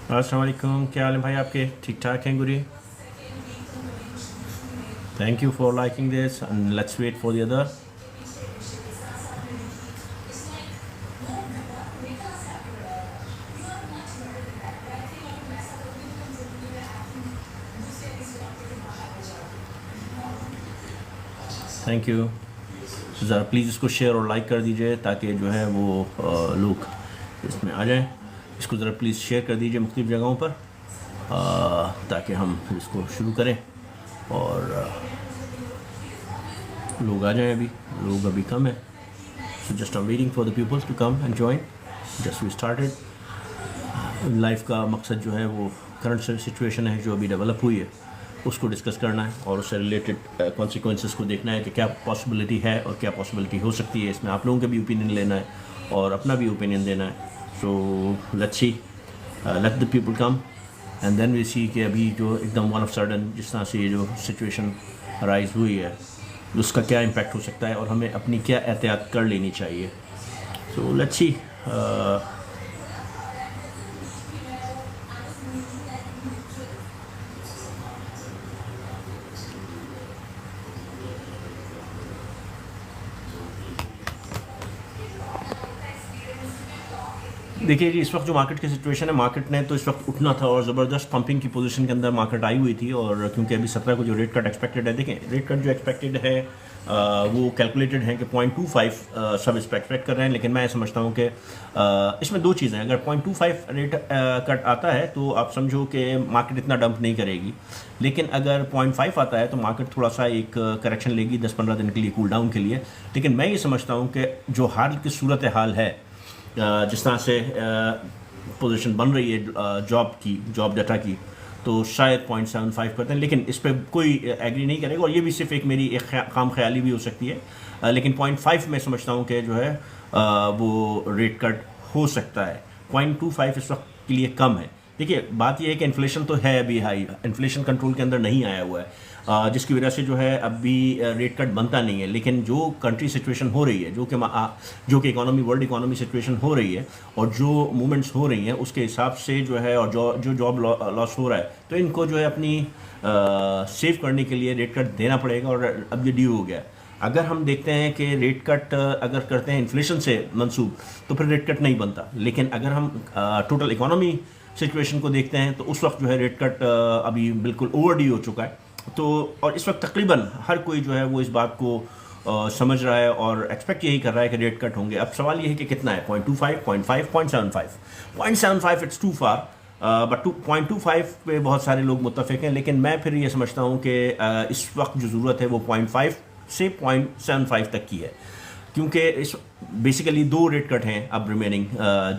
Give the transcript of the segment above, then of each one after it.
अस्सलाम वालेकुम, क्या हाल है भाई आपके? ठीक ठाक हैं Guri? Thank you for liking this and let's wait for the other. Thank you. ज़रा प्लीज़ इसको शेयर और लाइक कर दीजिए ताकि जो है वो लोग इसमें आ जाएं. इसको ज़रा प्लीज़ शेयर कर दीजिए मुख्तलिफ़ जगहों पर ताकि हम इसको शुरू करें और लोग आ जाएं. लोग अभी कम है, so just I am waiting for the people to come and join. Just we started. Life का मकसद जो है वो करंट सिचुएशन है जो अभी डेवलप हुई है उसको डिस्कस करना है और उससे रिलेटेड कॉन्सिक्वेंसेस को देखना है कि क्या पॉसिबिलिटी है और क्या पॉसिबिलिटी हो सकती है. इसमें आप लोगों का भी ओपिनियन लेना है और अपना भी ओपिनियन देना है. So let's see, let the people come and then we see कि अभी जो एकदम वन ऑफ सडन जिस तरह से ये जो सिचुएशन राइज हुई है उसका क्या इम्पैक्ट हो सकता है और हमें अपनी क्या एहतियात कर लेनी चाहिए. सो लेट्स सी. देखिए जी, इस वक्त जो मार्केट की सिचुएशन है, मार्केट ने तो इस वक्त उठना था और ज़बरदस्त पंपिंग की पोजीशन के अंदर मार्केट आई हुई थी. और क्योंकि अभी 17 को जो रेट कट एक्सपेक्टेड है, देखें रेट कट जो एक्सपेक्टेड है वो कैलकुलेटेड है कि 0.25 सब इस पर एक्सपेक्ट कर रहे हैं. लेकिन मैं समझता हूँ कि इसमें दो चीज़ें हैं. अगर 0.25 रेट कट आता है तो आप समझो कि मार्केट इतना डंप नहीं करेगी. लेकिन अगर 0.5 आता है तो मार्केट थोड़ा सा एक करेक्शन लेगी 10-15 दिन के लिए, कूल डाउन के लिए. लेकिन मैं ये समझता हूँ कि जो हाल की सूरत हाल है, जिस तरह से पोजीशन बन रही है जॉब डाटा की, तो शायद 0.75 करते हैं. लेकिन इस पर कोई एग्री नहीं करेगा और ये भी सिर्फ एक मेरी एक काम ख्याली भी हो सकती है. लेकिन 0.5 में समझता हूँ कि जो है वो रेट कट हो सकता है. 0.25 इस वक्त के लिए कम है. देखिए बात यह है कि इन्फ्लेशन तो है अभी हाई, इन्फ्लेशन कंट्रोल के अंदर नहीं आया हुआ है, जिसकी वजह से जो है अभी रेट कट बनता नहीं है. लेकिन जो कंट्री सिचुएशन हो रही है, जो कि इकोनॉमी, वर्ल्ड इकोनॉमी सिचुएशन हो रही है और जो मूवमेंट्स हो रही हैं उसके हिसाब से जो है, और जो जॉब लॉस हो रहा है, तो इनको जो है अपनी सेव करने के लिए रेट कट देना पड़ेगा. और अब ये ड्यू हो गया. अगर हम देखते हैं कि रेट कट अगर करते हैं इन्फ्लेशन से मंसूब तो फिर रेट कट नहीं बनता. लेकिन अगर हम टोटल इकोनॉमी सिचुएशन को देखते हैं तो उस वक्त जो है रेट कट अभी बिल्कुल ओवरड्यू हो चुका है. तो और इस वक्त तकरीबन हर कोई जो है वो इस बात को समझ रहा है और एक्सपेक्ट यही कर रहा है कि रेट कट होंगे. अब सवाल ये है कि कितना है, 0.25, 0.5, 0.75. 0.75 इट्स टू फार, बट 0.25 पे बहुत सारे लोग मुत्तफिक हैं. लेकिन मैं फिर ये समझता हूँ कि इस वक्त जो ज़रूरत है वो 0.5 से 0.75 तक की है. क्योंकि इस बेसिकली दो रेट कट हैं अब रिमेनिंग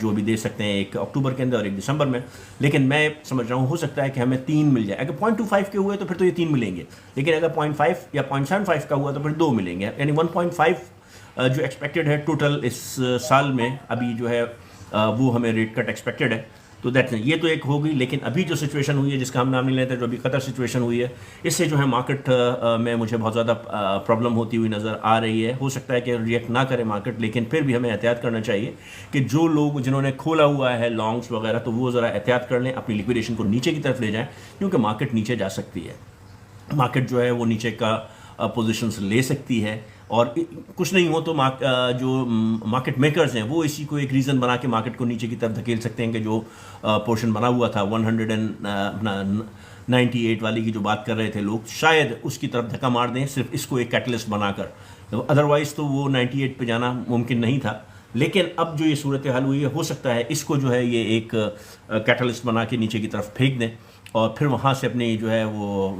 जो भी दे सकते हैं, एक अक्टूबर के अंदर और एक दिसंबर में. लेकिन मैं समझ रहा हूँ हो सकता है कि हमें 3 मिल जाए. अगर 0.25 के हुए तो फिर तो ये 3 मिलेंगे. लेकिन अगर 0.5 या 0.75 का हुआ तो फिर 2 मिलेंगे. यानी 1.5 जो एक्सपेक्टेड है टोटल इस साल में अभी जो है वो हमें रेट कट एक्सपेक्टेड है. तो दैट ये तो एक हो गई. लेकिन अभी जो सिचुएशन हुई है जिसका हम नाम नहीं लेते, जो अभी कतर सिचुएशन हुई है, इससे जो है मार्केट में मुझे बहुत ज़्यादा प्रॉब्लम होती हुई नज़र आ रही है. हो सकता है कि रिएक्ट ना करे मार्केट, लेकिन फिर भी हमें एहतियात करना चाहिए कि जो लोग जिन्होंने खोला हुआ है लॉन्ग्स वगैरह, तो वो ज़रा एहतियात कर लें, अपनी लिक्विडेशन को नीचे की तरफ ले जाएँ. क्योंकि मार्केट नीचे जा सकती है, मार्केट जो है वो नीचे का पोजीशंस ले सकती है. और कुछ नहीं हो तो जो मार्केट मेकर्स हैं वो इसी को एक रीज़न बना के मार्केट को नीचे की तरफ धकेल सकते हैं कि जो पोर्शन बना हुआ था 198 वाली की जो बात कर रहे थे लोग, शायद उसकी तरफ धक्का मार दें सिर्फ इसको एक कैटलिस्ट बनाकर. अदरवाइज़ तो वो 98 पे जाना मुमकिन नहीं था. लेकिन अब जो ये सूरत हाल हुई है, हो सकता है इसको जो है ये एक कैटलिस्ट बना के नीचे की तरफ फेंक दें और फिर वहाँ से अपनी जो है वो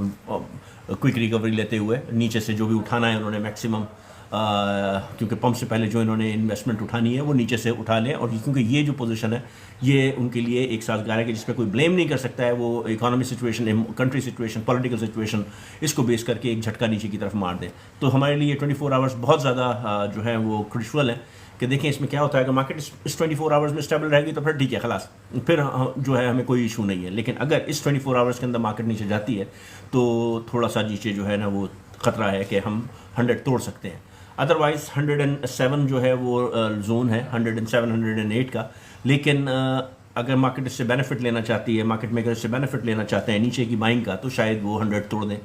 क्विक रिकवरी लेते हुए नीचे से जो भी उठाना है उन्होंने मैक्सिमम क्योंकि पंप से पहले जो इन्होंने इन्वेस्टमेंट उठानी है वो नीचे से उठा लें, और क्योंकि ये जो पोजीशन है ये उनके लिए एक साजगार है कि जिस पर कोई ब्लेम नहीं कर सकता है, वो economy situation, country situation, political situation, इसको बेस करके एक झटका नीचे की तरफ मार दें। तो हमारे लिए 24 आवर्स बहुत ज़्यादा जो है वो क्रूशियल है कि देखें इसमें क्या होता है। अगर मार्केट इस 24 आवर्स में स्टेबल रहेगी तो फिर ठीक है, खलास, फिर जो है हमें कोई इशू नहीं है। लेकिन अगर इस 24 आवर्स के अंदर मार्केट नीचे जाती है तो थोड़ा सा नीचे जो है ना वो खतरा है कि हम 100 तोड़ सकते हैं। अदरवाइज 107 जो है वो जोन है 107 108 का। लेकिन अगर मार्केट इससे बेनिफिट लेना चाहती है, मार्केट मेकर इससे बेनिफिट लेना चाहते हैं नीचे की बाइंग का, तो शायद वो 100 तोड़ दें,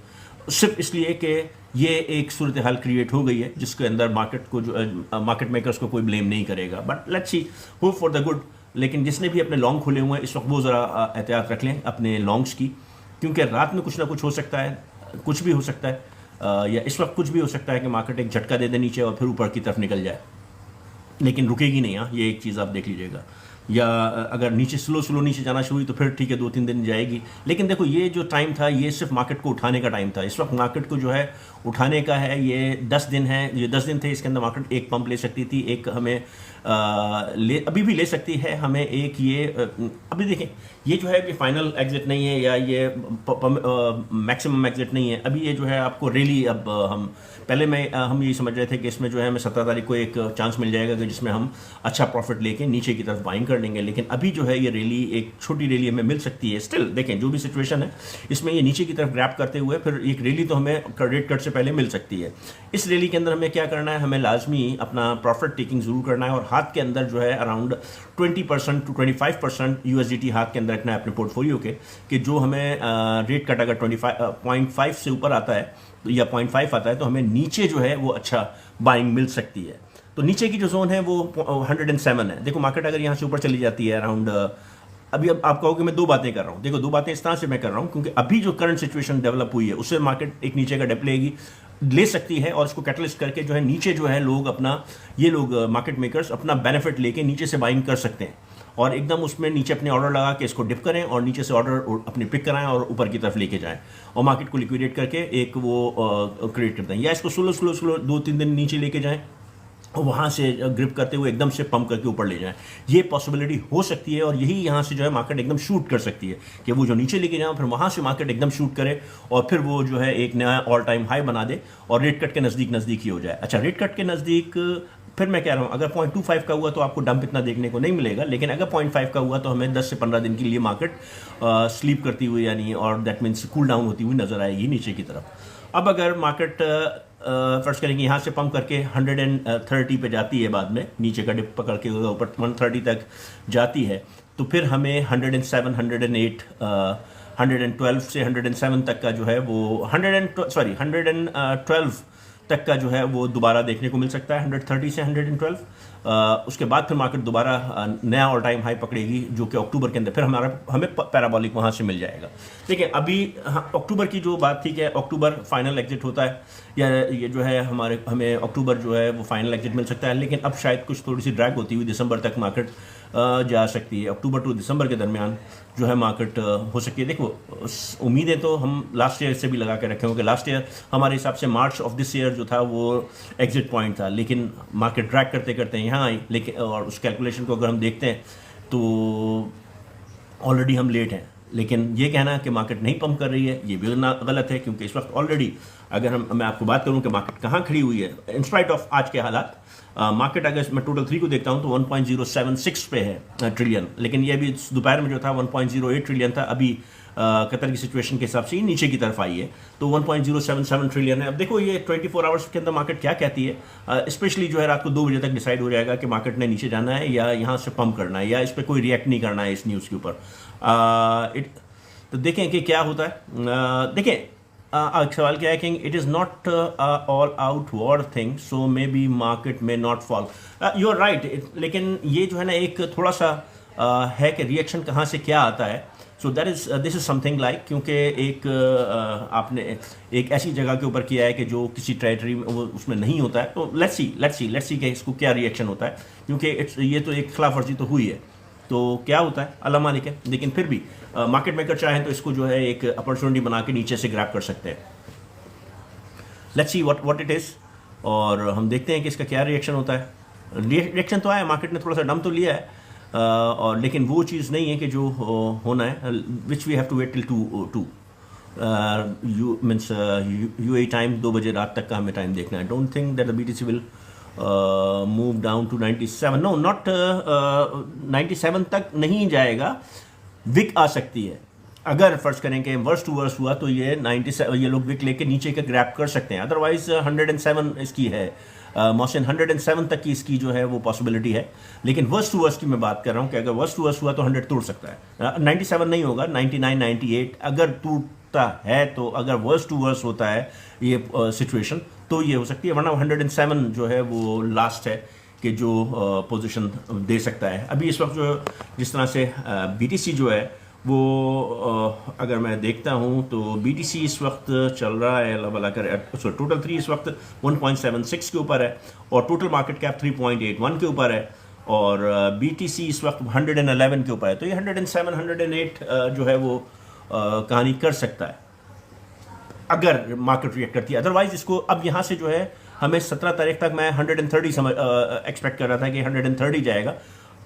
सिर्फ इसलिए कि ये एक सूरत हाल क्रिएट हो गई है जिसके अंदर मार्केट को जो मार्केट मेकर्स को कोई ब्लेम नहीं करेगा। But let's see, hope for the good. लेकिन जिसने भी अपने लॉन्ग खोले हुए हैं इस वक्त वो ज़रा एहतियात रख लें अपने लॉन्ग्स की, क्योंकि रात में कुछ ना कुछ हो सकता है, कुछ भी हो सकता है, या इस वक्त कुछ भी हो सकता है कि मार्केट एक झटका दे दे नीचे और फिर ऊपर की तरफ निकल जाए, लेकिन रुकेगी नहीं। हाँ, ये एक चीज़ आप देख लीजिएगा। या अगर नीचे स्लो नीचे जाना शुरू हुई तो फिर ठीक है 2-3 दिन जाएगी। लेकिन देखो ये जो टाइम था ये सिर्फ मार्केट को उठाने का टाइम था। इस वक्त मार्केट को जो है उठाने का है, ये 10 दिन है, ये 10 दिन थे, इसके अंदर मार्केट एक पंप ले सकती थी, एक हमें अभी भी ले सकती है हमें एक ये अभी देखें ये जो है कि फाइनल एग्जिट नहीं है या ये मैक्सिमम एग्जिट नहीं है। अभी ये जो है आपको रैली, अब हम यही समझ रहे थे कि इसमें जो है हमें 17 तारीख को एक चांस मिल जाएगा कि जिसमें हम अच्छा प्रॉफिट लेके नीचे की तरफ बाइंग कर लेंगे। लेकिन अभी जो है ये रैली, एक छोटी रैली हमें मिल सकती है। स्टिल देखें जो भी सिचुएशन है इसमें ये नीचे की तरफ ग्रैब करते हुए फिर एक रैली तो हमें रेट कट से पहले मिल सकती है। इस रैली के अंदर हमें क्या करना है, हमें लाजमी अपना प्रॉफिट टेकिंग जरूर करना है और हाथ के अंदर जो है अराउंड 20% to 25% USDT हाथ के अंदर रखना है अपने पोर्टफोलियो के, कि जो हमें रेट कट अगर 0.5 से ऊपर आता है या 0.5 आता है तो हमें नीचे जो है वो अच्छा बाइंग मिल सकती है। तो नीचे की जो जोन है वो 107 है। देखो मार्केट अगर यहाँ से ऊपर चली जाती है अराउंड, अभी अब आप कहोगे मैं दो बातें कर रहा हूँ, देखो दो बातें इस तरह से मैं कर रहा हूँ क्योंकि अभी जो करंट सिचुएशन डेवलप हुई है उससे मार्केट एक नीचे का डिप ले सकती है और इसको कैटलिस्ट करके जो है नीचे जो है लोग अपना, ये लोग मार्केट मेकर्स अपना बेनिफिट लेके नीचे से बाइंग कर सकते हैं और एकदम उसमें नीचे अपने ऑर्डर लगा के इसको डिप करें और नीचे से ऑर्डर अपने पिक कराएं और ऊपर की तरफ लेके जाएं और मार्केट को लिक्विडेट करके एक वो क्रिएट करते हैं, या इसको स्लो 2-3 दिन नीचे लेके जाएं और वहाँ से ग्रिप करते हुए एकदम से पंप करके ऊपर ले जाएं। ये पॉसिबिलिटी हो सकती है और यही यहाँ से जो है मार्केट एकदम शूट कर सकती है कि वो जो नीचे लेके जाए फिर वहाँ से मार्केट एकदम शूट करे और फिर वो जो है एक नया ऑल टाइम हाई बना दे और रेट कट के नज़दीक ही हो जाए। अच्छा, रेट कट के नज़दीक फिर मैं कह रहा हूँ अगर 0.25 का हुआ तो आपको डंप इतना देखने को नहीं मिलेगा, लेकिन अगर 0.5 का हुआ तो हमें 10 से 15 दिन के लिए मार्केट स्लीप करती हुई यानी और दैट मीन्स कूल डाउन होती हुई नजर आएगी नीचे की तरफ। अब अगर मार्केट फर्स्ट करेंगे यहाँ से पंप करके 130 पे जाती है, बाद में नीचे का डिप पकड़ के ऊपर 130 तक जाती है तो फिर हमें 107 108 112 से 107 तक का जो है वो 112 तक का जो है वो दोबारा देखने को मिल सकता है 130 से 112। उसके बाद फिर मार्केट दोबारा नया ऑल टाइम हाई पकड़ेगी जो कि अक्टूबर के अंदर फिर हमें पैराबोलिक वहाँ से मिल जाएगा। देखिए अभी अक्टूबर की जो बात थी कि अक्टूबर फाइनल एग्जिट होता है या ये जो है हमें अक्टूबर जो है वो फाइनल एग्जिट मिल सकता है, लेकिन अब शायद कुछ थोड़ी सी ड्रैग होती हुई दिसंबर तक मार्केट जा सकती है। अक्टूबर टू दिसंबर के दरमियान जो है मार्केट हो सकती है। देखो उम्मीदें तो हम लास्ट ईयर से भी लगा के रखे होंगे, लास्ट ईयर हमारे हिसाब से मार्च ऑफ दिस ईयर जो था वो एग्जिट पॉइंट था, लेकिन मार्केट ड्रैग करते करते यहाँ आई। लेकिन और उस कैलकुलेशन को अगर हम देखते हैं तो ऑलरेडी हम लेट हैं, लेकिन ये कहना कि मार्केट नहीं पंप कर रही है ये भी गलत है क्योंकि इस वक्त ऑलरेडी अगर मैं आपको बात करूं कि मार्केट कहाँ खड़ी हुई है इंस्पाइट ऑफ आज के हालात, मार्केट अगर मैं टोटल 3 को देखता हूं तो 1.076 पे है ट्रिलियन, लेकिन ये अभी दोपहर में जो था 1.08 ट्रिलियन था। अभी कतर की सिचुएशन के हिसाब से ये नीचे की तरफ आई है तो 1.077 ट्रिलियन है। अब देखो ये 24 आवर्स के अंदर मार्केट क्या कहती है, स्पेशली जो है रात को 2 बजे तक डिसाइड हो जाएगा कि मार्केट ने नीचे जाना है या यहाँ से पंप करना है या इस पर कोई रिएक्ट नहीं करना है इस न्यूज़ के ऊपर। तो देखें कि क्या होता है। देखें एक सवाल क्या है कि it is not all out war thing so maybe market में not fall, you are right, लेकिन ये जो है ना एक थोड़ा सा है कि रिएक्शन कहाँ से क्या आता है। So this is something like, क्योंकि एक आपने एक ऐसी जगह के ऊपर किया है कि जो किसी टेरिटरी में वो उसमें नहीं होता है, तो लेट्स सी कि इसको क्या रिएक्शन होता है, क्योंकि ये तो एक खिलाफ वर्जी तो हुई है तो क्या होता है अल्लाह मालिक है। लेकिन फिर भी मार्केट मेकर चाहें तो इसको जो है एक अपॉर्चुनिटी बना के नीचे से ग्रैब कर सकते हैं। Let's see what it is. और हम देखते हैं कि इसका क्या रिएक्शन होता है। रिएक्शन तो आया, मार्केट ने थोड़ा सा दम तो लिया है, और लेकिन वो चीज़ नहीं है कि जो होना है, which we have to wait till two you means UAE time 2 बजे रात तक का हमें टाइम देखना है। Don't think that the BTC will move down to 97, no not 97 तक नहीं जाएगा, विक आ सकती है। अगर फर्ज करें कि वर्स टू वर्स हुआ तो ये 97, ये लोग विक लेके नीचे का ग्रैप कर सकते हैं, अदरवाइज 107 इसकी है, मोहसिन 107 तक की इसकी जो है वो पॉसिबिलिटी है। लेकिन वर्स टू वर्स की मैं बात कर रहा हूँ कि अगर वर्स टू वर्स हुआ तो 100 तोड़ सकता है, 97 नहीं होगा, 99 98 अगर टूटता है तो, अगर वर्स टू वर्स होता है ये सिचुएशन तो ये हो सकती है, वरना 107 जो है वो लास्ट है कि जो पोजीशन दे सकता है। अभी इस वक्त जो जिस तरह से बीटीसी जो है वो अगर मैं देखता हूँ तो बीटीसी इस वक्त चल रहा है, अल्लाह भला करे, टोटल 3 इस वक्त 1.76 के ऊपर है, और टोटल मार्केट कैप 3.81 के ऊपर है, और बीटीसी इस वक्त 111 के ऊपर है। तो ये 107 108 जो है वो कहानी कर सकता है अगर मार्केट रिएक्ट करती है। अदरवाइज इसको अब यहाँ से जो है हमें 17 तारीख तक मैं 130 एक्सपेक्ट कर रहा था कि 130 जाएगा,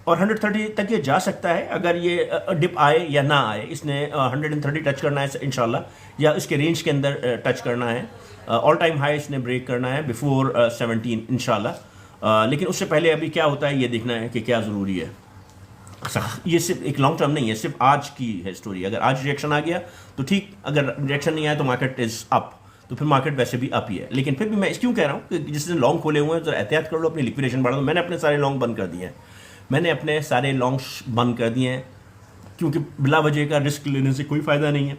और 130 तक ये जा सकता है अगर ये डिप आए या ना आए। इसने 130 टच करना है इंशाल्लाह, या इसके रेंज के अंदर टच करना है। ऑल टाइम हाई इसने ब्रेक करना है बिफोर 17 इंशाल्लाह। लेकिन उससे पहले अभी क्या होता है ये देखना है कि क्या ज़रूरी है। ये सिर्फ एक लॉन्ग टर्म नहीं है, सिर्फ आज की है स्टोरी। अगर आज रिएक्शन आ गया तो ठीक, अगर रिएक्शन नहीं आया तो मार्केट इज अप, तो फिर मार्केट वैसे भी अप ही है। लेकिन फिर भी मैं क्यों कह रहा हूँ कि जिसने लॉन्ग खोले हुए हैं तो एहतियात कर लो, अपनी लिक्विडेशन बढ़ा दो। मैंने अपने सारे लॉन्ग बंद कर दिए हैं, मैंने अपने सारे लॉन्ग्स बंद कर दिए हैं, क्योंकि बिला वजह का रिस्क लेने से कोई फ़ायदा नहीं है।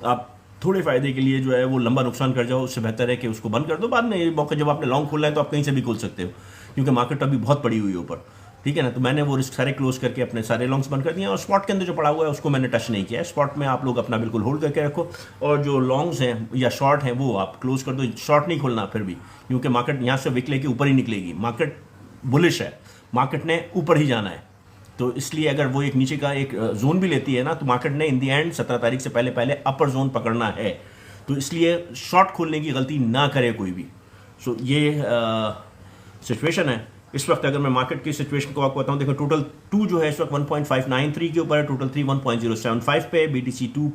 आप थोड़े फ़ायदे के लिए जो है वो लंबा नुकसान कर जाओ, उससे बेहतर है कि उसको बंद कर दो। बाद में ये मौका जब आपने लॉन्ग खोला है तो आप कहीं से भी खोल सकते हो, क्योंकि मार्केट अभी बहुत पड़ी हुई है ऊपर, ठीक है ना। तो मैंने वो रिस्क सारे क्लोज करके अपने सारे लॉन्ग्स बंद कर दिए, और स्पॉट के अंदर जो पड़ा हुआ है उसको मैंने टच नहीं किया है। स्पॉट में आप लोग अपना बिल्कुल होल्ड करके रखो, और जो लॉन्ग्स हैं या शॉर्ट हैं वो आप क्लोज कर दो। शॉर्ट नहीं खोलना फिर भी, क्योंकि मार्केट यहाँ से विक लेके ऊपर ही निकलेगी। मार्केट बुलिश है, मार्केट ने ऊपर ही जाना है, तो इसलिए अगर वो एक नीचे का एक जोन भी लेती है ना, तो मार्केट ने इन दी एंड 17 तारीख से पहले पहले अपर जोन पकड़ना है। तो इसलिए शॉर्ट खोलने की गलती ना करे कोई भी। सो ये सिचुएशन है इस वक्त। अगर मैं मार्केट की सिचुएशन को आपको बताऊं, देखो टोटल 2 जो है इस वक्त 1.593 के ऊपर है, टोटल 3 1.075 पे। बीटीसी 2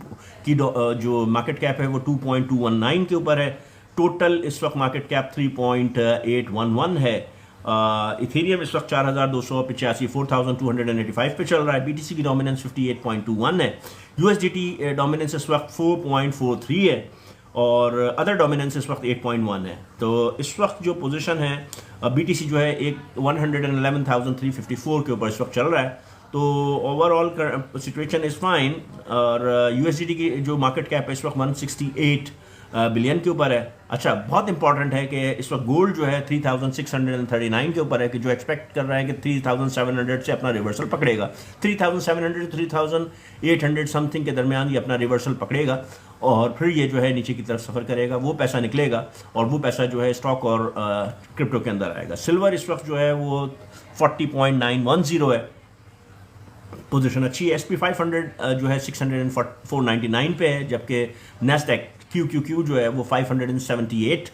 की जो मार्केट कैप है वो 2.219 के ऊपर है। टोटल इस वक्त मार्केट कैप 3.811 है। इथेरियम इस वक्त 4285 4285 पे चल रहा है। बीटीसी की डोमिनेंस 58.21 है। यूएसडीटी डोमिनेंस इस वक्त 4.43 है, और अदर डोमिनेंस इस वक्त 8.1 है। तो इस वक्त जो पोजीशन है बीटीसी जो है एक 111,354 के ऊपर इस वक्त चल रहा है। तो ओवरऑल सिचुएशन इज़ फाइन, और यूएसडीटी की जो मार्केट कैप है इस वक्त 168 बिलियन के ऊपर है। अच्छा, बहुत इंपॉर्टेंट है कि इस वक्त गोल्ड जो है 3,639 के ऊपर है, कि जो एक्सपेक्ट कर रहा है कि 3,700 से अपना रिवर्सल पकड़ेगा। 3,700 to 3,800 समथिंग के दरमियान ये अपना रिवर्सल पकड़ेगा, और फिर ये जो है नीचे की तरफ सफ़र करेगा। वो पैसा निकलेगा, और वो पैसा जो है स्टॉक और क्रिप्टो के अंदर आएगा। सिल्वर इस वक्त जो है वो 40.910 है, पोजीशन अच्छी है। SP 500 जो है 604.99 पे है, जबकि नेस्डैक QQQ जो है वो 578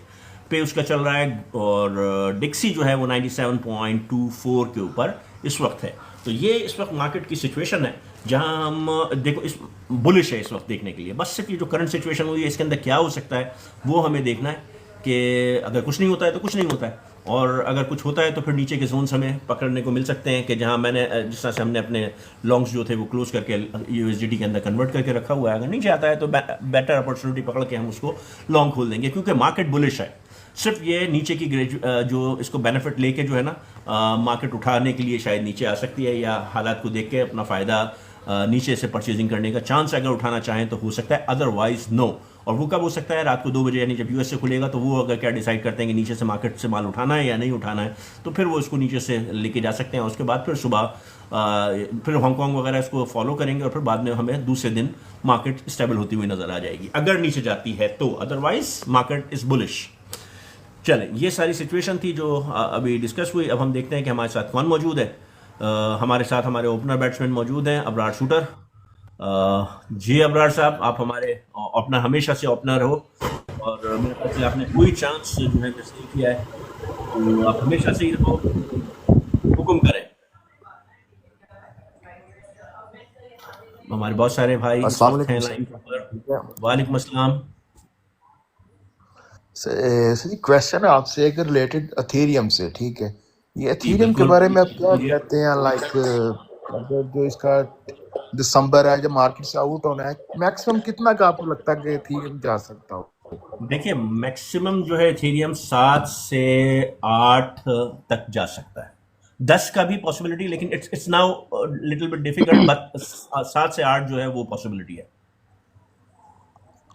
पे उसका चल रहा है, और डिक्सी जो है वो 97.24 के ऊपर इस वक्त है। तो ये इस वक्त मार्केट की सिचुएशन है, जहां हम देखो इस बुलिश है इस वक्त देखने के लिए। बस सिर्फ ये जो करंट सिचुएशन हुई है इसके अंदर क्या हो सकता है वो हमें देखना है, कि अगर कुछ नहीं होता है तो कुछ नहीं होता है, और अगर कुछ होता है तो फिर नीचे के जोन्स हमें पकड़ने को मिल सकते हैं, कि जहां मैंने जिस तरह से हमने अपने लॉन्ग्स जो थे वो क्लोज करके यूएसडीटी के अंदर कन्वर्ट करके रखा हुआ है। अगर नीचे आता है तो बेटर अपॉर्चुनिटी पकड़ के हम उसको लॉन्ग खोल देंगे, क्योंकि मार्केट बुलिश है। सिर्फ ये नीचे की जो इसको बेनिफिट लेके जो है ना मार्केट उठाने के लिए शायद नीचे आ सकती है, या हालात को देख के अपना फ़ायदा नीचे से परचेजिंग करने का चांस अगर उठाना चाहें तो हो सकता है, अदरवाइज नो। और वो कब हो सकता है? रात को 2 बजे, यानी जब यूएस से खुलेगा, तो वो अगर क्या डिसाइड करते हैं कि नीचे से मार्केट से माल उठाना है या नहीं उठाना है, तो फिर वो इसको नीचे से लेके जा सकते हैं। उसके बाद फिर सुबह फिर हांगकॉन्ग वगैरह इसको फॉलो करेंगे, और फिर बाद में हमें दूसरे दिन मार्केट स्टेबल होती हुई नजर आ जाएगी अगर नीचे जाती है तो। Otherwise market is bullish. चलें, ये सारी सिचुएशन थी जो अभी डिस्कस हुई। अब हम देखते हैं कि हमारे साथ कौन मौजूद है। हमारे साथ हमारे ओपनर बैट्समैन मौजूद हैं, अबरार शूटर। जी अबरार साहब, आप हमारे ओपनर, हमेशा से ओपनर हो, और मेरे ख्याल से आपने कोई चांस जो है मिस नहीं किया है। तो आप हमेशा से इनको हुक्म करें। हमारे बहुत सारे भाई इस अस्सलाम वक्त हैं वालेकुम सर। लाइन के ऊपर। ठीक है वालेकुम अस्सलाम। सर जी, क्वेश्चन है आपसे एक रिलेटेड एथेरियम से। ठीक है, ये जी एथेरियम के बिल्कुल बारे में आप क्या कीजिए। कहते हैं? लाइक अगर जो इसका दिसंबर है, जब मार्केट से आउट होना है, मैक्सिमम कितना का आपको लगता है कि एथेरियम जा सकता हो? देखिए मैक्सिमम जो है इथेरियम 7 से 8 तक जा सकता है। 10 का भी पॉसिबिलिटी, लेकिन it's now little bit difficult, but 7 से 8 जो है वो पॉसिबिलिटी है।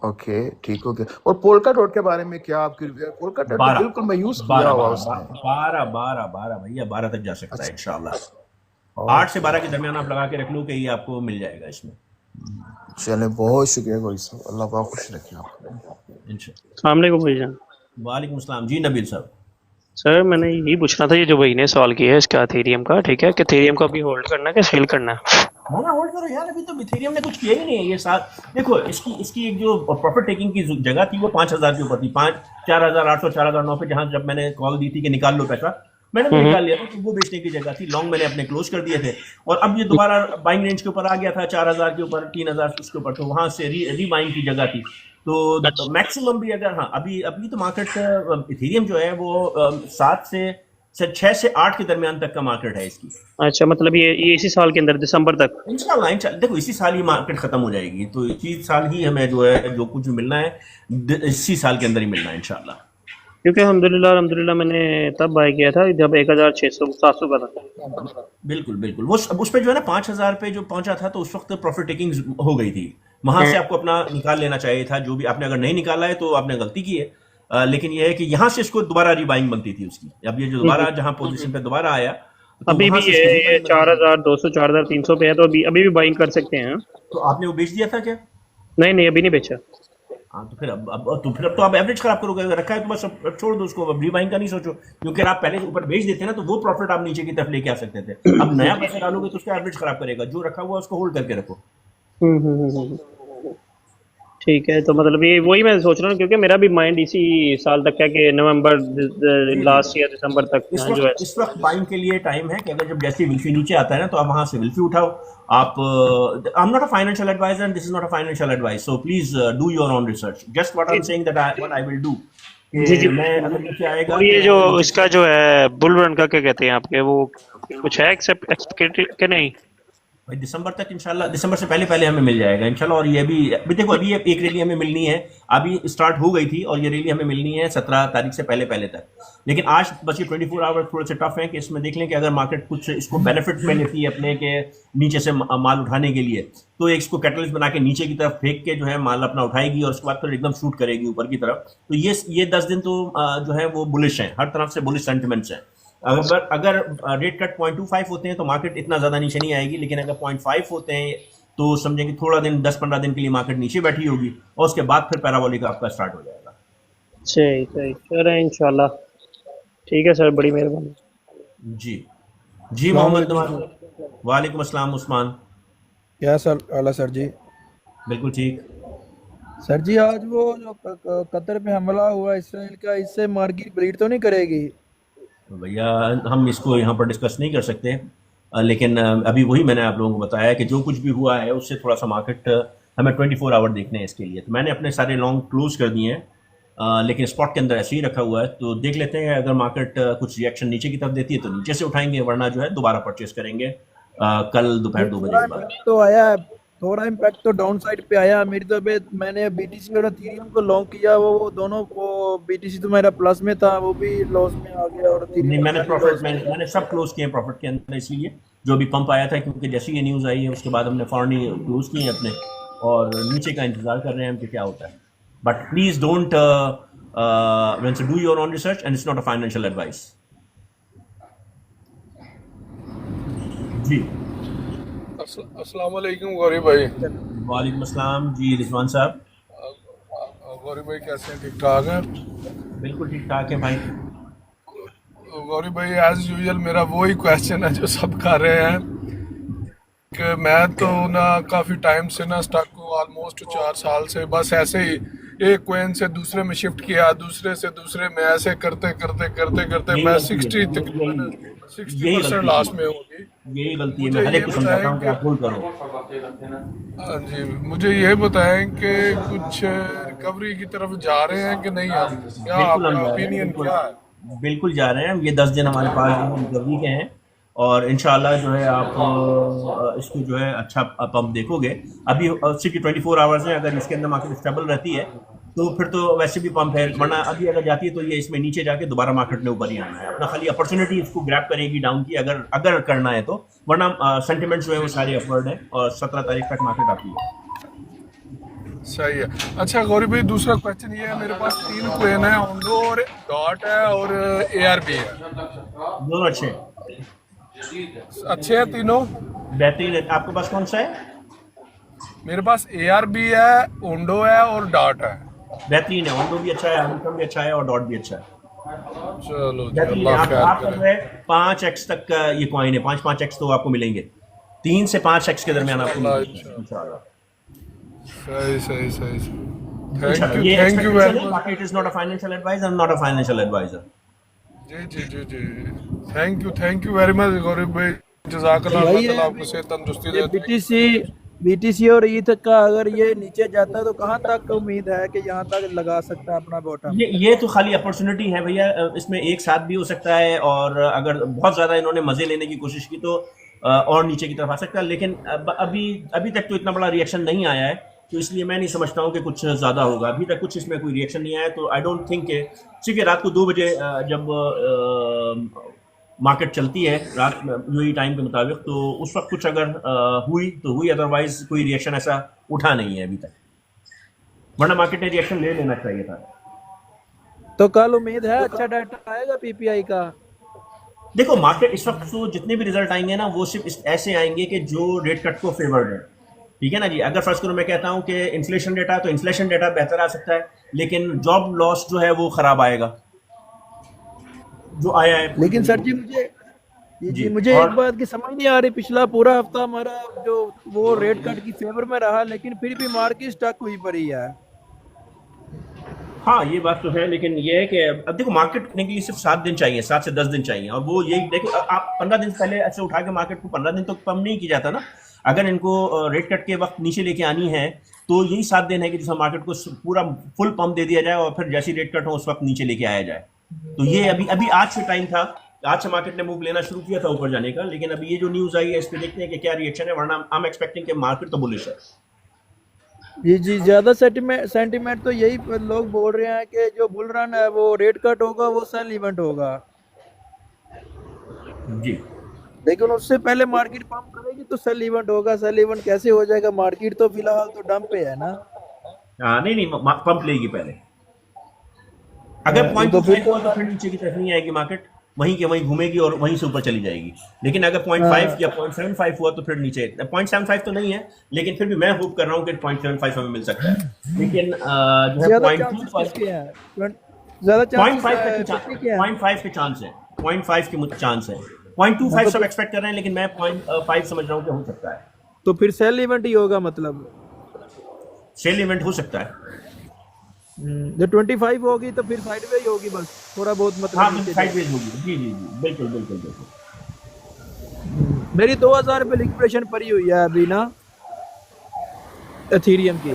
ओके, ठीक हो गया। और पोल्का डॉट के बारे में क्या आपकी रिव्यू है? पोल्का डॉट तो 12 बिल्कुल मायूस किया 12 हुआ 12 उसने। 12 12 12 भैया 12 तक जा सकता है अच्छा, इंशाल्लाह। 8 से 12 के ओके। दरमियान आप लगा के रख लो कि ये आपको मिल जाएगा इसमें चले, बहुत शुक्रिया भाई साहब, अल्लाह पाक खुश रखे आपको। इंशाल्लाह। अस्सलाम वालेकुम भाईजान। वालेकुम अस्सलाम जी नबील साहब। सर मैंने यही पूछना था, ये जो भाई ने सवाल किया है इसका एथेरियम का, ठीक है, कि एथेरियम को अभी होल्ड करना है कि सेल करना है? ना होल्ड करो यार, अभी तो इथेरियम ने कुछ किया ही नहीं है ये साथ। देखो इसकी इसकी एक जो प्रॉफिट टेकिंग की जगह थी वो 5,000 के ऊपर थी, 4,800 4,900 पे, जहां जब मैंने कॉल दी थी कि निकाल लो पैसा, मैंने तो हम्म। निकाल लिया था, तो वो बेचने की जगह थी। लॉन्ग मैंने अपने क्लोज कर दिए थे, और अब ये दोबारा बाइंग रेंज के ऊपर आ गया था, 4,000 के ऊपर, 3,000 उसके ऊपर, तो वहां से री बाइंग की जगह थी। तो अच्छा मैक्सिमम भी अगर, हाँ अभी अभी तो मार्केट इथेरियम जो है वो 6 से 8 के दरमियान तक का मार्केट है इसकी। अच्छा, मतलब ये इसी साल के अंदर दिसंबर तक? इंशाल्लाह देखो इसी साल ही मार्केट खत्म हो जाएगी, तो इसी साल ही हमें जो है जो कुछ भी मिलना है इसी साल के अंदर ही मिलना है इंशाल्लाह। क्योंकि अल्हम्दुलिल्लाह अल्हम्दुलिल्लाह मैंने तब बाय किया था जब 1,600 700 का था। बिल्कुल बिल्कुल, वो उस पे जो है ना 5,000 पे जो पहुंचा था, तो उस वक्त प्रॉफिट टेकिंग हो गई थी। वहां से आपको अपना निकाल लेना चाहिए था, जो भी आपने अगर नहीं निकाला है तो आपने गलती की है। लेकिन यह है कि यहाँ से इसको दोबारा रीबाइंग बनती थी उसकी। अब ये जो दोबारा जहां पोजीशन पे दोबारा आया, तो अभी वहां भी से इसकी ये रीबाइंग बनती थी। 4,200 4,300 पे है, तो अभी अभी भी बाइंग कर सकते हैं, हाँ? तो आपने वो बेच दिया था क्या? नहीं नहीं, अभी नहीं बेचा। हाँ तो फिर अब तो आप एवरेज खराब करोगे। अगर रखा है तो बस अब छोड़ दो उसको, अब रीबाइंग का नहीं सोचो, क्योंकि आप पहले ऊपर बेच देते ना तो वो प्रॉफिट आप नीचे की तरफ लेके आ सकते थे। अब नया पैसा डालोगे तो उसका एवरेज खराब करेगा। जो रखा हुआ है उसको होल्ड करके रखो। हम्म। ठीक है, तो मतलब ये वही मैं सोच रहा हूँ, क्योंकि मेरा भी माइंड इसी साल तक है कि नवंबर जी जी लास्ट ईयर दिसंबर तक जो है। इस वक्त बाइंग के लिए टाइम है कि अगर जब जैसे विल्फी नीचे आता है ना, तो आप वहां से विल्फी उठाओ। आप I am not a financial advisor and this is not a financial advice, so please do your own research. Just what I am saying that what I will do, जी कि जी। मैं अगर नीचे आएगा और तो ये जो मैंने नीचे इसका जो है बुल रन का क्या कहते हैं आपके, वो कुछ है एक्सेप्ट एक्सपेक्टेड कि नहीं? भाई दिसंबर तक इंशाल्लाह, दिसंबर से पहले पहले हमें मिल जाएगा इंशाल्लाह। और ये अभी देखो, अभी ये एक रैली हमें मिलनी है, अभी स्टार्ट हो गई थी, और ये रैली हमें मिलनी है 17 तारीख से पहले पहले तक। लेकिन आज बस ये 24 आवर थोड़े से टफ है, कि इसमें देख लें कि अगर मार्केट कुछ इसको बेनिफिट में लेती है अपने के नीचे से माल उठाने के लिए, तो एक इसको कैटलिस्ट बना के नीचे की तरफ फेंक के जो है माल अपना उठाएगी, और उसके बाद फिर एकदम शूट करेगी ऊपर की तरफ। तो ये 10 दिन तो जो है वो बुलिश है, हर तरफ से बुलिश सेंटिमेंट्स हैं। अगर अगर रेट कट 0.25 होते हैं तो मार्केट इतना ज़्यादा नीचे नहीं आएगी, लेकिन अगर 0.5 होते हैं तो समझें कि थोड़ा दिन 10-15 दिन के लिए मार्केट नीचे बैठी होगी, और उसके बाद फिर पैराबोलिक आपका स्टार्ट हो जाएगा। सही सही, चलो इंशाल्लाह। ठीक है सर, बड़ी मेहरबानी। जी जी अस्सलाम मोहम्मद वालेकुम नवाज। सर। वालेकुम अस्सलाम उस्मान। क्या सर आला सर जी? बिल्कुल ठीक। सर जी, आज वो जो कतर पे हमला हुआ इसराइल का, इससे मार्केट ब्लीड तो नहीं करेगी? तो भैया हम इसको यहाँ पर डिस्कस नहीं कर सकते, लेकिन अभी वही मैंने आप लोगों को बताया कि जो कुछ भी हुआ है उससे थोड़ा सा मार्केट हमें 24 आवर देखने हैं इसके लिए। तो मैंने अपने सारे लॉन्ग क्लोज कर दिए हैं, लेकिन स्पॉट के अंदर ऐसे ही रखा हुआ है। तो देख लेते हैं, अगर मार्केट कुछ रिएक्शन नीचे की तरफ देती है तो नीचे से उठाएंगे, वरना जो है दोबारा परचेस करेंगे कल दोपहर नहीं, 2 बजे थोड़ा के बाद। इम्पैक्ट तो आया है। थोड़ा इम्पैक्ट तो डाउन साइड पे आया। मेरी तो मैंने बीटीसी और इथेरियम को लॉन्ग किया, वो दोनों को। बीटीसी तो मेरा प्लस में था, वो भी लॉस में आ गया, और नहीं, इथेरियम मैंने मेरा भी प्रॉफिट लॉस में मैंने सब क्लोज किए प्रॉफिट के अंदर, इसलिए जो भी पंप आया था, क्योंकि जैसे ये न्यूज़ आई है उसके बाद हमने फौरन ही क्लोज किए हैं अपने, और नीचे का इंतजार कर रहे हैं हम कि क्या होता है। But please don't do your own research and it's not a financial advice. जी अस्सलाम वालेकुम गौरी भाई। है। वालेकुम अस्सलाम जी रिजवान साहब। गौरी भाई कैसे हैं? ठीक ठाक हैं? बिल्कुल ठीक ठाक है भाई। गौरी भाई एज यूजुअल मेरा वही क्वेश्चन है जो सब कर रहे हैं, कि मैं तो ना काफ़ी टाइम से ना स्टक हूँ, ऑलमोस्ट 4 साल से बस ऐसे ही एक कोइन से दूसरे में शिफ्ट किया, दूसरे से दूसरे में, ऐसे करते करते करते करते यही मैं गलती है, 60 तकरीबन यही 60% गलती लॉस है, में होगी। यही गलती है। मुझे मैं हर ये एक को समझाता बताएं हूँ कि कि आप होल्ड करो। हाँ जी, मुझे ये बताएं कि कुछ रिकवरी की तरफ जा रहे हैं कि नहीं, आप क्या, बिल्कुल हम आपका जा रहे हैं, ओपिनियन बिल्कुल क्या है? बिल्कुल जा रहे हैं हम। ये 10 दिन हमारे पास जो है रिकवरी के हैं और इंशाल्लाह जो है आप इसको जो है अच्छा पंप देखोगे। अभी सिर्फ 24 आवर्स है, अगर इसके अंदर मार्केट स्टेबल रहती है तो फिर तो वैसे भी पंप है, वरना अभी अगर जाती है तो ये इसमें नीचे जाके दोबारा मार्केट ने ऊपर ही आना है। अपना खाली अपॉर्चुनिटी इसको ग्रैब करेगी डाउन की, अगर अगर करना है तो, वरना सेंटिमेंट जो है वो सारे अपवर्ड है और 17 तारीख तक मार्केट आती है। सही है। अच्छा गौरी भाई, दूसरा क्वेश्चन ये है, मेरे पास 3 कोइन है, ओंडो और डॉट है और ARB है। दोनों अच्छे हैं, अच्छे हैं तीनों? बेहतरीन है। आपके पास कौन सा है? मेरे पास ARB है, ओंडो है और डॉट है। बेहतरीन है, ओंडो भी अच्छा है, हनीकॉम भी अच्छा है और डॉट भी अच्छा है। चलो जी, बेहतरीन है। अल्लाह खैर आपका जो करे। है 5x तक का ये कॉइन है, 5x तो आपको मिलेंगे, 3 से 5x के दरमियान आपको मिलेंगे इंशाल्लाह। सही सही सही सही। इंशाल्लाह। ये थैंक यू एक्सपेक्टेशन वेरी है, मच। बाकी it is not a financial advisor, I am not a financial advisor. जी जी जी जी, thank you very much Gauri भाई, जज़ाकल्लाह, भाई अल्लाह ये ताला आपको सेहत तंदुरुस्ती ये दे। बीटीसी और ईथ का अगर ये नीचे जाता तो कहाँ तक उम्मीद है कि यहाँ तक लगा सकता है अपना बॉटम? ये तो खाली अपॉर्चुनिटी है भैया, इसमें एक साथ भी हो सकता है और अगर बहुत ज़्यादा इन्होंने मज़े लेने की कोशिश की तो और नीचे की तरफ आ सकता है, लेकिन अभी अभी तक तो इतना बड़ा रिएक्शन नहीं आया है, तो इसलिए मैं नहीं समझता हूँ कि कुछ ज़्यादा होगा। अभी तक कुछ इसमें कोई रिएक्शन नहीं आया, तो आई डोंट थिंक कि ठीक है। रात को 2 बजे जब मार्केट चलती है रात में यूएई टाइम के मुताबिक, तो उस वक्त कुछ अगर हुई तो हुई, अदरवाइज कोई रिएक्शन ऐसा उठा नहीं है अभी तक, वरना मार्केट ने रिएक्शन ले लेना चाहिए था। तो कल उम्मीद है अच्छा डाटा आएगा पीपीआई का? देखो मार्केट इस वक्त तो जितने भी रिजल्ट आएंगे ना वो सिर्फ ऐसे आएंगे कि जो रेट कट को फेवर्ड है, ठीक है ना जी। अगर फर्स्ट करो मैं कहता हूँ कि इन्फ्लेशन डेटा, तो इन्फ्लेशन डेटा बेहतर आ सकता है, लेकिन जॉब लॉस जो है वो खराब आएगा जो आया है। लेकिन सर जी मुझे और एक बात की समझ नहीं आ रही, पिछला पूरा हफ्ता हमारा जो वो रेट कट की फेवर में रहा, लेकिन फिर भी मार्केट स्टक हुई पड़ी है। हाँ ये बात तो है, लेकिन ये है कि अब देखो मार्केट करने के लिए सिर्फ 7 दिन चाहिए, 7 से 10 दिन चाहिए, और वो यही देखो आप 15 दिन पहले ऐसे उठा के मार्केट को 15 दिन तो कम नहीं किया जाता ना। अगर इनको रेट कट के वक्त नीचे लेके आनी है तो यही 7 दिन है कि जिसमें मार्केट को पूरा फुल पंप दे दिया जाए और फिर जैसी रेट कट हो उस वक्त नीचे लेके आया जाए। तो ये अभी अभी आज से टाइम था, आज से मार्केट ने मूव लेना शुरू किया था ऊपर जाने का, लेकिन अभी ये जो न्यूज़ आई है इस पर देखते हैं कि क्या रिएक्शन है, वरना आई एम एक्सपेक्टिंग कि मार्केट तो बुलिश है। जी ज्यादा सेंटीमेंट तो यही लोग बोल रहे हैं कि जो बुल रन है वो रेट कट होगा, वो सेल इवेंट होगा, जी लेकिन उससे पहले मार्केट पंप करेगी तो सेल इवेंट होगा। सेल इवेंट कैसे हो जाएगा? मार्केट तो फिलहाल तो डंप पे है ना। नहीं पंप लेगी पहले। अगर पॉइंट तो फिर हुआ तो फिर नीचे की तरफ नहीं आएगी मार्केट, वहीं के वहीं घूमेगी और वहीं से ऊपर चली जाएगी। लेकिन अगर 0.5 या 0.75 हुआ तो फिर नीचे, 0.75 तो नहीं है, लेकिन फिर भी मैं होप कर रहा हूँ कि 0.75 हमें मिल सकता है। लेकिन जो है ज्यादा 0.2 चांसेस किसके हैं? ज्यादा 0.5 चांसेस किसके हैं? 0.5 के चांस है, 0.5 के चांस है। 0.25 सब एक्सपेक्ट कर रहे हैं, लेकिन मैं 0.5 समझ रहा हूँ कि हो सकता है। तो फिर सेल इवेंट ही होगा मतलब। सेल इवेंट हो सकता है। जो 25 होगी तो फिर साइडवे ही होगी, बस थोड़ा बहुत मतलब हाँ नीचे साइडवेज होगी। जी जी जी बिल्कुल बिल्कुल बिल्कुल। मेरी 2000 रुपये लिक्विडेशन पड़ी हुई है अभी ना एथीरियम की,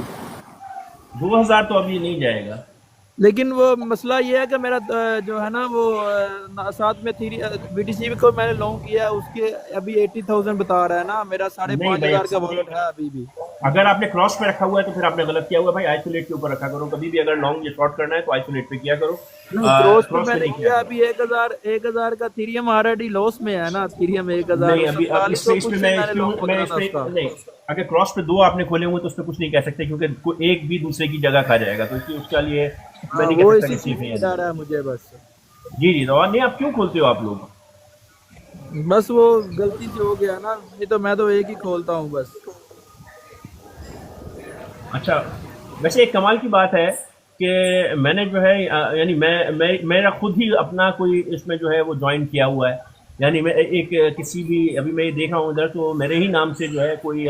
2000 तो अभी नहीं जाएगा। लेकिन वो मसला ये है कि मेरा जो है ना वो साथ में बीटीसी को मैंने लॉन्ग किया, उसके अभी 80,000 बता रहा है ना, मेरा 5,500 का वॉलेट है अभी भी। अगर आपने क्रॉस पे रखा हुआ है तो फिर आपने गलत किया हुआ भाई, आइसोलेट के ऊपर रखा करो कभी भी। अगर लॉन्ग या शॉर्ट करना है तो आइसोलेट पे किया करो, क्रॉस पे क्रॉस पे मैंने नहीं किया किया। अभी 1000 का थीरियम ऑलरेडी लॉस में है ना। थीरियम 1000 नहीं अभी अब इस पे मैं इस पे नहीं, अगर क्रॉस पे 2 आपने खोले हुए तो उस पे कुछ नहीं कह सकते, क्योंकि एक भी दूसरे की जगह खा जाएगा, तो इसलिए उसके लिए मैं नहीं वो कह इसी सकता चीज में डर है मुझे बस। जी जी। और नहीं आप क्यों खोलते हो आप लोग? बस वो गलती से हो गया ना, नहीं तो मैं तो एक ही खोलता हूँ बस। अच्छा वैसे एक कमाल की बात है कि मैंने जो है यानी मैं मेरा खुद ही अपना कोई इसमें जो है वो ज्वाइन किया हुआ है, यानी मैं एक किसी भी अभी मैं देख रहा हूँ इधर तो मेरे ही नाम से जो है कोई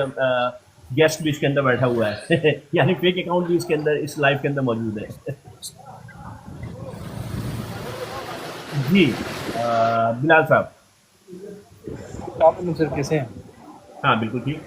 गेस्ट भी इसके अंदर बैठा हुआ है यानी फेक अकाउंट भी इसके अंदर इस लाइव के अंदर मौजूद है जी बिलाल साहब। सर कैसे हैं? हाँ बिल्कुल ठीक।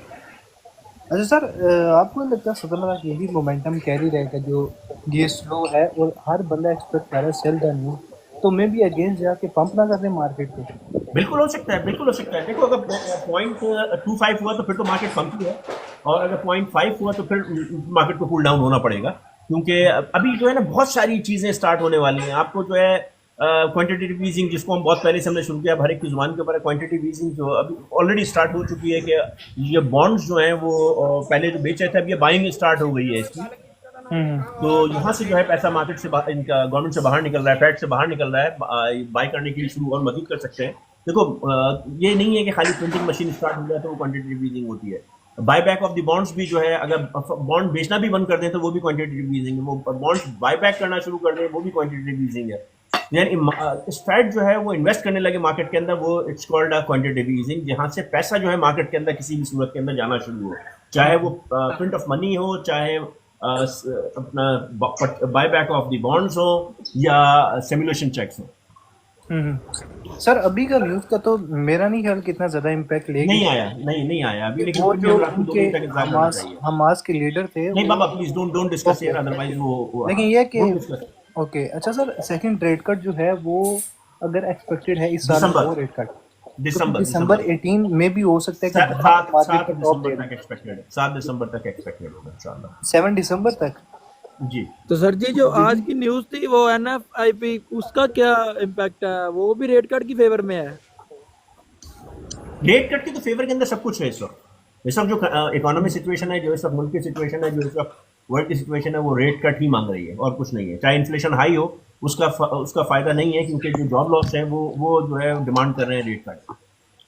अच्छा सर, आपको नहीं लगता 17 लाख यही मोमेंटम कैरी रहेगा जो ये स्लो है और हर बंदा एक्सपेक्ट कर रहा है सेल द न्यू, तो मैं भी अगेंस्ट जाके पंप ना कर दें मार्केट को? बिल्कुल हो सकता है, बिल्कुल हो सकता है। देखो अगर 0.25 हुआ तो फिर तो मार्केट पंप ही है, और अगर 0.5 हुआ तो फिर मार्केट को कूल डाउन होना पड़ेगा, क्योंकि अभी जो है ना बहुत सारी चीज़ें स्टार्ट होने वाली हैं। आपको जो है क्वांटिटेटिव ईजिंग, जिसको हम बहुत पहले से हमने शुरू किया, हर एक की जुबान के ऊपर है, क्वांटिटेटिव ईजिंग जो अभी ऑलरेडी स्टार्ट हो चुकी है कि ये बॉन्ड्स जो हैं वो पहले जो बेचे थे अब ये बाइंग स्टार्ट हो गई है इसकी। तो यहाँ से जो है पैसा मार्केट से इनका गवर्नमेंट से बाहर निकल रहा है, फेड से बाहर निकल रहा है, बाय करने के लिए शुरू और मदद कर सकते हैं। देखो ये नहीं है कि खाली प्रिंटिंग मशीन स्टार्ट हो जाए तो वो क्वांटिटेटिव ईजिंग होती है। Buy back of the bonds भी जो है, अगर बॉन्ड बेचना भी बंद कर दें तो वो भी क्वांटिटेटिव ईजिंग है, वो बॉन्ड्स बाय बैक करना शुरू कर दें वो भी क्वांटिटेटिव ईजिंग है। यानी फेड जो है वो इन्वेस्ट करने लगे मार्केट के अंदर, वो it's called a quantitative easing, जहाँ से पैसा जो है मार्केट के अंदर किसी भी सूरत के अंदर जाना शुरू हो, चाहे वो प्रिंट ऑफ मनी हो, चाहे अपना buy back of the bonds हो या सिमुलेशन चेक्स हो। सर अभी का न्यूज़ का तो मेरा नहीं ख्याल कितना ज्यादा इम्पैक्ट लेगी। नहीं आया, नहीं आया अभी, लेकिन वो जो आपको 2 मिनट तक इंतजार करना चाहिए। हमास के लीडर थे नहीं बाबा please don't discuss here, otherwise वो लेकिन ये कि don't discuss। ओके अच्छा सर, सेकंड रेट कट जो है वो अगर एक्सपेक्टेड है इस साल दिसंबर। वो रेट कट दिसंबर 18 में भी हो सकता है कि 7 मार्केट का टॉप दिसंबर तक एक्सपेक्टेड है, 7 दिसंबर तक एक्सपेक्टेड होगा इंशाल्लाह। 7 दिसंबर तक। जी तो सर जी जो आज की न्यूज़ थी वो NFIP, उसका क्या इम्पैक्ट है? वो भी रेट कट की फेवर में है? रेट कट के तो फेवर के अंदर सब कुछ है इस वक्त। इस वक्त जो इकोनॉमिक सिचुएशन है, जो इस वक्त मुल्क की सिचुएशन है, जो इस वक्त वर्ल्ड की सिचुएशन है, वो रेट कट ही मांग रही है और कुछ नहीं है। चाहे इन्फ्लेशन हाई हो उसका फायदा नहीं है, क्योंकि जो जॉब लॉस है वो जो है डिमांड कर रहे हैं रेट कट।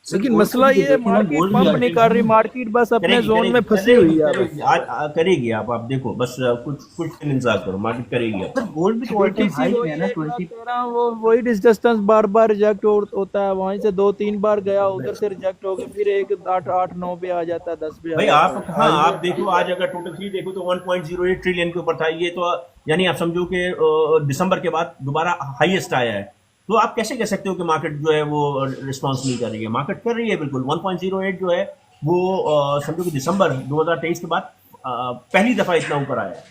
लेकिन मसला ये मार्केट पंप नहीं कर रही, मार्केट बस अपने जोन में फंसी हुई है। आज करेगी आप देखो, बस कुछ दिन इंतजार करो, मार्केट करेगी। अब गोल्ड भी तो ऑल टाइम हाई पे है ना 20। वो वही डिस्टेंस बार बार रिजेक्ट होता है, वहीं से 2-3 बार गया, उधर से रिजेक्ट हो गया, फिर एक 8-9 पे आ जाता है, 10 पे भाई आप आप देखो आज अगर टोटल 3 देखो तो 1.08 ट्रिलियन के ऊपर था ये, तो यानी आप समझो कि दिसंबर के बाद दोबारा हाईएस्ट आया है। तो आप कैसे कह सकते हो कि मार्केट जो है वो रिस्पांस नहीं कर रही है? मार्केट कर रही है बिल्कुल। 1.08 जो है वो समझो कि दिसंबर 2023 के बाद पहली दफा इतना ऊपर आया है।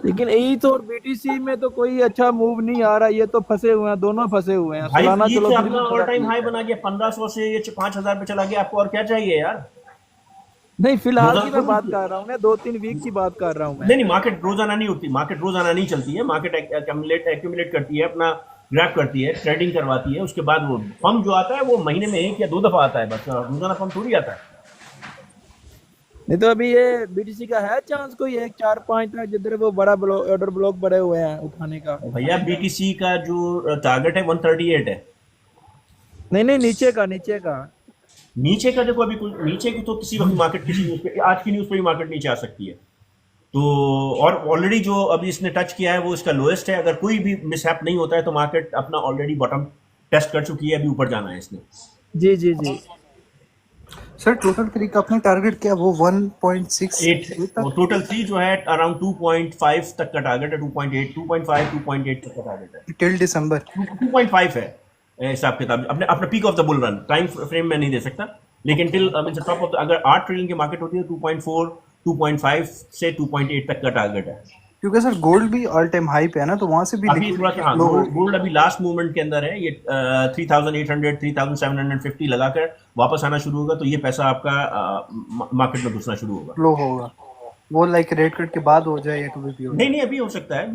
लेकिन ईथ और BTC में तो कोई अच्छा मूव नहीं आ रहा, ये तो फंसे हुए हैं, दोनों फंसे हुए हैं। सालाना चलो अपना ऑल टाइम हाई बना गया, 1500 से ये 5000 पे चला गया, आपको और क्या चाहिए यार? नहीं, फिलहाल की मैं बात कर रहा हूँ, मैं 2-3 वीक की बात कर रहा हूँ मैं। नहीं मार्केट रोजाना नहीं होती, मार्केट रोजाना नहीं चलती है। मार्केट एक्यूमुलेट करती है, अपना ग्रैब करती है, ट्रेडिंग करवाती है, उसके बाद वो पंप जो आता है वो महीने में 1 या 2 दफा आता है, बस रोजाना पंप थोड़ी आता है। नहीं तो अभी ये BTC का है चांस कोई 1-4-5 तक जिधर वो बड़ा ऑर्डर ब्लॉक बड़े हुए हैं उठाने का? भैया BTC का जो टारगेट है 138 है। नहीं नीचे का देखो, अभी नीचे की तो किसी वक्त मार्केट किसी न्यूज पे, आज की न्यूज पे भी मार्केट नीचे आ सकती है। तो और ऑलरेडी जो अभी इसने टच किया है वो इसका लोएस्ट है। अगर कोई भी मिसहैप नहीं होता है तो मार्केट अपना ऑलरेडी बॉटम टेस्ट कर चुकी है, अभी ऊपर जाना है इसने। जी सर टोटल 3 का अपना टारगेट क्या वो 1.68 वो टोटल 3 जो है अराउंड 2.5 तक का टारगेट है, 2.8 तक का टारगेट है टिल दिसंबर। 2.5 है हिसाब किताब, अपने peak of the bull run time frame में नहीं दे सकता, लेकिन टिल टॉप ऑफ अगर 8 ट्रिलियन की मार्केट होती है 2.4 2.5 से 2.8 तक का टारगेट है। क्योंकि सर गोल्ड भी ऑल टाइम हाई पे है ना, तो वहां से भी अभी थोड़ा सा गोल्ड अभी लास्ट मूवमेंट के अंदर है, ये 3800 3750 लगाकर वापस आना शुरू होगा, तो ये पैसा आपका मार्केट में घुसना शुरू होगा, लो होगा वो लाइक रेट कट के बाद हो जाए या कभी भी हो जाए? नहीं अभी हो सकता है,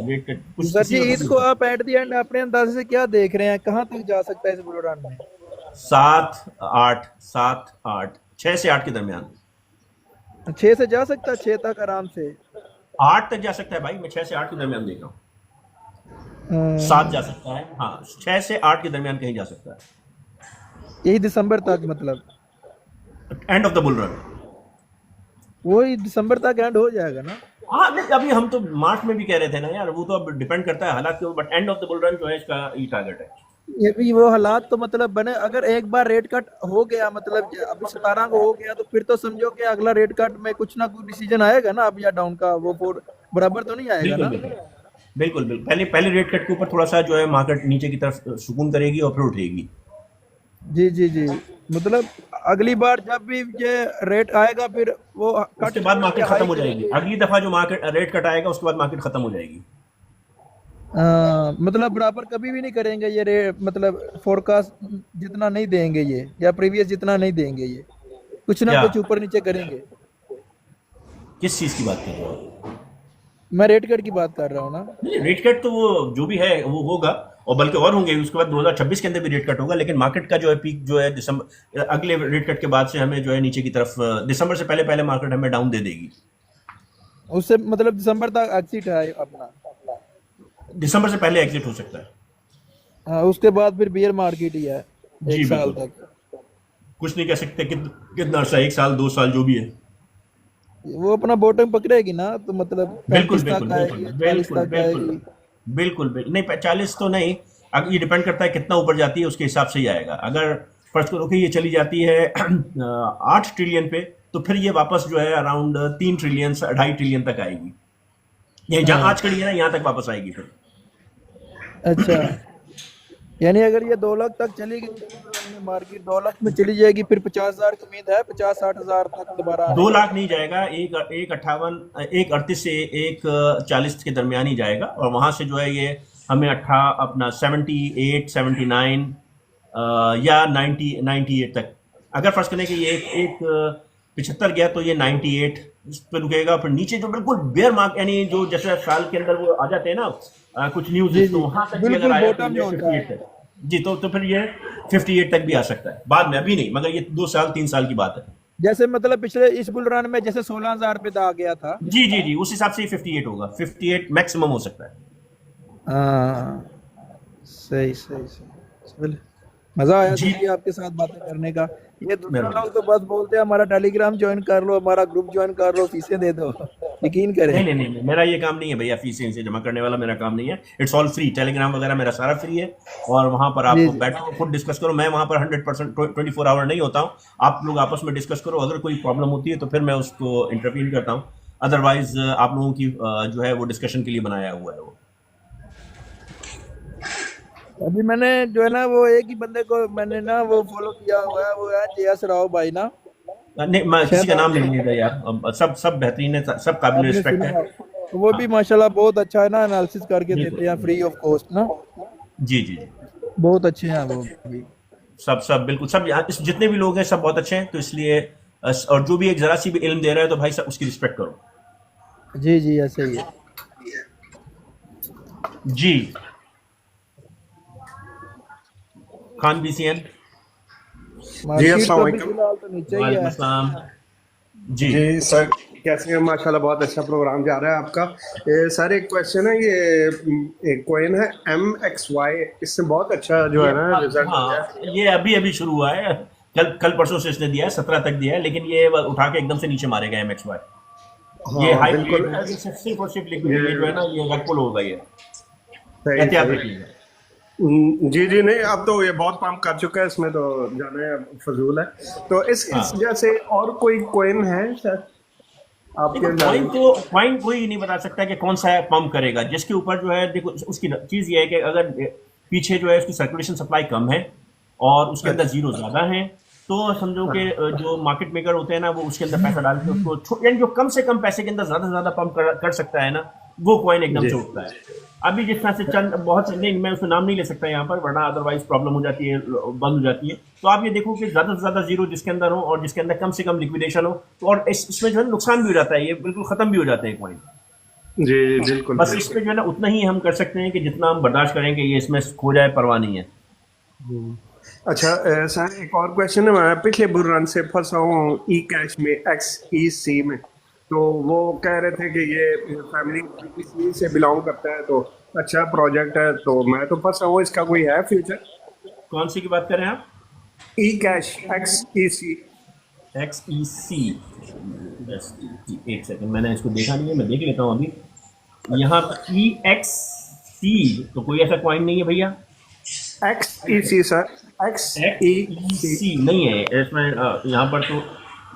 रेट कट कुछ सर जी ईद को आप एट द एंड अपने अंदाजे से क्या देख रहे हैं, कहां तक जा सकता है इस बुल रन में? 7 8 6 से 8 के दरमियान। 6 से जा सकता है, 6 तक आराम से 8 तक जा सकता है भाई, मैं 6 से 8 के दरमियान देख रहा हूँ। 7 जा सकता है, हाँ 6 से 8 के दरमियान कहीं जा सकता है, यही दिसंबर तक, मतलब and of the bull run वही दिसंबर तक एंड हो जाएगा ना? हाँ नहीं, अभी हम तो मार्च में भी कह रहे थे ना यार, वो तो अब डिपेंड करता है हालात के ऊपर, but and of the bull run जो है इसका ये टारगेट है। ये भी वो हालात तो मतलब बने, अगर एक बार रेट कट हो गया, मतलब अभी 17 को हो गया, तो फिर तो समझो कि अगला रेट कट में कुछ ना कुछ डिसीजन आएगा ना, अप या डाउन का, वो फोर बराबर तो नहीं आएगा बिल्कुल ना। बिल्कुल बिल्कुल बिल्कुल, पहले पहले रेट कट के ऊपर थोड़ा सा जो है मार्केट नीचे की तरफ सुकून करेगी और फिर उठेगी। जी जी जी, मतलब अगली बार जब भी ये रेट आएगा, फिर वो कट उसके बाद करेंगे मार्केट या खत्म हाई हो जाएगी, करेंगे। अगली दफा जो मार्केट रेट कट आएगा उसके बाद मार्केट खत्म हो जाएगी। मतलब बराबर कभी भी नहीं करेंगे ये रेट, मतलब फोरकास्ट जितना नहीं देंगे ये, या प्रीवियस जितना नहीं देंगे ये, कुछ ना क्या, कुछ ऊपर नीचे करेंगे। किस चीज की बात कर रहे हो? मैं रेट कट की बात कर रहा हूँ ना। नहीं, रेट कट तो वो जो भी है वो होगा, और बल्कि और होंगे उसके बाद 2026 के अंदर भी रेट कट होगा, लेकिन मार्केट का जो है पीक जो है दिसंबर, अगले रेट कट के बाद से हमें जो है नीचे की तरफ, दिसंबर से पहले पहले मार्केट हमें डाउन दे देगी। उससे मतलब दिसंबर तक एग्जिट है अपना। दिसंबर से पहले एग्जिट हो सकता है। हाँ, उसके बाद फिर बियर मार्केट ही है जी एक साल बिल्कुल, तक। कुछ नहीं कह सकते कितना अर्सा, 1 साल 2 साल जो भी है। वो अपना बॉटम पकड़ेगी ना, तो मतलब बिल्कुल 35 बिल्कुल तक बिल्कुल आएगी या 40 बिल्कुल तक बिल्कुल आएगी। बिल्कुल बिल्कुल नहीं, 40 तो नहीं। अब ये डिपेंड करता है कितना ऊपर जाती है, उसके हिसाब से ही आएगा। अगर फर्स्ट करो कि ये चली जाती है 8 ट्रिलियन पे, तो फिर ये वापस जो है अराउंड 3 ट्रिलियन से 2.5 ट्रिलियन तक आएगी। ये जहां आज हाँ, खड़ी है ना, यहाँ तक वापस आएगी फिर। अच्छा, यानी अगर ये 2 लाख तक चली गई तो मार्केट 2 लाख में चली जाएगी, फिर 50,000 की उम्मीद है, 50-60,000 तक दोबारा आने 2 लाख का। नहीं जाएगा, एक 58, 138 से 140 के दरमियान ही जाएगा, और वहां से जो है ये हमें अपना 78 79 या 98 तक, अगर फर्ज करें कि ये एक 75 गया तो ये 98 इस पे रुकेगा। फिर नीचे जो बिल्कुल बेयर मार्क, यानी जो जैसे साल के अंदर वो आ जाते हैं ना कुछ न्यूज, जी तो जी, वहां तक भी अगर बिल्कुल आया तो बॉटम ये जो होता 58 है। तक। जी, तो फिर ये 58 तक भी आ सकता है बाद में, अभी नहीं, मगर ये 2 साल 3 साल की बात है। जैसे मतलब पिछले इस बुल रन में जैसे 16,000 पे आ गया था। जी जी जी, उस हिसाब से ये 58 होगा, 58 मैक्सिमम हो सकता है। हाँ, सही सही सही, चल, मजा आया जी, सर जी आपके साथ बातें करने का। ये दूसरा मेहरबानी। लोग तो बस बोलते हैं हमारा टेलीग्राम ज्वाइन कर लो, हमारा ग्रुप ज्वाइन कर लो, फीसें दे दो। यकीन करें। नहीं नहीं नहीं नहीं, मेरा ये काम नहीं है भैया, फीसें इनसे जमा करने वाला मेरा काम नहीं है। इट्स ऑल फ्री, टेलीग्राम वगैरह मेरा सारा फ्री है, और वहां पर आप जी जी, बैठो खुद डिस्कस करो। मैं वहां पर 100% 24 आवर नहीं होता हूँ। आप लोग आपस में डिस्कस करो, अगर कोई प्रॉब्लम होती है तो फिर मैं उसको इंटरवीन करता हूँ। अदरवाइज आप लोगों की जो है वो डिस्कशन के लिए बनाया हुआ है वो। अभी मैंने जो है ना, वो एक ही बंदे को मैंने ना वो फॉलो किया हुआ है, वो है JS राव भाई ना। नहीं, मैं किसी शायद का नाम आपने नहीं लेता यार, सब सब बेहतरीन है, सब काबिल आपने रिस्पेक्ट सुना है। है। तो वो हाँ, भी माशाल्लाह बहुत अच्छा है ना, एनालिसिस करके बिल्कुल, देते हैं फ्री ऑफ कॉस्ट ना। जी जी जी, बहुत अच्छे हैं वो भी। सब सब बिल्कुल सब यहाँ जितने भी लोग हैं सब बहुत अच्छे हैं, तो इसलिए और जो भी एक जरा सी भी इल्म दे रहा है तो भाई सब उसकी रिस्पेक्ट करो। जी जी, ऐसे ही है। जी, खान BCN। जी मार्केट अस्सलाम तो अभी वालेकुम। फिलहाल तो नीचे ही वालेकुम है। अस्सलाम। जी जी सर, कैसे हैं? माशाल्लाह बहुत अच्छा प्रोग्राम जा रहा है आपका। सर एक क्वेश्चन है, ये एक कॉइन है MXY, इससे बहुत अच्छा जो ये है ना रिजल्ट हो गया हाँ, ये अभी अभी शुरू हुआ है, कल कल परसों से इसने दिया है, 17 तक दिया है, लेकिन ये उठा के एकदम से नीचे मारेगा MXY। है। ये हाँ हाई बिल्कुल रेट है, ये सिर्फ और सिर्फ लिक्विड, ये जो है ये ना ये रैकपुल होगा, ये सही एहतियात सही। रखिएगा। जी जी, नहीं अब तो ये बहुत पंप कर चुका है, इसमें तो जाना है फजूल है। तो इस हाँ, जैसे और कोई कॉइन है सर देखो आपके पॉइंट नॉलेज? तो पॉइंट कोई नहीं बता सकता कि कौन सा पंप करेगा, जिसके ऊपर जो है देखो उसकी चीज ये है कि अगर पीछे जो है उसकी सर्कुलेशन सप्लाई कम है और उसके अंदर अच्छा जीरो ज्यादा है, तो समझो कि हाँ जो मार्केट मेकर होते हैं ना वो उसके अंदर पैसा डाल के उसको यानी जो कम से कम पैसे के अंदर ज्यादा से ज्यादा पंप कर सकता है ना, वो कॉइन एकदम जी से उठता है। अभी जिस तरह से चंद बहुत से, नहीं मैं उसका नाम नहीं ले सकता यहाँ पर, वरना अदरवाइज प्रॉब्लम हो जाती है, बंद हो जाती है। तो आप ये देखो कि ज्यादा से ज्यादा जीरो जिसके अंदर हो और जिसके अंदर कम से कम लिक्विडेशन हो, तो और इसमें जो है नुकसान भी हो जाता है, ये बिल्कुल खत्म भी हो जाते हैं कॉइन। जी जी, बिल्कुल बस बिल्कुल। इसमें जो है ना उतना ही हम कर सकते हैं कि जितना हम बर्दाश्त करें कि ये इसमें खो जाए, परवाह नहीं है। अच्छा सर एक और क्वेश्चन है, मैं पिछले बुल रन से फंसा हूँ ई कैश में, XEC में। तो वो कह रहे थे कि ये फैमिली से बिलोंग करता है, तो अच्छा प्रोजेक्ट है, तो मैं तो फंसा हूँ, इसका कोई है फ्यूचर? कौन सी की बात कर रहे हैं आप? ई कैश XEC। XEC, एक सेकंड, मैंने इसको देखा नहीं है, मैं देख लेता हूँ अभी। यहाँ EXC तो कोई ऐसा कॉइन नहीं है भैया। XEC sir, XEC। सी नहीं है इसमें, यहाँ पर तो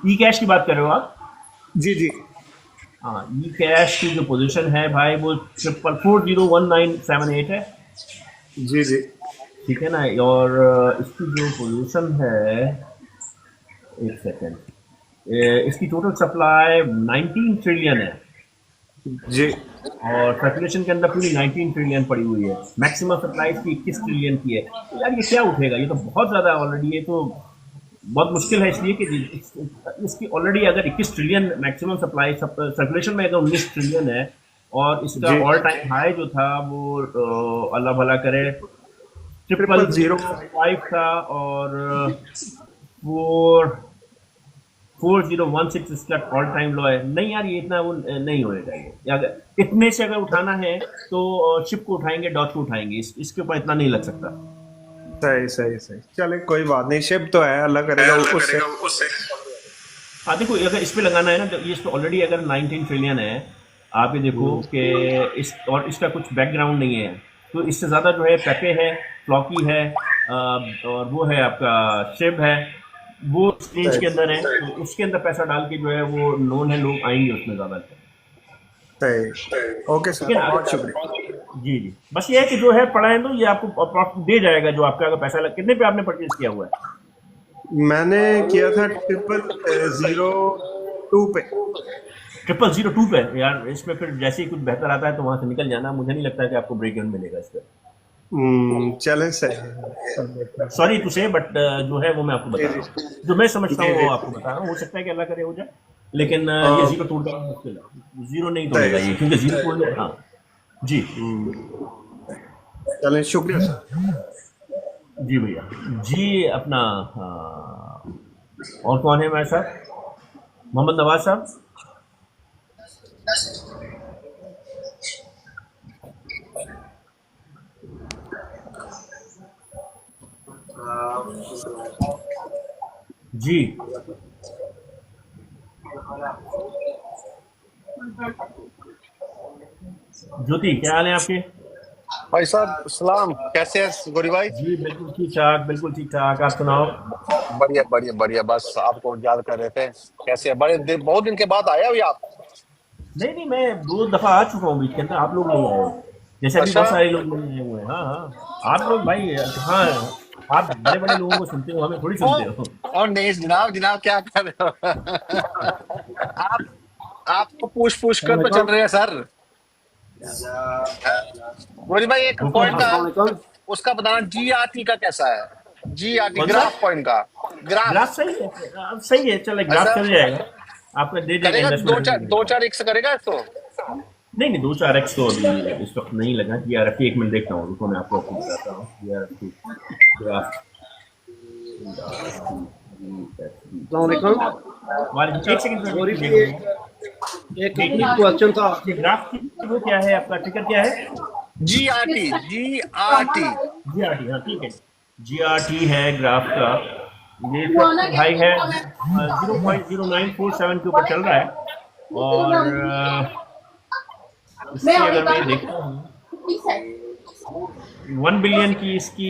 ई कैश की बात कर रहे हो आप? जी जी हाँ, ई कैश की जो पोजीशन है भाई वो 44401978 है, जी जी ठीक है ना। और इसकी जो पोजीशन है, एक सेकेंड, इसकी टोटल सप्लाई 19 ट्रिलियन है जी। और सर्कुलेशन के अंदर पूरी 19 ट्रिलियन पड़ी हुई है। मैक्सिमम सप्लाई इसकी 21 ट्रिलियन की है। तो यार ये क्या उठेगा, ये तो बहुत ज़्यादा ऑलरेडी, ये तो बहुत मुश्किल है, इसलिए कि इसकी ऑलरेडी अगर 21 ट्रिलियन मैक्सिमम सप्लाई, सर्कुलेशन में अगर 19 ट्रिलियन है और इसका जी। ऑल टाइम हाई जो था वो अल्लाह भला करे 0005 था और 4016 इसका ऑल टाइम लो है। नहीं यार, ये इतना वो नहीं होएगा। ये अगर इतने से अगर उठाना है तो शिप को उठाएंगे, डॉट को उठाएंगे, इसके ऊपर इतना नहीं लग सकता। सही सही सही, चले कोई बात नहीं, शिप तो है, अल्लाह करेगा उससे। हाँ देखो, अगर इस पे लगाना है ना तो ये इस पे ऑलरेडी अगर 19 ट्रिलियन है, आप ये देखो कि इस और इसका कुछ बैकग्राउंड नहीं है, तो इससे ज़्यादा जो है पेपे है, फ्लॉकी है, और वो है आपका शिप है, वो इस रेंज के अंदर है। तो उसके अंदर पैसा डाल के जो है वो नोन है, लोग आएंगे उसमें ज़्यादा। सही, ओके सर, बहुत शुक्रिया। जी जी, बस ये है कि जो है पड़ा है तो ये आपको प्रॉफिट दे जाएगा जो आपका अगर पैसा कितने पे आपने परचेज किया हुआ है? मैंने किया था 0002 पे। 0002 पे? यार इसमें फिर जैसे ही कुछ बेहतर आता है तो वहां से निकल जाना, मुझे नहीं लगता कि आपको ब्रेक इवन मिलेगा इस पर। चलें सही। सॉरी टू से, बट जो है वो मैं आपको बता रहा हूँ, जो मैं समझता हूँ वो आपको बता रहा हूँ। हो सकता है कि अल्लाह करे हो जाए, लेकिन ये जीरो तोड़ देना मुश्किल है, जीरो नहीं तोड़ेगा ये, क्योंकि जीरो तोड़ने, हाँ जी। चलें, शुक्रिया सर। जी भैया जी। अपना और कौन है हमारे साथ? मोहम्मद नवाज साहब। जी ज्योति, क्या हाल है आपके? भाई साहब सलाम, कैसे हैं गौरी भाई? जी बिल्कुल ठीक ठाक, बिल्कुल ठीक ठाक, आप सुनाओ। बढ़िया बढ़िया बढ़िया, बस आपको याद कर रहे थे। कैसे है? बहुत दिन के बाद आए अभी आप। नहीं नहीं, मैं 2 दफा आ चुका हूँ बीच के अंदर, आप लोग नहीं आए, जैसे अभी अच्छा। बहुत सारे लोग नहीं आए हुए हैं। हाँ हाँ, आप लोग भाई, हाँ आप बड़े बड़े लोगों को सुनते हो, हमें थोड़ी सुनते हो। और नहीं जनाब, जनाब क्या कर रहे हो? आप आपको पूछ कर तो चल रहे हैं सर। गौरी भाई एक पॉइंट का उसका बताना, GRT का कैसा है? GRT कौन सा? ग्राफ पॉइंट का ग्राफ ग्राफ सही है, सही है, चलो ग्राफ अच्छा। चल जाएगा, आपको दे देगा करेगा, इन्वेस्टमेंट। 2-4x करेगा इसको? नहीं नहीं, 2-4x तो अभी इस वक्त नहीं लगा। GRF एक मिनट देखता हूँ, रुको मैं आपको बताता हूँ। GRF ग्राफ, वालेकुम, एक सेकंड, एक क्वेश्चन था। ग्राफ की वो क्या है, आपका टिकर क्या है? GRT GRT GRT, हाँ ठीक है, GRT है ग्राफ का। ये सब भाई है 0.0947 के ऊपर चल रहा है, और इससे अगर मैं देखता हूँ 1 बिलियन की इसकी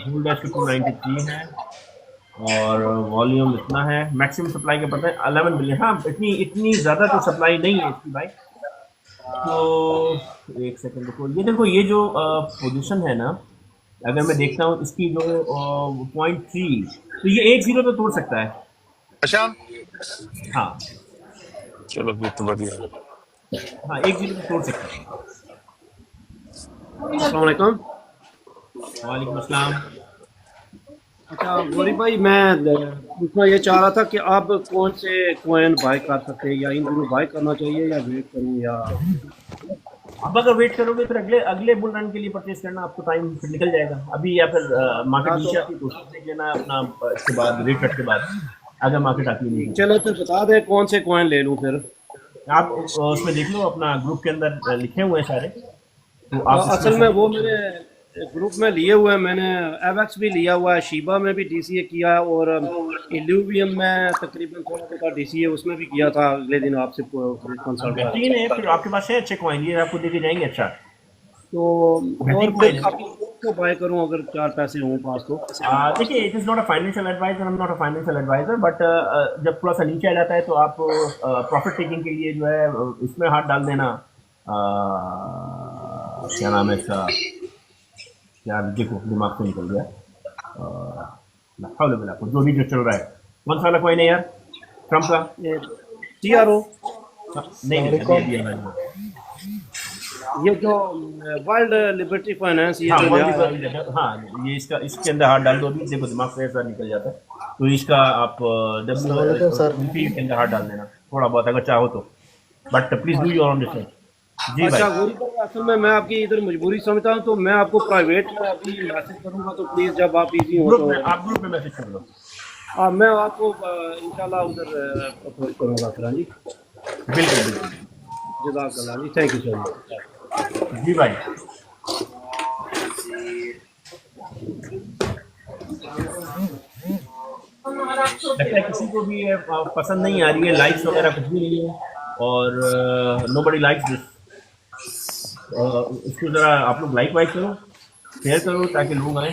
होल्डर 293 है, और वॉल्यूम इतना है, मैक्सिमम सप्लाई का पता है 11 बिलियन। हाँ, इतनी ज़्यादा तो सप्लाई नहीं है इसकी भाई। तो एक सेकंड रुको, ये देखो, ये जो पोजीशन है ना, अगर मैं देखता हूँ इसकी जो 0.3, तो ये 1-0 तो तोड़ सकता है। अच्छा, हाँ चलो फिर तो बढ़िया। हाँ, 1-0 तो तोड़ सकता है। अस्सलाम वालेकुम। वालेकुम अस्सलाम। अच्छा गौरी भाई, मैं पूछना ये चाह रहा था कि आप कौन से कॉइन बाय कर सकते हैं, या इन दिनों बाय करना चाहिए या वेट करूं, या अब अगर वेट करोगे फिर अगले अगले बुल रन के लिए परचेज करना, आपको टाइम फिर निकल जाएगा। अभी या फिर मार्केट नीचे आती तो देख लेना अपना, इसके बाद रेट कट के बाद अगर मार्केट आती नहीं। चलो फिर बता दें कौन से कॉइन ले लूं फिर। आप उसमें देख लो, अपना ग्रुप के अंदर लिखे हुए हैं सारे, तो आप असल में वो मेरे ग्रुप में लिए हुए हैं, मैंने एवेक्स भी लिया हुआ है, शीबा में भी DCA किया है, और इल्यूवियम में तकरीबन थोड़ा बहुत DCA उसमें भी किया था। अगले दिन आपसे कंसल्ट किया। बेहतरीन है, फिर आपके पास है अच्छे कॉइन, ये आपको देके जाएंगे। अच्छा तो और फिर किसको बाय करूं अगर 4 पैसे हों पास तो? देखिए, it is not a financial advisor, I am not a financial advisor, but जब थोड़ा सा नीचे आ जाता है तो आप प्रॉफिट टेकिंग के लिए जो है इसमें हाथ डाल देना। क्या नाम है इसका, यार देखो दिमाग से निकल गया। आपको जो भी जो चल रहा है, कौन सा वाला कॉइन है यार, ट्रम्प का? TRO, नहीं नहीं, अभी मैंने ये जो वर्ल्ड लिबर्टी फाइनेंस, ये हाँ जो वर्ल्ड नया है। रिजर्व, हाँ ये इसका, इसके अंदर हाथ डाल दो, अभी देखो दिमाग से ऐसा निकल जाता है। तो इसका आप WP के अंदर हाथ डाल देना थोड़ा बहुत अगर चाहो तो, but please do your own research. जी भाई। अच्छा गौरी भाई, असल में मैं आपकी इधर मजबूरी समझता हूँ, तो मैं आपको प्राइवेट में अभी मैसेज करूंगा, तो प्लीज जब आप इजी हो ग्रुप तो में, आप ग्रुप में मैसेज कर लो। मैं आपको इंशाल्लाह उधर अप्रोच करूंगा फिर। हाँ जी, बिल्कुल बिल्कुल। जज़ाकल्लाह जी, थैंक यू सो मच। जी भाई। लगता है किसी को भी ये पसंद नहीं आ रही है, लाइक्स वगैरह कुछ भी नहीं है, और नोबडी लाइक्स दिस। इसको ज़रा आप लोग लाइक वाइक करो, शेयर करो ताकि लोग आए।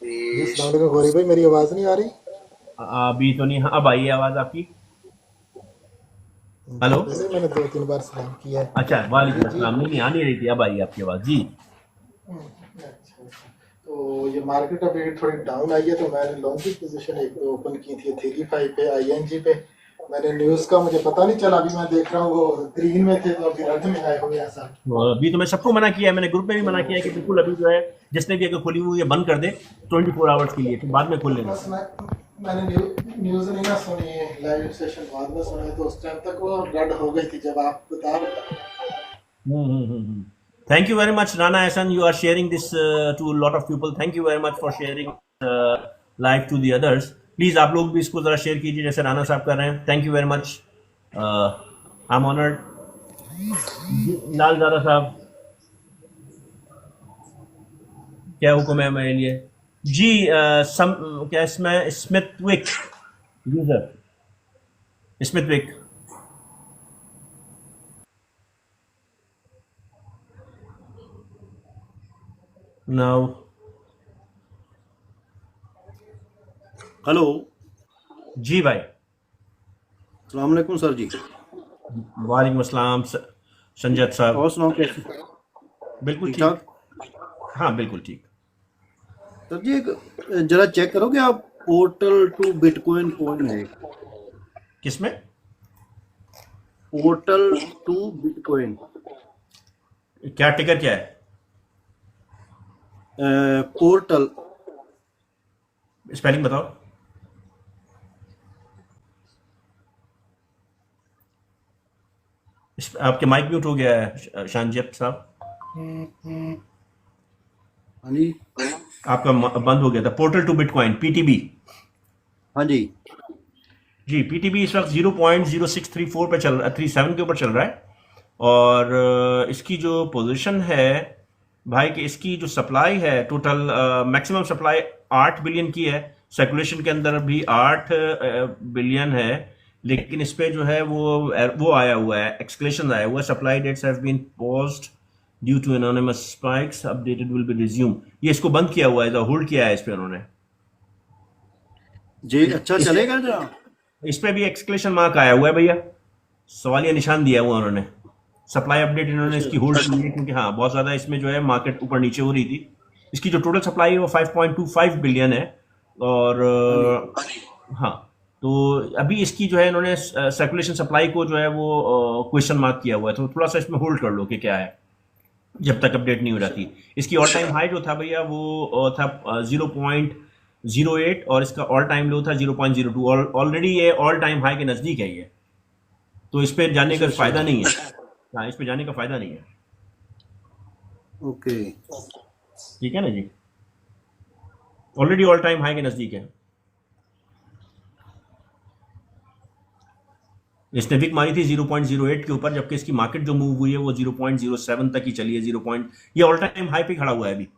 जी सलाम गौरी भाई, मेरी आवाज़ नहीं आ रही? अभी तो नहीं, हाँ अब आई है आवाज़ आपकी। हेलो, वैसे मैंने 2-3 बार सलाम किया है। अच्छा वालेकुम अस्सलाम। नहीं आ नहीं रही थी, अब आई आपकी आवाज़ जी। अच्छा, तो ये मार्केट अभी थोड़ी डाउन आई है, तो मैंने लॉन्ग की पोजीशन एक ओपन की थी 35 पे ING पे। मैंने न्यूज़ का मुझे पता नहीं चला, अभी मैं देख रहा हूँ वो ग्रीन में थे, तो अभी रेड में आए हुए हैं सर। अभी तो मैं सबको मना किया है, मैंने ग्रुप में भी मना किया है कि बिल्कुल अभी जो है जिसने भी अगर खोली हुई है बंद कर दे 24 आवर्स के लिए, फिर बाद में खोल लेंगे। बस मैंने न्यूज़ नहीं ना सुनी, लाइव सेशन बाद में सुना, तो उस टाइम तक वो रेड हो गई थी जब आप बता रहे। Thank you very much, Rana Hassan. You are sharing this to a lot of people. Thank you very much for sharing live to the others. Please आप लोग भी इसको ज़रा शेयर कीजिए जैसे राना साहब कर रहे हैं। Thank you very much. I'm honored. लाल ज़ारा साहब, क्या हुक्म है मेरे लिए जी? क्या इसमें Smith Wick user, Smith Wick. Now hello, जी भाई। अस्सलाम वालेकुम सर जी। वालेकुम अस्सलाम संजय साहब। और सुनाओ कैसे? बिल्कुल ठीक ठीक। हाँ बिल्कुल ठीक। सर जी, एक जरा चेक करोगे आप, पोर्टल टू बिटकॉइन कौन है? किसमें? Portal to Bitcoin. क्या टिकर क्या है? पोर्टल, स्पेलिंग बताओ। आपके माइक म्यूट हो गया है शानजेब साहब। हाँ जी, आपका बंद हो गया था। Portal to Bitcoin PTB। हाँ जी जी, PTB इस वक्त 0.0634 पे चल रहा है, 37 के ऊपर चल रहा है। और इसकी जो पोजीशन है भाई, कि इसकी जो सप्लाई है टोटल, मैक्सिमम सप्लाई 8 बिलियन की है, सर्कुलेशन के अंदर भी 8 बिलियन है, लेकिन इस पे जो है वो आया हुआ है, एक्सक्लेशन आया हुआ है, supply dates have been paused due to anonymous spikes, updated will be resume. ये इसको बंद किया हुआ है, होल्ड किया है इस पे उन्होंने जी। अच्छा चलेगा जरा? इस पे भी एक्सक्लेशन मार्क आया हुआ है भैया, सवालिया निशान दिया हुआ उन्होंने। सप्लाई अपडेट इन्होंने इसकी होल्ड की है, क्योंकि हाँ बहुत ज़्यादा इसमें जो है मार्केट ऊपर नीचे हो रही थी। इसकी जो टोटल सप्लाई है वो 5.25 बिलियन है। और हाँ, तो अभी इसकी जो है इन्होंने सर्कुलेशन सप्लाई को जो है वो क्वेश्चन मार्क किया हुआ है, तो थोड़ा सा इसमें होल्ड कर लो कि क्या है जब तक अपडेट नहीं हो जाती। इसकी ऑल टाइम हाई जो था भैया वो था 0.08, और इसका ऑल टाइम लो था 0.02। ऑलरेडी ये ऑल टाइम हाई के नज़दीक है ये, तो इस पर जाने का फ़ायदा नहीं है। हाँ, इस पे जाने का फायदा नहीं है। ओके, ठीक है ना जी, ऑलरेडी ऑल टाइम हाई के नजदीक है। इसने विक मारी थी 0.08 के ऊपर, जबकि इसकी मार्केट जो मूव हुई है वो 0.07 तक ही चली है। ये ऑल टाइम हाई पे खड़ा हुआ है अभी।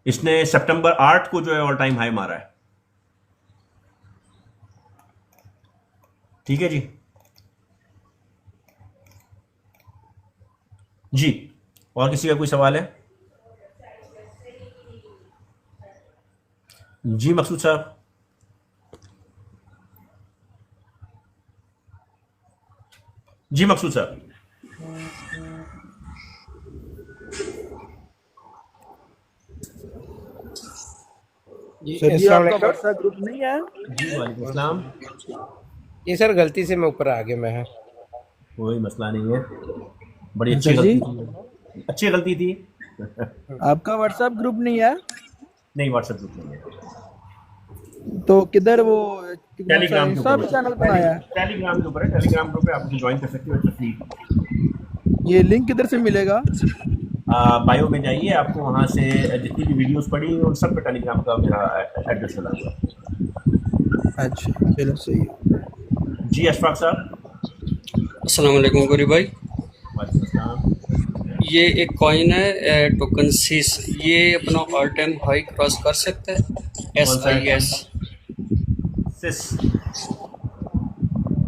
इसने सितंबर 8 को जो है ऑल टाइम हाई मारा है। ठीक है जी। जी, और किसी का कोई सवाल है? जी मकसूद साहब। जी मकसूद साहब। जी सर जी ये अस्सलाम आपका वालेकुम। व्हाट्सएप ग्रुप नहीं है? जी वालेकुम अस्सलाम। ये सर गलती से मैं ऊपर आ गया मैं। कोई मसला नहीं है, बड़ी अच्छी सर जी गलती थी, अच्छी गलती थी। आपका व्हाट्सएप ग्रुप नहीं है? नहीं, व्हाट्सएप ग्रुप नहीं है, तो किधर वो कौन सा टेलीग्राम के इंस्टा ऊपर पे है। चैनल बनाया है? टेलीग्राम के ऊपर है, टेलीग्राम ग्रुप है, आप उसे ज्वाइन कर सकते हो, इट्स फ्री। ये लिंक किधर से मिलेगा? बायो में जाइए, आपको वहाँ से जितनी भी वीडियोस पड़ी हैं उन सब पे टेलीग्राम का मेरा एड्रेस चला हुआ है। अच्छा चलो सही है। जी अशफाक साहब। अस्सलाम वालेकुम गौरी भाई। वालेकुम अस्सलाम। ये एक कॉइन है टोकन सीस, ये अपना ऑल टाइम हाई क्रॉस कर सकता है? कौन सा है? SIS सिस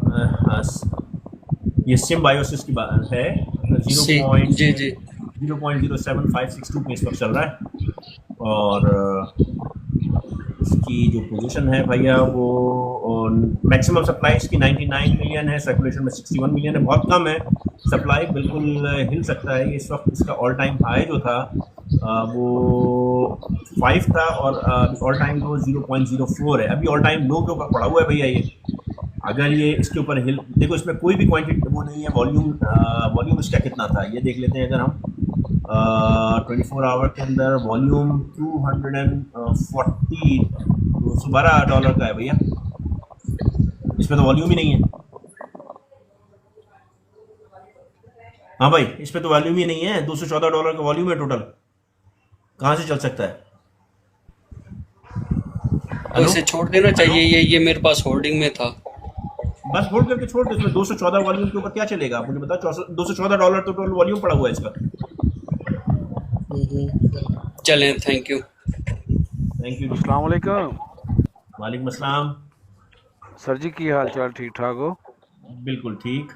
हाँ, ये सिम बायोसिस की बात है। सी जी जी 0.07562 पे इस वक्त चल रहा है, और इसकी जो पोजीशन है भैया वो मैक्सिमम सप्लाई इसकी 99 मिलियन है, सर्कुलेशन में 61 मिलियन है, बहुत कम है सप्लाई, बिल्कुल हिल सकता है। इस वक्त इसका ऑल टाइम हाई जो था वो 5 था, और ऑल टाइम लो 0.04 है। अभी ऑल टाइम लो के ऊपर पड़ा हुआ है भैया ये। अगर ये इसके ऊपर हिल, देखो इसमें कोई भी क्वांटिटी वो नहीं है, वॉल्यूम इसका कितना था ये देख लेते हैं। अगर हम 24 आवर के अंदर वॉल्यूम 212 डॉलर का है भैया, इसमें तो वॉल्यूम ही नहीं है। हाँ भाई, इसमें तो वॉल्यूम ही नहीं है, 214 डॉलर का वॉल्यूम है टोटल, कहाँ से चल सकता है? तो इसे छोड़ देना चाहिए, ये मेरे पास होल्डिंग में था। बस होल्ड करके छोड़ दो, इसमें 214 वॉल्यूम के ऊपर क्या चलेगा आप मुझे बताओ। 214 डॉलर तो टोटल वॉल्यूम पड़ा हुआ है इसका। चलें, थैंक यू। Thank you. अस्सलाम वालेकुम। वालेकुम अस्सलाम। सर जी की हाल चाल ठीक ठाक हो? बिल्कुल ठीक।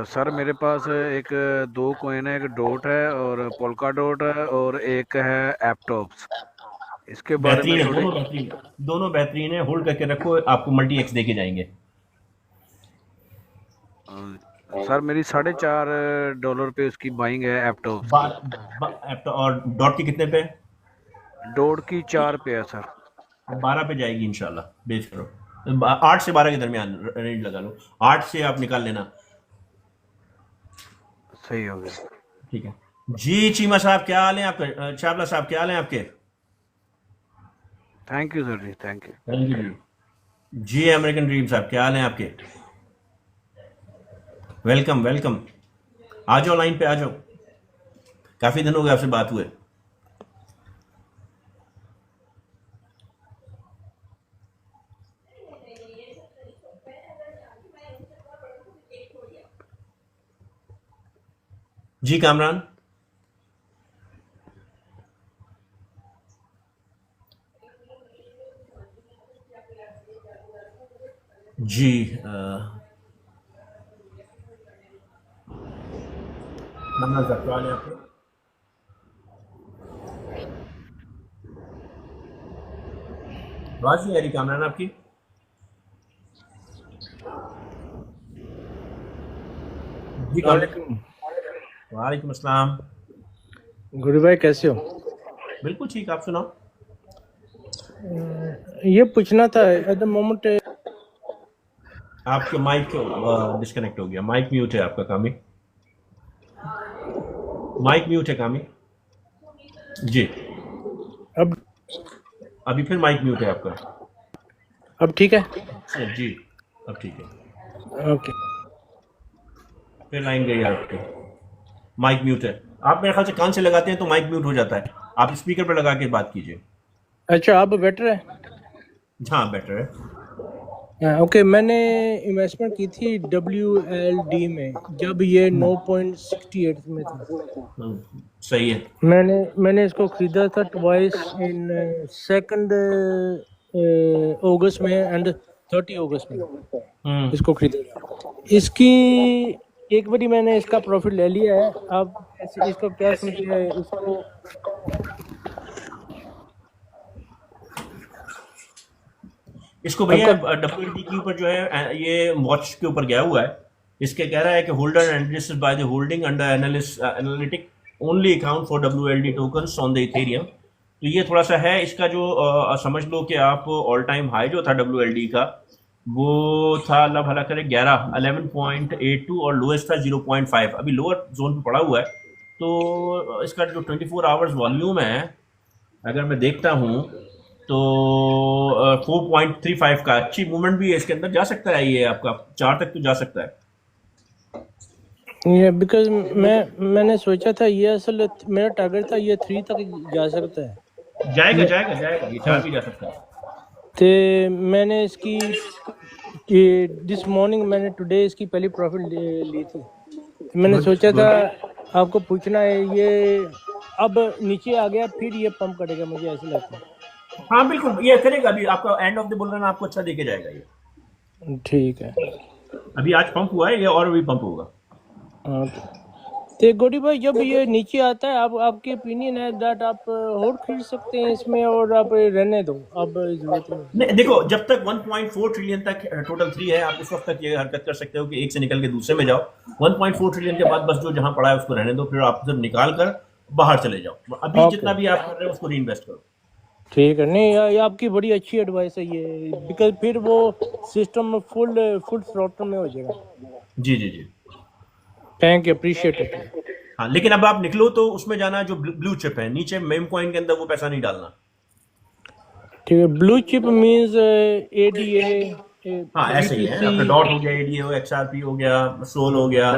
सर मेरे पास एक 2 कॉइन है, एक डॉट है और पोल्का डॉट है, और एक है एप्टॉप्स। इसके बारे बेहतरीन में है, थोड़ी दोनों बेहतरीन है, होल्ड करके रखो, आपको मल्टी एक्स देके जाएंगे। सर मेरी $4.5 पे उसकी बाइंग है एप्टॉप्स। और डॉट की कितने पे? डॉट की 4 पे है सर। 12 पे जाएगी इंशाल्लाह, बेच करो। 8 से 12 के दरमियान रेंज लगा लो, 8 से आप निकाल लेना। सही हो गया, ठीक है जी। चीमा साहब क्या हाल है आपका? चावला साहब क्या हाल है आपके? थैंक यू सर जी, थैंक यू। थैंक यू जी। अमेरिकन ड्रीम साहब क्या हाल है आपके? वेलकम वेलकम, आ जाओ लाइन पे आ जाओ, काफी दिन हो गए आपसे बात हुए। जी कामरान। जी कामरान साहब क्या हाल है आपके? आवाज नहीं आ रही कामरान आपकी। जी वालेकुम। वालेकुम अस्सलाम। गुरु भाई कैसे हो? बिल्कुल ठीक, आप सुनाओ। ये पूछना था एट द मोमेंट आपके माइक डिस्कनेक्ट हो गया, माइक म्यूट है आपका कामी, माइक म्यूट है कामी जी। अब अभी फिर माइक म्यूट है आपका। अब ठीक है जी, अब ठीक है। ओके। फिर लाइन गई आपकी, माइक म्यूट है। आप मेरे ख्याल से कान से लगाते हैं तो माइक म्यूट हो जाता है, आप स्पीकर पर लगा के बात कीजिए। अच्छा अब बेटर है? हाँ बेटर है। ओके मैंने इन्वेस्टमेंट की थी WLD में जब ये 9.68 में था। सही है। मैंने इसको खरीदा था ट्वाइस इन 2 अगस्त में एंड 30 अगस्त में इसको खरीदा था। इसकी एक बारी मैंने इसका प्रॉफिट ले लिया है, आप इसको क्या समझते हैं इसको? इसको भैया WLD के ऊपर जो है ये वॉच के ऊपर गया हुआ है। इसके कह रहा है कि holder analysis by the holding under analytic only account for WLD tokens on the Ethereum. तो ये थोड़ा सा है इसका जो समझ लो कि आप ऑल टाइम हाई जो था WLD का वो था अल्लाह भला करे 11.82 और लोएस्ट था 0.5। अभी लोअर जोन पे पड़ा हुआ है। तो इसका जो 24 आवर्स वॉल्यूम है अगर मैं देखता हूँ तो 4.35 का अच्छी मूवमेंट भी है इसके अंदर, जा सकता है ये आपका 4 तक तो जा सकता है। ये बिकॉज मैंने सोचा था ये असल मेरा टारगेट था ये 3 तक जा सकता है। जाएगा मैं- जाएगा जाएगा ये 4 भी जा सकता है। तो मैंने इसकी दिस मॉर्निंग मैंने टुडे इसकी पहली प्रॉफिट ली थी। मैंने गुड सोचा था गुड। आपको पूछना है, ये अब नीचे आ गया फिर ये पंप करेगा, मुझे ऐसा लगता है। हाँ बिल्कुल ये करेगा, अभी आपका and of the bull run आपको अच्छा देके जाएगा ये। ठीक है। अभी आज पंप हुआ है ये और भी पंप होगा। हाँ तो गोडी भाई जब ये नीचे आता है आप आपकी ओपिनियन है दैट आप होल्ड खरीद सकते हैं इसमें और आप रहने दो, अब जरूरत नहीं। नहीं देखो जब तक 1.4 ट्रिलियन तक टोटल 3 है आप उस वक्त तक ये हरकत कर सकते हो कि एक से निकल के दूसरे में जाओ। 1.4 ट्रिलियन के बाद बस जो जहां पड़ा है उसको रहने दो, फिर आप जब निकाल कर बाहर चले जाओ। अभी ओके जितना भी आप कर रहे हो उसको री इन्वेस्ट करो। ठीक है। नहीं ये आपकी बड़ी अच्छी एडवाइस है ये, बिकॉज फिर वो सिस्टम फुल थ्रॉटल में हो जाएगा। जी जी जी थैंक यू, अप्रिशिएट इट। हाँ, लेकिन अब आप निकलो तो उसमें जाना जो ब्लू चिप है नीचे मेम कॉइन के अंदर वो पैसा नहीं डालना। ठीक है। ब्लू चिप मींस ADA हाँ ऐसे ही है, आपका BTC। डॉट हो गया, ADA हो, XRP हो गया, सोल हो गया,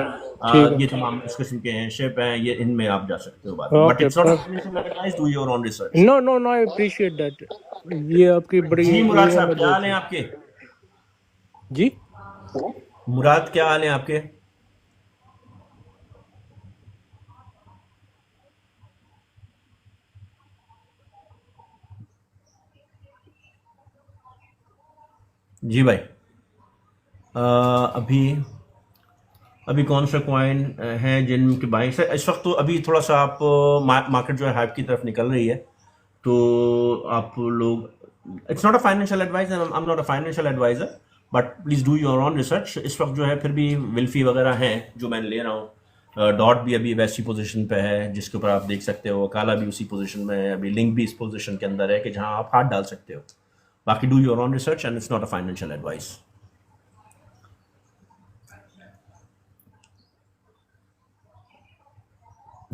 ठीक है ये तमाम इस किस्म के हैं शिप हैं, ये इनमें आप जा सकते हो। बात but okay it's not advice, do your own research. No no no, I appreciate that. ये आपकी बड़ी जी मुराद ये साहब हमें क्या हाल बहुत है आपके? जी मुराद क्या हाल है आपके? जी भाई अभी अभी कौन सा कॉइन है जिनके बाइंग से इस वक्त तो अभी थोड़ा सा आप मार्केट जो है हाइप की तरफ निकल रही है तो आप लोग it's not a financial advice, I am not a financial advisor but please do your own research. इस वक्त जो है फिर भी विल्फी वगैरह हैं जो मैं ले रहा हूँ, डॉट भी अभी वैसी पोजीशन पे है जिसके ऊपर आप देख सकते हो, काला भी उसी पोजीशन में है, अभी लिंक भी इस पोजीशन के अंदर है कि जहाँ आप हाथ डाल सकते हो। बाकी do your own research and it's not a financial advice.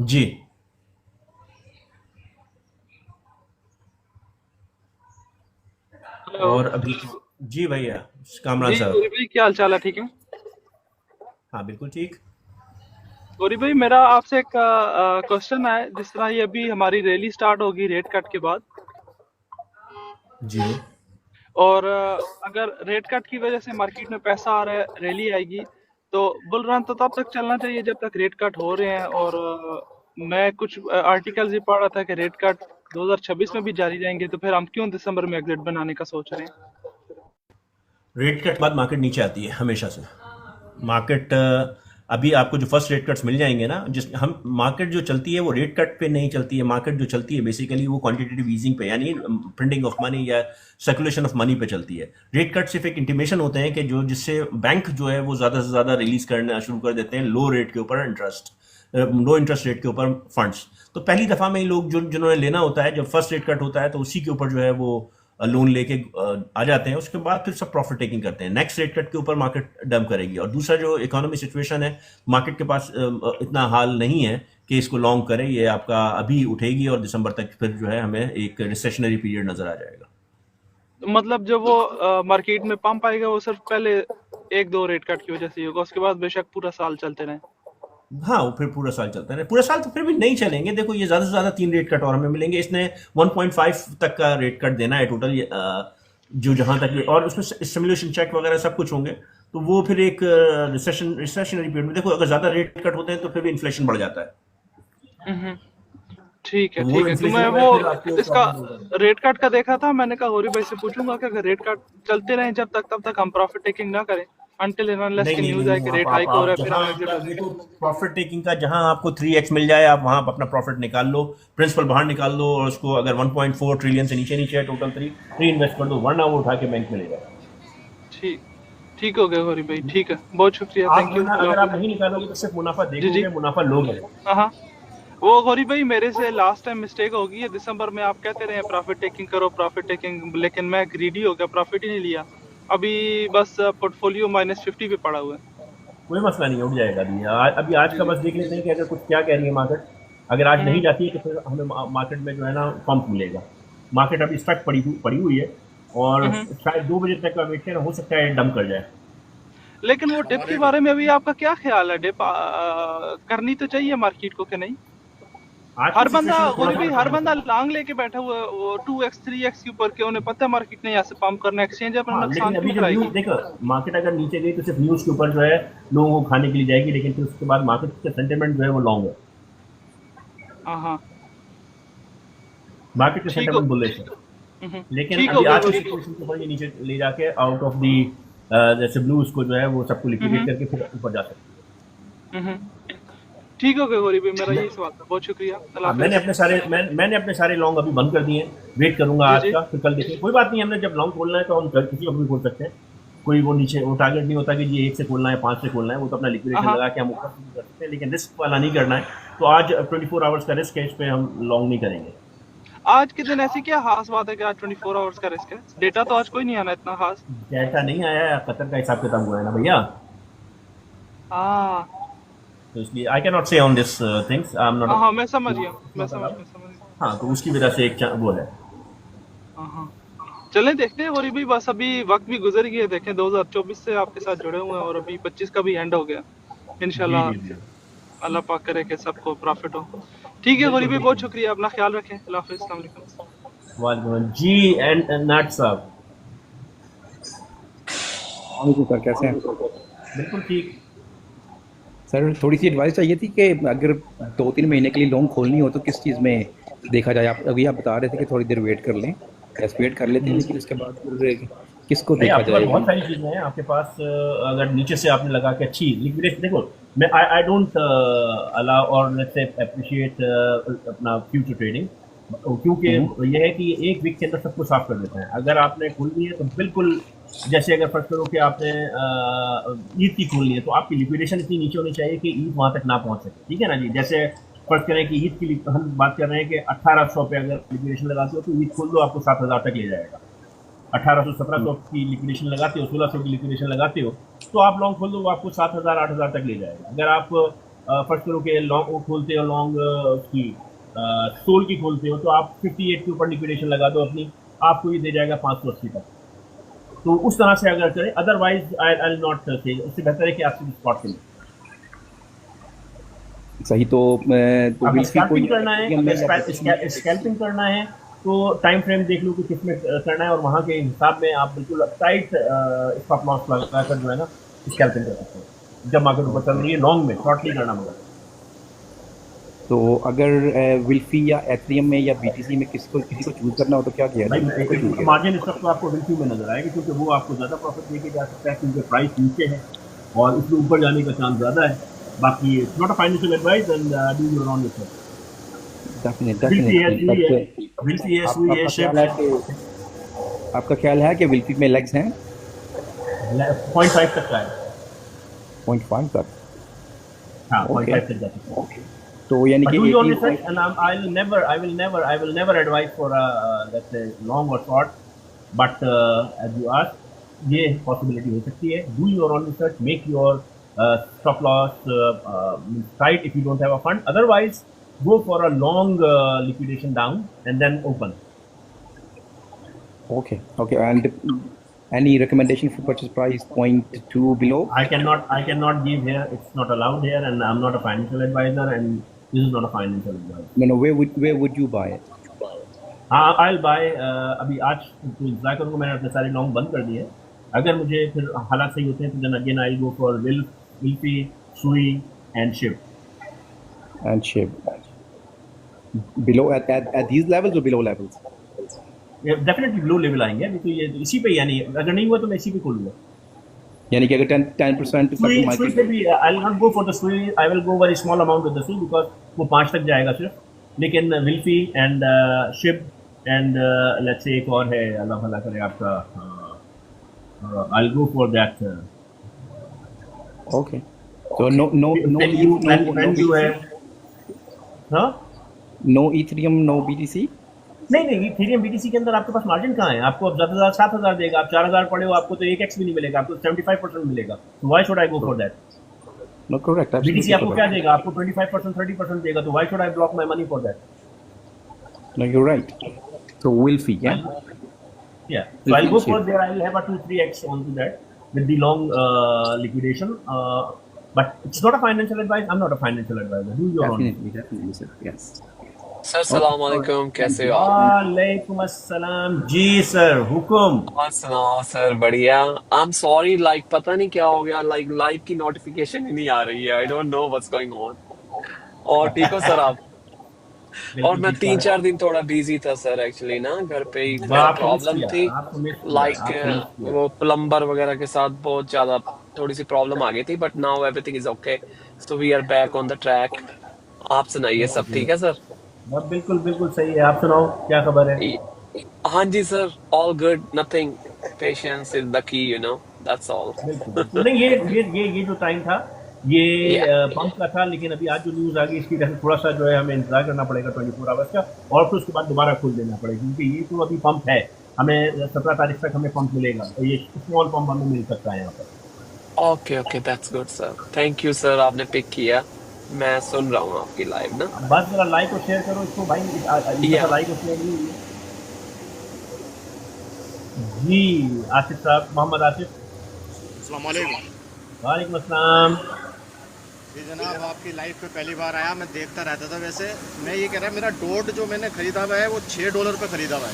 जी हेलो और अभी जी भैया कामरान जी साहब। गौरी भाई, क्या हाल चाल है? ठीक है हाँ बिल्कुल ठीक। गौरी भाई, मेरा आपसे एक क्वेश्चन है। जिस तरह ये अभी हमारी रैली स्टार्ट होगी रेट कट के बाद, जी और अगर रेट कट की वजह से मार्केट में पैसा आ रहा है, रैली आएगी, तो बुल रन तो तब तक चलना चाहिए जब तक रेट कट हो रहे हैं। और मैं कुछ आर्टिकल्स भी पढ़ रहा था कि रेट कट 2026 में भी जारी रहेंगे, तो फिर हम क्यों दिसंबर में एग्जिट बनाने का सोच रहे हैं? रेट कट बाद मार्केट नीचे आती है हमेशा से। मार्केट अभी आपको जो फर्स्ट रेट कट्स मिल जाएंगे ना, जिस हम मार्केट जो चलती है वो रेट कट पे नहीं चलती है। मार्केट जो चलती है बेसिकली वो क्वांटिटेटिव ईजिंग पे यानी प्रिंटिंग ऑफ मनी या सर्कुलेशन ऑफ मनी पे चलती है। रेट कट सिर्फ एक इंटीमेशन होते हैं कि जो जिससे बैंक जो है वो ज़्यादा से ज़्यादा रिलीज करना शुरू कर देते हैं लो रेट के ऊपर इंटरेस्ट, लो इंटरेस्ट रेट के ऊपर फंड्स। तो पहली दफ़ा में ही लोग जिन्होंने लेना होता है, जब फर्स्ट रेट कट होता है तो उसी के ऊपर जो है वो लोन लेके आ जाते हैं। उसके बाद फिर सब प्रॉफिट टेकिंग करते हैं। नेक्स्ट रेट कट के ऊपर मार्केट डंप करेगी। और दूसरा जो इकोनॉमी सिचुएशन है, मार्केट के पास इतना हाल नहीं है कि इसको लॉन्ग करे। ये आपका अभी उठेगी और दिसंबर तक फिर जो है हमें एक रिसेशनरी पीरियड नजर आ जाएगा। तो मतलब जब वो मार्केट में पंप आएगा वो सिर्फ पहले 1-2 रेट कट की वजह से ही होगा, उसके बाद बेशक पूरा साल चलते रहे। हाँ वो फिर पूरा साल चलता है। पूरा साल तो फिर भी नहीं चलेंगे। देखो ये ज़्यादा से ज़्यादा 3 रेट कट और हमें मिलेंगे। इसने 1.5 तक का रेट कट देना है टोटल, जो जहाँ तक, और उसमें सिमुलेशन चेक वगैरह सब कुछ होंगे। तो वो फिर एक रिसेशनरी पीरियड में, देखो अगर ज़्यादा रेट कट होते हैं तो फिर भी इन्फ्लेशन बढ़ जाता है। ठीक है तो वो ठीक है। तो इन्फ्लेशन मैं में फिर वो आपको इसका प्रॉब्लम होगा। रेट कट का देखा था, मैंने कहा गौरी भाई से पूछूंगा कि अगर रेट कट चलते रहे जब तक, तब तक हम प्रॉफिट टेकिंग ना करें, until and unless नहीं की नहीं न्यूज नहीं है कि नहीं, रेट हाइक हो आप रहा है, फिर जहां हम आपका एग्जिट देखो प्रॉफिट टेकिंग का, जहां आपको 3x मिल जाए आप वहां अपना प्रॉफिट निकाल लो, प्रिंसिपल बाहर निकाल लो, और उसको अगर 1.4 ट्रिलियन से नीचे नीचे है टोटल 3 इन्वेस्ट कर दो, वरना वो उठा के बैंक में ले जाओ। ठीक ठीक हो गया गौरी भाई, ठीक है, बहुत शुक्रिया, आप थैंक यू। वरना अगर आप नहीं निकालोगे तो सिर्फ मुनाफा जी जी देखोगे, मुनाफा लोगे। हाँ, वो गौरी भाई मेरे से लास्ट टाइम मिस्टेक हो गई है, दिसंबर में आप कहते रहे प्रॉफिट टेकिंग करो प्रॉफिट टेकिंग, लेकिन मैं ग्रीडी हो गया, प्रॉफिट ही नहीं लिया, अभी बस पोर्टफोलियो -50 पे पड़ा हुआ है। कोई मसला नहीं है, उठ जाएगा अभी। अभी आज का बस देख लेते हैं कि अगर कुछ क्या कह रही है मार्केट। अगर आज नहीं जाती है तो फिर हमें मार्केट में जो है ना पंप मिलेगा। मार्केट अभी स्टक पड़ी हुई है और शायद 2 बजे तक का वेट करें, हो सकता है डंप कर जाए। लेकिन वो डिप के बारे में अभी आपका क्या ख्याल है? डिप करनी तो चाहिए मार्केट को कि नहीं? हर बंदा गौरी भाई, हर बंदा लॉन्ग लेके बैठा हुआ है, वो 2x 3x के ऊपर के, उन्हें पता है मार्केट ने यहाँ से पंप करना, एक्सचेंज अपना नुकसान लेकिन अभी क्यों जब कराएगी? न्यूज देखो, मार्केट अगर नीचे गई तो सिर्फ न्यूज के ऊपर जो है लोगों को खाने के लिए जाएगी, लेकिन फिर उसके बाद मार्केट का सेंटिमेंट जो है वो लॉन्ग है। हाँ, मार्केट का ठीक सेंटिमेंट हो बुलिश है, लेकिन ठीक हो अभी गया आज की गौरी। सिचुएशन के ऊपर ये नीचे ले जाके आउट ऑफ दी जैसे ब्लूज को जो है वो सबको लिक्विडेट करके फिर ऊपर जा सकते हैं। ठीक हो गया गौरी भाई, मेरा यही सवाल था, बहुत शुक्रिया, अल्लाह हाफिज़। मैंने अपने सारे लॉन्ग अभी बंद कर दिए हैं, वेट करूंगा जी, आज जी। का, फिर कल देखें। कोई बात नहीं, हमने जब लॉन्ग खोलना है तो हम किसी वक्त भी खोल सकते हैं। कोई वो नीचे वो टारगेट नहीं होता कि ये 1 से खोलना है 5 से खोलना है, वो तो अपना लिक्विडेशन हाँ। लगा के हम ऊपर कर सकते हैं, लेकिन रिस्क वाला नहीं करना है। तो आज 24 आवर्स का रिस्क है, इस पे हम लॉन्ग नहीं करेंगे। आज के दिन ऐसी क्या खास बात है कि आज 24 आवर्स का रिस्क है? डेटा तो आज कोई नहीं आना इतना खास। डेटा नहीं आया है, कतर का हिसाब किताब हुआ है ना भैया, हाँ तो इसलिए आई कैन नॉट से on this things, I am not. हाँ, मैं समझ गया, मैं समझ गया। हाँ, तो उसकी वजह से एक वो है। हाँ, चलें देखते हैं गौरी भाई, बस अभी वक्त भी गुजर गया, देखें 2024 से आपके साथ जुड़े हुए हैं और अभी 25 का भी एंड हो गया, इंशाल्लाह अल्लाह पाक करे कि सबको प्रॉफिट हो। ठीक है गौरी भाई, बहुत शुक्रिया, अपना ख्याल रखें, अल्लाह हाफिज़, अस्सलाम वालेकुम। वालेकुम जी। एंड नाट साहब, सर कैसे हैं? बिल्कुल ठीक सर थोड़ी सी एडवाइस चाहिए थी कि अगर 2-3 महीने के लिए लोन खोलनी हो तो किस चीज़ में देखा जाए? आप अभी आप बता रहे थे कि थोड़ी देर वेट कर लें, यस वेट कर लेते हैं, लेकिन उसके बाद फिर किसको नहीं, देखा आपके पास जाएगा? बहुत सारी चीजें हैं आपके पास। अगर नीचे से आपने लगा के अच्छी लिक्विडेशन, देखो मैं आई डोंट अलाउ और लेट्स से अप्रिशिएट अपना फ्यूचर ट्रेडिंग, क्योंकि ये है कि एक वीक के अंदर सबको साफ कर देता है। अगर आपने खोल ली है तो बिल्कुल, जैसे अगर फर्स्ट करो कि आपने ईद की खोल ली है तो आपकी लिक्विडेशन इतनी नीचे होनी चाहिए कि ईद वहाँ तक ना पहुँच सके, ठीक है ना जी। जैसे फर्स्ट करें कि ईद की हम बात कर रहे हैं कि 1800 पे अगर लिक्विडेशन लगाते हो तो ईद खोल दो, आपको 7000 तक ले जाएगा। 1800-1700 की लिक्विडेशन लगाते हो, 1600 की लिक्विडेशन लगाते हो तो आप लॉन्ग खोल दो, वो आपको 7000-8000 तक ले जाएगा। अगर आप फर्स्ट करो कि लॉन्ग खोलते हो, लॉन्ग की सोल की खोलते हो, तो आप 58 के ऊपर लिक्विडेशन लगा दो अपनी, आपको ये दे जाएगा 580 तक। तो उस तरह से अगर करें, अदरवाइज आई नॉट से, इससे बेहतर है कि आप स्पॉट करें। सही, तो अगर स्कैल्पिंग करना है, स्कैल्पिंग करना है तो टाइम फ्रेम देख लो कि किस में करना है, और वहाँ के हिसाब में आप बिल्कुल टाइट स्टॉप लॉस लगाकर जो है ना स्कैल्पिंग कर सकते हैं जब मार्केट ऊपर चल रही है। लॉन्ग में शॉर्ट नहीं करना मगर। तो अगर विल्फी या एथरियम में या बीटीसी में किसी को चूज करना हो तो क्या किया जाए? मार्जिन इस वक्त तो आपको विल्फी में नजर आएगा, क्योंकि वो आपको ज़्यादा प्रॉफिट लेके जा सकता है, क्योंकि प्राइस नीचे है और इसमें ऊपर जाने का चांस ज़्यादा है। बाकी it's not a financial advice and do your own research. आपका ख्याल है कि विल्फी में लेग्स हैं? 0.5 तक का है। 0.5 तक? हाँ, 0.5 तक जा सकता है। तो यानी कि do your research, and I will never advise for let's say long or short, but as you ask, ये possibility हो सकती है। Do your own research, make your stop loss tight if you don't have a fund. Otherwise, go for a long liquidation down and then open. Okay, and any recommendation for purchase price 0.2 below? I cannot give here. It's not allowed here, and I'm not a financial advisor, and this is not a financial advice. No, where would you buy it? I'll buy अभी आज तो इंतजार करूँगा, मैंने अपने सारे long बंद कर दिए। अगर मुझे फिर हालात सही होते हैं तो then again I'll go for Wilfi, Sui and Shiv. And Shiv. Below at these levels or below levels? Definitely low level आएंगे, अभी तो ये इसी पे, यानी अगर नहीं हुआ तो मैं इसी पे खोलूँगा। यानी कि अगर 10% सुई सुई मार्केट पे भी I will not go for the Sui, I will go very small amount with the Sui because वो 5 तक जाएगा सिर्फ, लेकिन विल्फी and ship and let's say एक और है, अल्लाह भला करे आपका, I will go for that. Okay, तो नो नो नो यू जो है हाँ नो इथेरियम नो बीटीसी। नहीं इथेरियम बीटीसी के अंदर आपके पास मार्जिन कहाँ है? आपको अब ज़्यादा 7,000 देगा, आप 4,000 पड़े हो, आपको तो 1x भी नहीं मिलेगा, आपको 75% मिलेगा। तो why should I go for that? No correct, BTC आपको क्या देगा? आपको 25% 30% देगा, तो why should I block my money for that? No you right, so Wilfy, yeah, so I'll go for there, I'll have a 2-3x onto that with the long liquidation, but it's not a financial advice, I'm not a financial advisor, do your own. definitely sir, yes sir सलाम अलैकुम, कैसे हो आप? वालेकुम अस्सलाम जी sir, हुकुम। और सुनाओ sir, बढ़िया। आई एम सॉरी, लाइक पता नहीं क्या हो गया, लाइक लाइव की नोटिफिकेशन ही नहीं आ रही है, I don't know what's going on. और ठीक हो सर आप? और मैं 3-4 दिन थोड़ा बिजी था सर, एक्चुअली ना घर पे ही प्रॉब्लम थी, लाइक वो प्लम्बर वगैरह के साथ बहुत ज्यादा थोड़ी सी प्रॉब्लम आ गई थी, but now everything is okay, so we are back on the track. आप सुनाइए, सब ठीक है सर? बिल्कुल बिल्कुल सही है, आप सुनाओ क्या खबर है? हाँ जी sir, all good, nothing, patience is the key, you know, that's all. नहीं ये जो टाइम था ये पंप का था, लेकिन अभी आज जो न्यूज़ आ गई इसकी वजह से थोड़ा सा जो है हमें इंतजार करना पड़ेगा 24 आवर्स का, और फिर उसके बाद दोबारा खोल देना पड़ेगा, क्योंकि ये तो अभी पंप है, हमें 17 तारीख तक हमें पंप मिलेगा, तो ये स्मॉल पंप हमें मिल सकता है यहाँ पर। Okay okay, that's good sir, thank you sir, आपने पिक किया, मैं सुन रहा हूँ आपकी लाइव ना। बस जरा लाइक और शेयर करो इसको भाई, लाइक और शेयर नहीं हुई जी। आसिफ साहब, मोहम्मद आसिफ, अस्सलाम वालेकुम। वालेकुम अस्सलाम जी जनाब, आपकी लाइव पे पहली बार आया, मैं देखता रहता था। वैसे मैं ये कह रहा, मेरा डॉट जो मैंने खरीदा हुआ है वो $6 पे खरीदा हुआ है,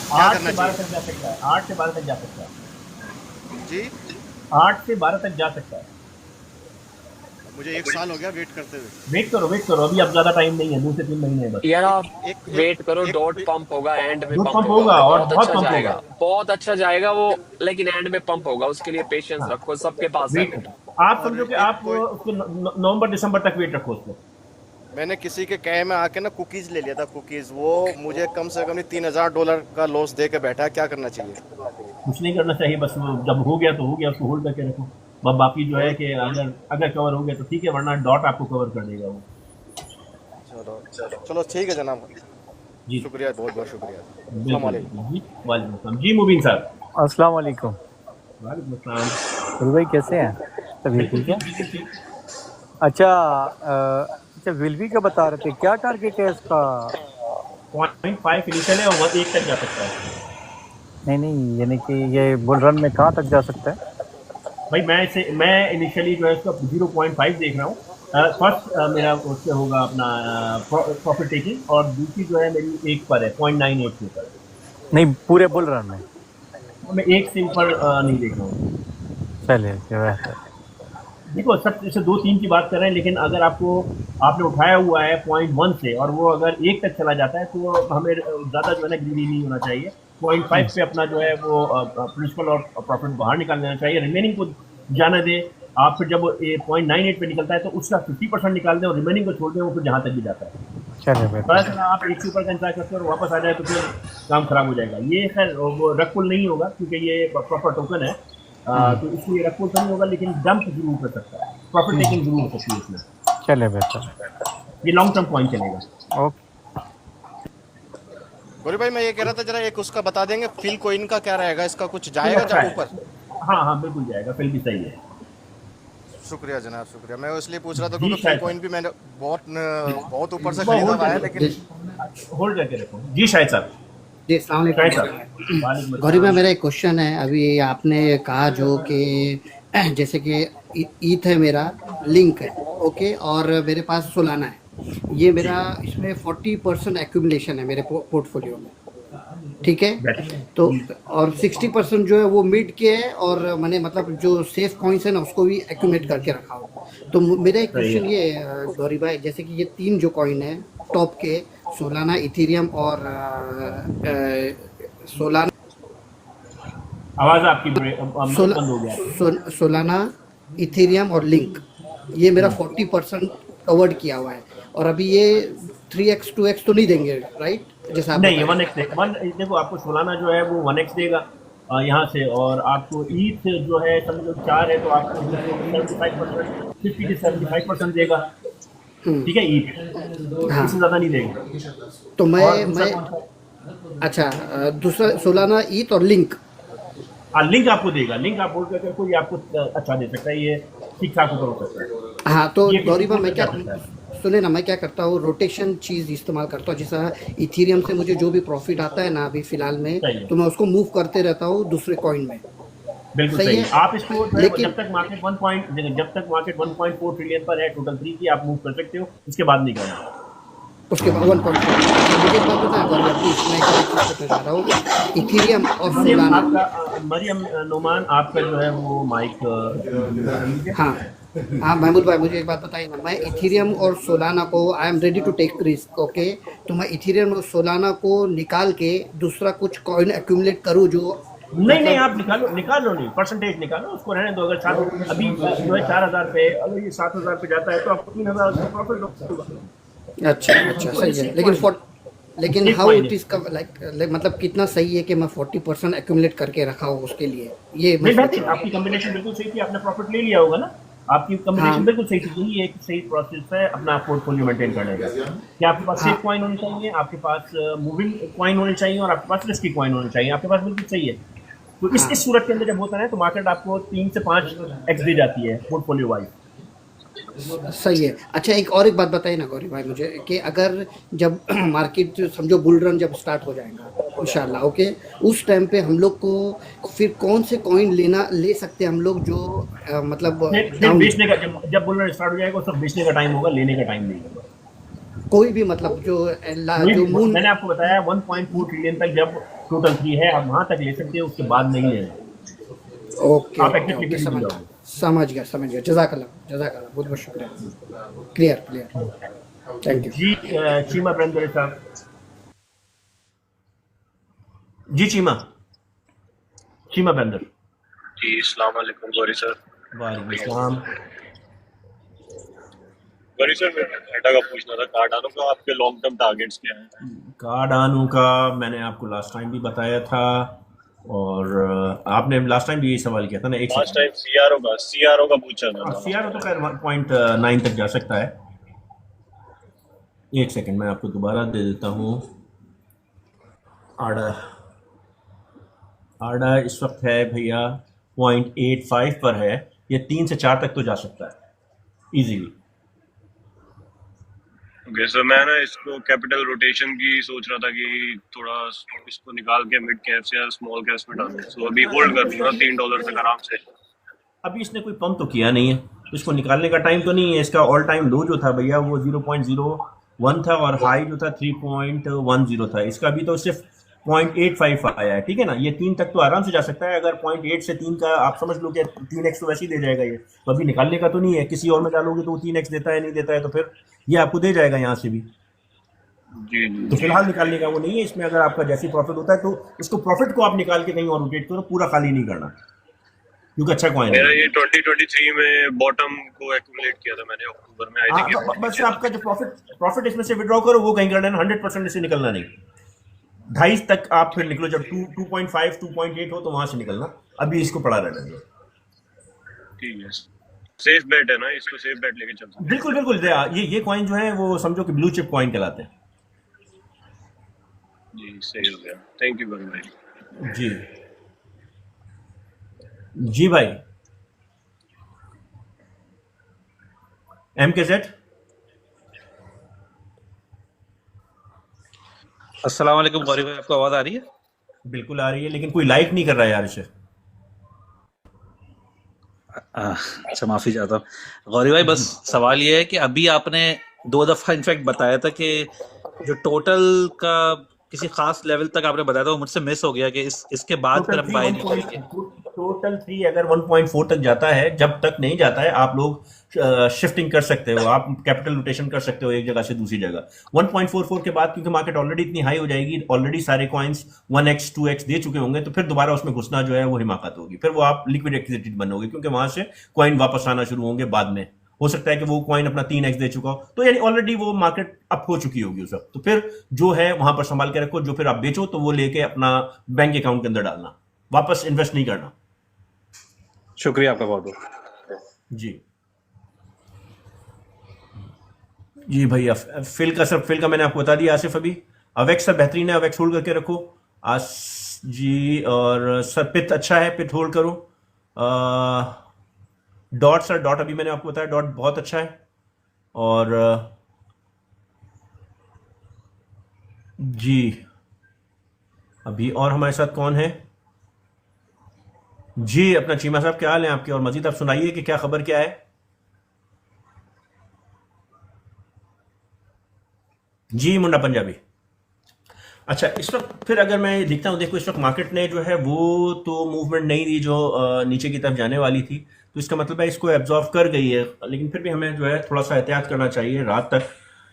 क्या 8 करना से 12 चाहिए? तक जा सकता है, 8 से 12 तक जा सकता है जी 8 से 12 तक जा सकता है। मुझे 1 साल हो गया वेट करते हुए। वेट करो, अभी अब ज्यादा टाइम नहीं है, 2 से 3 महीने है बस। यार आप वेट करो, डॉट पंप होगा, एंड में पंप होगा और बहुत बहुत अच्छा पंप जाएगा, होगा। बहुत अच्छा जाएगा वो, लेकिन एंड में पंप होगा, उसके लिए पेशेंस रखो, सबके पास है। आप समझो कि आप उसको नवंबर दिसंबर तक वेट रखो उसको। मैंने किसी के कहे में आके ना कुकीज ले लिया था, कुकीज, वो मुझे कम से कम $3000 का लॉस दे के बैठा है, क्या करना चाहिए? कुछ नहीं करना चाहिए, बस वो जब हो गया तो हो गया, उसको होल्ड करके रखो। बाकी जो है कि अगर कवर हो गया तो ठीक है, वरना डॉट आपको कवर कर देगा वो। चलो ठीक है जनाब जी, शुक्रिया, बहुत बहुत शुक्रिया। बिल्कुल। वालेकुम अस्सलाम जी, मुबीन साहब। अस्सलाम वालेकुम। वालेकुम अस्सलाम। गुरु भाई कैसे हैं? तभी ठीक है। अच्छा विल्वी का बता रहे थे, क्या टारगेट है इसका? 0.5 इनिशियल है और 1 तक जा सकता है। नहीं, यानी कि ये बुल रन में कहाँ तक जा सकता है? भाई मैं इनिशियली जो है इसका 0.5 देख रहा हूँ। फर्स्ट मेरा उससे होगा अपना प्रॉफिट टेकिंग, और दूसरी जो है मेरी 1 पर है, 0.98 के ऊपर। नहीं, पूरे बुल रन में मैं 1 से ऊपर नहीं देख रहा हूँ। चलिए देखो सब जैसे 2-3 की बात कर रहे हैं, लेकिन अगर आपने उठाया हुआ है 0.1 से और वो अगर 1 तक चला जाता है तो हमें ज़्यादा जो है ना ग्रीडी नहीं होना चाहिए। 0.5 पे अपना जो है वो प्रिंसिपल और प्रॉफिट बाहर निकाल देना चाहिए, रिमेनिंग को जाने दें। आप फिर जब 0.98 पे निकलता है तो उसका 50% निकाल दें और रिमेनिंग को छोड़ दें, वो फिर जहाँ तक भी जाता है। बस आप 1 से ऊपर का इंतजार करते हो और वापस आ जाए तो फिर काम खराब हो जाएगा। ये खैर वो रखपुल नहीं होगा क्योंकि ये प्रॉपर टोकन है, तो इसलिए रखपुल तो नहीं होगा, लेकिन डंप जरूर कर सकता है, प्रॉफिट टेकिंग जरूर हो सकती है इसमें। चले बेहतर, ये लॉन्ग टर्म पॉइंट चलेगा। ओके गौरी भाई, मैं ये कह रहा था जरा एक उसका बता देंगे, फिल कोइन का क्या रहेगा, इसका कुछ जाएगा क्या ऊपर? हाँ बिल्कुल जाएगा, फिल भी सही है। शुक्रिया जनाब, शुक्रिया। मैं इसलिए पूछ रहा था क्योंकि फिल कोइन भी मैंने बहुत ऊपर से खरीदा हुआ है, लेकिन होल्ड करके रखो। जी शायद साहब। जी अस्सलाम वालेकुम। गौरी भाई, मेरा एक क्वेश्चन है। अभी आपने कहा जो कि जैसे कि ईथ है मेरा, लिंक है, ओके, और मेरे पास सोलाना है, ये मेरा इसमें 40% एक्यूमुलेशन है मेरे पोर्टफोलियो में, ठीक है? तो और 60% जो है वो मिड के है, और मैंने मतलब जो सेफ कॉइन्स है ना उसको भी एक्यूमुलेट करके रखा हो। तो मेरा एक क्वेश्चन ये गौरी भाई, जैसे कि ये 3 जो कॉइन है टॉप के, सोलाना, इथेरियम और सोलाना, आवाज आपकी बंद हो गया। सोलाना, इथेरियम और लिंक, ये मेरा 40% कवर्ड किया हुआ है, और अभी ये 3x 2x तो नहीं देंगे, राइट? जैसा आप नहीं, 1x देखो, आपको सोलाना जो है वो 1x देगा यहाँ से, और आपको ईथ जो है समझो 4 है तो आपको 75%, 50 से 75% देगा, ठीक है, ईथ हाँ। इससे ज़्यादा नहीं देगा। तो मैं अच्छा, दूसरा सोलाना, ईथ और लिंक, लिंक आपको देगा, लिंक आप बोल करके कोई आपको अच्छा दे सकता है, ये ठीक ठाक ऊपर हो सकता है। हाँ, तो गौरी भाई मैं क्या सुने ना, मैं क्या करता हूँ, रोटेशन चीज़ इस्तेमाल करता हूँ। जैसा इथेरियम से मुझे जो भी प्रॉफिट आता है ना अभी फिलहाल में, तो मैं उसको मूव करते रहता हूँ दूसरे कॉइन में। बिल्कुल सही है। आप इसको लेकिन जब तक मार्केट 1.4 ट्रिलियन पर है टोटल 3 की, आप मूव कर सकते हो, उसके बाद नहीं करना। उसके बाद 1.4 मुझे एक बात बताया गौरी भाई, इसमें एक चीज़ पूछना चाह रहा हूँ, इथेरियम और सोलाना। मरियम नोमान आपका जो है वो माइक। हाँ हाँ महमूद भाई, मुझे एक बात बताइए ना, मैं इथेरियम और सोलाना को I am ready to take risk, okay, तो मैं इथेरियम और सोलाना को निकाल के दूसरा कुछ कॉइन एक्यूमुलेट करूँ जो नहीं, आप निकालो नहीं, परसेंटेज निकालो, उसको रहने दो। अगर अभी जो है 4,000 पे, अगर ये 7,000 पे जाता है तो आपको 3,000 प्रॉफिट होगा। अच्छा सही है, लेकिन हाउ इट इज लाइक मतलब कितना सही है कि मैं 40% एक्यूमुलेट करके रखा हूँ उसके लिए? ये आपकी कॉम्बिनेशन बिल्कुल सही थी, आपने प्रॉफिट ले लिया होगा ना, आपकी कॉम्बिनेशन बिल्कुल सही थी। यही एक सही प्रोसेस है अपना पोर्टफोलियो मेंटेन करने का, कि आपके पास सेफ कॉइन होने चाहिए, आपके पास मूविंग कॉइन होने चाहिए, और आपके पास रिस्की कॉइन होने चाहिए, आपके पास बिल्कुल सही है। तो इस सूरत के अंदर जब होता है तो मार्केट आपको 3 से 5x दे जाती है पोर्टफोलियो वाइज। सही है। अच्छा, एक बात बताइए ना गौरी भाई मुझे, कि अगर जब मार्केट समझो बुल रन जब स्टार्ट हो जाएगा इंशाल्लाह, ओके, उस टाइम पे हम लोग को फिर कौन से कॉइन ले सकते हैं हम लोग, जो मतलब बेचने का, जब बुल रन स्टार्ट हो जाएगा सब बेचने का टाइम होगा, लेने का टाइम नहीं होगा। कोई भी मतलब जो मून, मैंने आपको बताया 1.4 ट्रिलियन तक जब टोटल 3 है, आप वहां तक ले सकते हैं, उसके बाद नहीं लेना। ओके, समझ गया। जज़ाकल्लाह, बहुत बहुत शुक्रिया। क्लियर, थैंक यू जी। चीमा ब्रंदर साहब जी, चीमा ब्रंदर जी, अस्सलाम वालेकुम गौरी सर। वालेकुम सलाम। गौरी सर, मैं डाटा का पूछना था, कार्डानो का आपके लॉन्ग टर्म टारगेट्स क्या हैं? कार्डानो का मैंने आपको लास्ट टाइम भी बताया था, और आपने लास्ट टाइम भी यही सवाल किया था ना। एक लास्ट टाइम सीआरओ का पूछा था। सीआरओ तो खैर 1.9 तक जा सकता है। एक सेकंड, मैं आपको दोबारा दे देता हूँ। आड़ा इस वक्त है भैया 0.85 पर है, ये 3 से 4 तक तो जा सकता है इजीली। ओके सर, मैं ना इसको कैपिटल रोटेशन की सोच रहा था कि थोड़ा इसको निकाल के मिड कैप्स या स्मॉल कैप्स में डालूं, तो अभी होल्ड कर लूंगा $3 तक आराम से। अभी इसने कोई पंप तो किया नहीं है, तो इसको निकालने का टाइम तो नहीं है। इसका ऑल टाइम लो जो था भैया वो 0.01 था, और हाई जो था 3.10 था। इसका अभी तो सिर्फ 0.85 आया है, ठीक है ना। ये 3 तक तो आराम से जा सकता है। अगर 0.8 से 3 का आप समझ लो कि 3x तो वैसे ही दे जाएगा ये, तो अभी निकालने का तो नहीं है। किसी और में डालोगे तो वो 3x देता है नहीं देता है, तो फिर ये आपको दे जाएगा यहाँ से भी। जी। तो फिलहाल निकालने का वो नहीं है इसमें। अगर आपका जैसे प्रॉफिट होता है तो उसको प्रॉफिट को आप निकाल के कहीं और रोटेट करो, पूरा खाली नहीं करना, क्योंकि अच्छा कॉइन है। मेरा ये 2023 में बॉटम को एक्यूमुलेट किया था मैंने अक्टूबर में, आई थिंक। बस आपका जो प्रॉफिट इसमें से विड्रॉ करो वो कहीं कर लेना, 100% इससे निकलना नहीं। 2.5 तक आप फिर निकलो, जब 2.5 2.8 हो तो वहां से निकलना, अभी इसको पड़ा रहना है। ठीक है, सेफ बेट है ना, इसको सेफ बेट लेके चल सकते हैं। बिल्कुल। ये कॉइन जो है वो समझो कि ब्लू चिप कॉइन कहलाते हैं। जी, सही हो गया। Thank you very much. जी भाई। MKZ, अस्सलाम वालेकुम गौरी भाई, आपको आवाज आ रही है? बिल्कुल आ रही है, लेकिन कोई लाइक नहीं कर रहा है यार इसे। अच्छा, माफी चाहता हूँ गौरी भाई। बस सवाल ये है कि अभी आपने 2 दफा इनफैक्ट बताया था कि जो टोटल का किसी खास लेवल तक आपने बताया था, वो मुझसे मिस हो गया कि इसके बाद फिर हम बाय नहीं करेंगे। टोटल 3 अगर 1.4 तक जाता है, जब तक नहीं जाता है आप लोग शिफ्टिंग कर सकते हो, आप कैपिटल रोटेशन कर सकते हो एक जगह से दूसरी जगह। 1.44 के बाद क्योंकि मार्केट ऑलरेडी इतनी हाई हो जाएगी, ऑलरेडी सारे कॉइन्स 1x 2x दे चुके होंगे, तो फिर दोबारा उसमें घुसना जो है वो हिमाकत होगी, फिर वो आप लिक्विड एक्विजिटेड बनोगे क्योंकि वहां से कॉइन वापस आना शुरू होंगे बाद में। हो सकता है कि वो कॉइन अपना 3x दे चुका हो, तो यानी ऑलरेडी वो मार्केट अप हो चुकी होगी उस वक्त, तो फिर जो है वहां पर संभाल के रखो, जो फिर आप बेचो तो वो लेके अपना बैंक अकाउंट के अंदर डालना, वापस इन्वेस्ट नहीं करना। शुक्रिया आपका बहुत बहुत। जी जी भैया, फिल का मैंने आपको बता दिया। आसिफ अभी अवेक्स सर बेहतरीन है, अवेक्स होल्ड करके रखो आज जी। और सर पिट अच्छा है, पिट होल्ड करो। डॉट सर, डॉट अभी मैंने आपको बताया, डॉट बहुत अच्छा है। और जी अभी और हमारे साथ कौन है जी? अपना चीमा साहब क्या हाल है आपके? और मजीद आप सुनाइए कि क्या खबर क्या है जी मुंडा पंजाबी। अच्छा, इस वक्त फिर अगर मैं देखता हूँ, देखो इस वक्त मार्केट ने जो है वो तो मूवमेंट नहीं दी जो नीचे की तरफ जाने वाली थी, तो इसका मतलब है इसको एब्जॉर्व कर गई है, लेकिन फिर भी हमें जो है थोड़ा सा एहतियात करना चाहिए रात तक।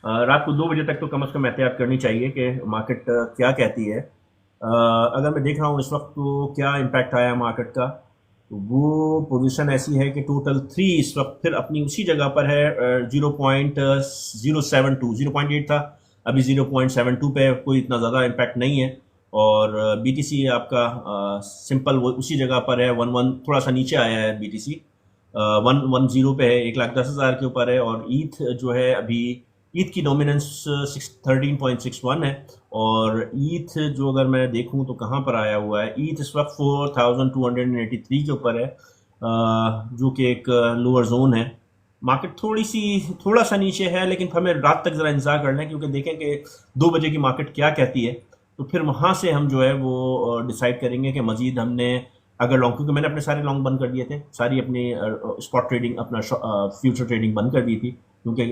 रात को 2 बजे तक तो कम अज़ कम एहतियात करनी चाहिए कि मार्केट क्या कहती है। अगर मैं देख रहा हूँ इस वक्त तो क्या इम्पैक्ट आया मार्केट का, तो वो पोजीशन ऐसी है कि टोटल 3 इस वक्त फिर अपनी उसी जगह पर है। 0.072 0.8 था, अभी 0.72 पे, कोई इतना ज़्यादा इम्पैक्ट नहीं है। और BTC आपका सिंपल वो उसी जगह पर है, 11 थोड़ा सा नीचे आया है BTC, 110 पे है, 1,10,000 के ऊपर है। और ईथ जो है अभी ईथ की डोमिनेंस 13.61 है। और ईथ जो अगर मैं देखूं तो कहाँ पर आया हुआ है, ईथ इस वक्त 4,283 के ऊपर है, जो कि एक लोअर जोन है। मार्केट थोड़ा सा नीचे है, लेकिन हमें रात तक ज़रा इंतजार करना है क्योंकि देखें कि 2 बजे की मार्केट क्या कहती है, तो फिर वहाँ से हम जो है वो डिसाइड करेंगे कि मज़ीद हमने अगर लॉन्ग, क्योंकि मैंने अपने सारे लॉन्ग बंद कर दिए थे, सारी अपनी स्पॉट ट्रेडिंग, अपना फ्यूचर ट्रेडिंग बंद कर दी थी, क्योंकि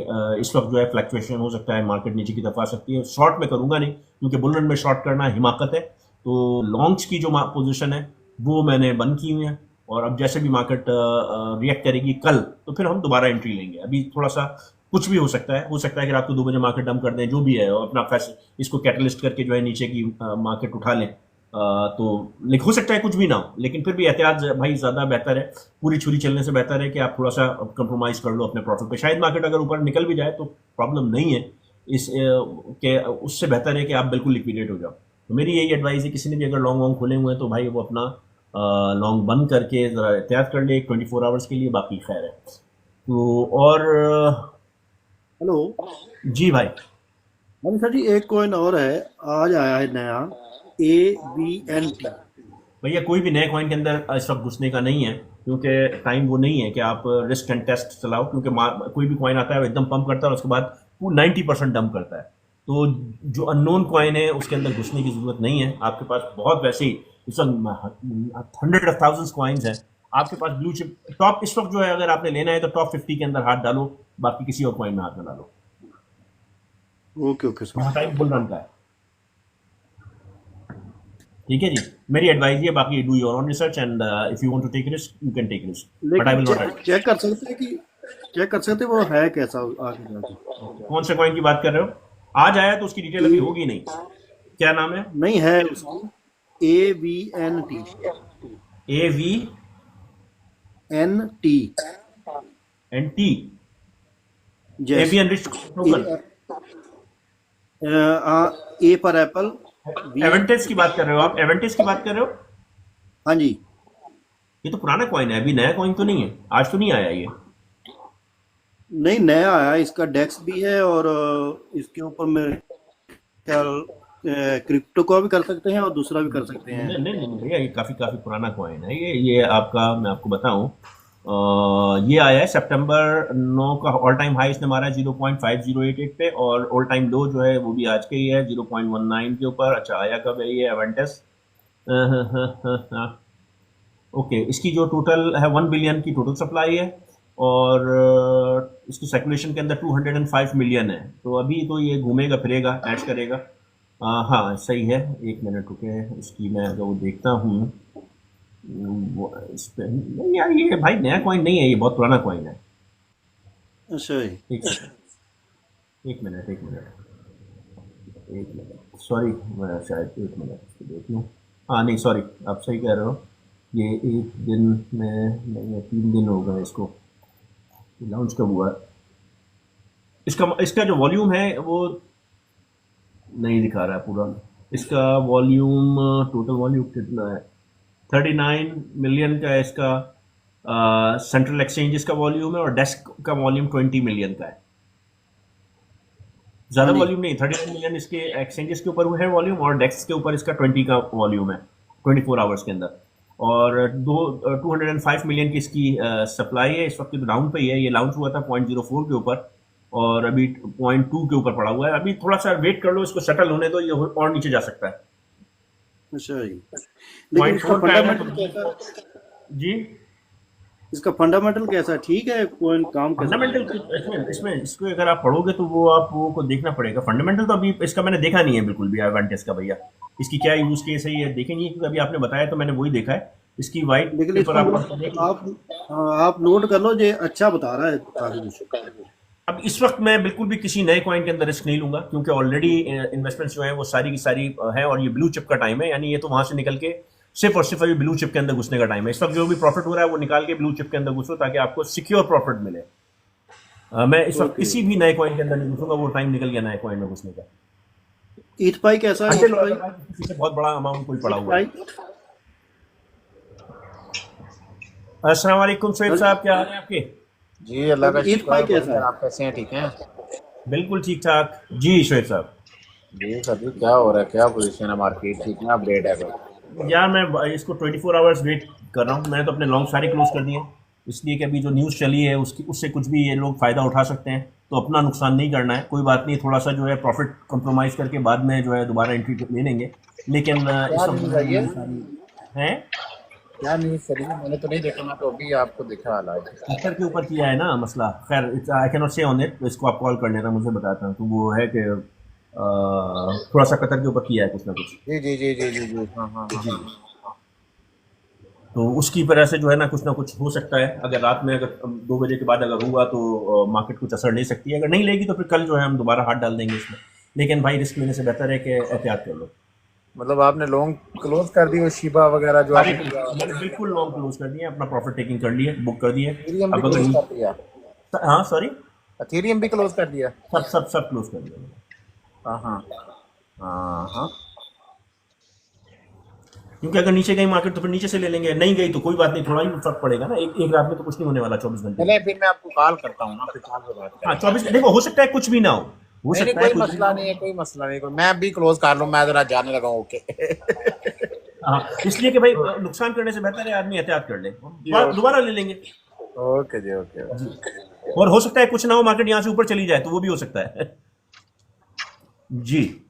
इस वक्त जो है फ्लक्चुएशन हो सकता है, मार्केट नीचे की तरफ आ सकती है। शॉर्ट में करूँगा नहीं क्योंकि बुल रन में शॉर्ट करना हिमाकत है, तो लॉन्ग्स की जो पोजीशन है वो मैंने बंद की हुई है। और अब जैसे भी मार्केट रिएक्ट करेगी कल, तो फिर हम दोबारा एंट्री लेंगे। अभी थोड़ा सा कुछ भी हो सकता है कि रात को 2 बजे मार्केट डंप कर दें, जो भी है, और अपना फैसला इसको कैटलिस्ट करके जो है नीचे की मार्केट उठा लें, तो हो सकता है कुछ भी ना हो, लेकिन फिर भी एहतियात भाई ज़्यादा बेहतर है। पूरी छुरी चलने से बेहतर है कि आप थोड़ा सा कंप्रोमाइज़ कर लो अपने प्रॉफिट पे। शायद मार्केट अगर ऊपर निकल भी जाए तो प्रॉब्लम नहीं है, इस के उससे बेहतर है कि आप बिल्कुल लिक्विडेट हो जाओ। तो मेरी यही एडवाइस है, किसी ने भी अगर लॉन्ग वॉन्ग खोले हुए हैं तो भाई वो अपना लॉन्ग बंद करके ज़रा एहतियात कर ले 24 आवर्स के लिए, बाकी खैर है। तो और हेलो जी भाई। हाँ सर जी, एक कॉइन और है, आज आया है नया AVNT। भैया कोई भी नए कॉइन के अंदर इस वक्त घुसने का नहीं है, क्योंकि टाइम वो नहीं है कि आप रिस्क एंड टेस्ट चलाओ, क्योंकि कोई भी कॉइन आता है वो एकदम पंप करता है और उसके बाद वो 90% डंप करता है। तो जो अननोन कॉइन है उसके अंदर घुसने की ज़रूरत नहीं है। आपके पास बहुत वैसे ही इस वक्त 100 of thousands कॉइन्स हैं आपके पास। ब्लू चिप टॉप इस वक्त जो है, अगर आपने लेना है तो टॉप 50 के अंदर हाथ डालो, बाकी किसी और कॉइन में हाथ न डालो। Okay sir, time bull run का है, ठीक है जी। मेरी एडवाइस ये, बाकी do your own research and if you want to take risk you can take risk, but I will not check कर सकते वो है कैसा आगे जाके। कौन से कॉइन की बात कर रहे हो? आज आया तो उसकी डिटेल अभी होगी नहीं। क्या नाम है? नहीं है उसकी, AVNT। NT avian rich token. A पर एप्पल। एवेंटिस की बात कर रहे हो आप? एवेंटिस की बात कर रहे हो? हाँ जी। ये तो पुराना कॉइन है, अभी नया कॉइन तो नहीं है, आज तो नहीं आया ये। नहीं, नया आया, इसका डेक्स भी है और इसके ऊपर में क्रिप्टो को भी कर सकते हैं और दूसरा भी कर सकते हैं। नहीं भैया, ये काफ़ी पुराना कॉइन है ये आपका, मैं आपको बताऊं, ये आया है सितंबर 9 का। ऑल टाइम हाई इसने मारा है 0.5088 पे, और ऑल टाइम लो जो है वो भी आज के ही है 0.19 के ऊपर। अच्छा, आया कब है ये एवेंटस? ओके, इसकी जो टोटल है 1 बिलियन की टोटल सप्लाई है, और इसकी सर्कुलेशन के अंदर 205 मिलियन है। तो अभी तो ये घूमेगा फिरेगा, ऐश करेगा। हाँ सही है, 1 मिनट रुके, इसकी मैं अगर वो देखता हूँ इस पे नहीं यार, ये भाई नया कॉइन नहीं है, ये बहुत पुराना कॉइन है। अच्छा जी। एक मिनट सॉरी, मैं शायद एक मिनट इसको देख लूँ। हाँ नहीं सॉरी, आप सही कह रहे हो, ये एक दिन में नहीं, 3 दिन हो गए इसको लॉन्च कब हुआ है। इसका जो वॉल्यूम है वो नहीं दिखा रहा है पूरा। इसका वॉल्यूम, टोटल वॉल्यूम कितना है, 39 मिलियन का है इसका। सेंट्रल एक्सचेंजेस का वॉल्यूम है और डेस्क का वॉल्यूम 20 मिलियन का है। ज़्यादा वॉल्यूम नहीं, 39 मिलियन इसके एक्सचेंजेस के ऊपर है वॉल्यूम और डेस्क के ऊपर इसका 20 का वॉल्यूम है 24 आवर्स के अंदर। और 205 मिलियन की इसकी सप्लाई है। इस वक्त तो डाउन पे ही है, ये लॉन्च हुआ था 0.04 के ऊपर और अभी 0.2 के ऊपर पड़ा हुआ है। अभी थोड़ा सा वेट कर लो, इसको सेटल होने दो, ये और नीचे जा सकता है। अच्छा जी, लेकिन इसका फंडामेंटल कैसा जी, इसका फंडामेंटल कैसा, ठीक है कॉइन काम कैसा? फंडामेंटल इसमें इसको अगर आप पढ़ोगे तो वो आप वो को देखना पड़ेगा। फंडामेंटल तो अभी इसका मैंने देखा नहीं है बिल्कुल भी, एडवांटेज का भैया। इसकी क्या यूज केस है ये देखेंगे, क्योंकि अभी आपने बताया तो मैंने वही देखा है। इसकी वाइट लेकिन पेपर आप नोट कर लो, ये अच्छा बता रहा है काफी कुछ। अब इस वक्त मैं बिल्कुल भी किसी नए कॉइन के अंदर रिस्क नहीं लूंगा, क्योंकि ऑलरेडी इन्वेस्टमेंट्स जो है वो सारी की सारी है और ये ब्लू चिप का टाइम है। यानी ये तो वहां से निकल के सिर्फ और सिर्फ अभी ब्लू चिप के अंदर घुसने का टाइम है। इस वक्त जो भी प्रॉफिट हो रहा है वो निकाल के ब्लू चिप के अंदर घुसो, ताकि आपको सिक्योर प्रॉफिट मिले। मैं इस वक्त किसी भी नए कॉइन के अंदर नहीं घुसूंगा, वो टाइम निकल गया नए कॉइन में घुसने का। ईथ पाई कैसा है? पीछे बहुत बड़ा अमाउंट कोई पड़ा हुआ है। अस्सलाम वालेकुम शोएब साहब, क्या हाल है आपके? जी अल्लाह का शुक्र है। आप कैसे हैं? ठीक हैं? बिल्कुल ठीक ठाक जी शोएब साहब। जी सर जी, क्या हो रहा है, क्या पोजीशन है मार्केट, कितना अपडेट है कोई? यार मैं इसको 24 आवर्स वेट कर रहा हूँ। मैंने तो अपने लॉन्ग सारे क्लोज कर दिए, इसलिए कि अभी जो न्यूज़ चली है उससे कुछ भी ये लोग फ़ायदा उठा सकते हैं, तो अपना नुकसान नहीं करना है। कोई बात नहीं, थोड़ा सा जो है प्रॉफिट कंप्रोमाइज़ करके बाद में जो है दोबारा एंट्री ले लेंगे। लेकिन इस वक्त है क्या न्यूज़ चली है? मैंने तो नहीं देखा, मैं तो अभी आपको दिखा हालात कतर के ऊपर किया है ना मसला। खैर आई कैन नॉट से ऑन इट, इसको आप कॉल कर लेना, मुझे बताता हूँ। तो वो है कि थोड़ा सा कतर के ऊपर किया है कुछ ना कुछ। जी जी जी जी जी जी हाँ हाँ जी। तो उसकी वजह से जो है ना कुछ हो सकता है। अगर रात में अगर 2 बजे के बाद अगर हुआ तो मार्केट कुछ असर ले सकती है। अगर नहीं लेगी तो फिर कल जो है हम दोबारा हाथ डाल देंगे इसमें। लेकिन भाई रिस्क लेने से बेहतर है कि एहतियात कर लो। मतलब आपने लॉन्ग क्लोज कर दी, शिबा वगैरह जो आपने मैंने बिल्कुल लॉन्ग क्लोज कर दिया, अपना प्रॉफिट टेकिंग कर लिए, बुक कर दिए। एथेरियम भी क्लोज कर दिया? हाँ सॉरी, एथेरियम भी क्लोज कर दिया? सब क्लोज कर दिया। हाँ हाँ हाँ, क्योंकि अगर नीचे गई मार्केट तो फिर नीचे से ले लेंगे, नहीं गई तो कोई बात नहीं, थोड़ा ही फर्क पड़ेगा ना। एक रात में तो कुछ नहीं होने वाला 24 घंटे। चले फिर मैं आपको कॉल करता हूँ ना, फिर कॉल पे बात करें। हाँ 24, देखो हो सकता है कुछ भी ना हो नहीं, सकता है कोई मसला नहीं है, कोई मसला नहीं। मैं भी क्लोज कर लूँ, मैं जरा जाने लगा हूँ। ओके हाँ, इसलिए कि भाई नुकसान करने से बेहतर है आदमी एहतियात कर ले, दोबारा ले लेंगे। ओके जी, ओके। और हो सकता है कुछ ना हो, मार्केट यहाँ से ऊपर चली जाए तो वो भी हो सकता है। जी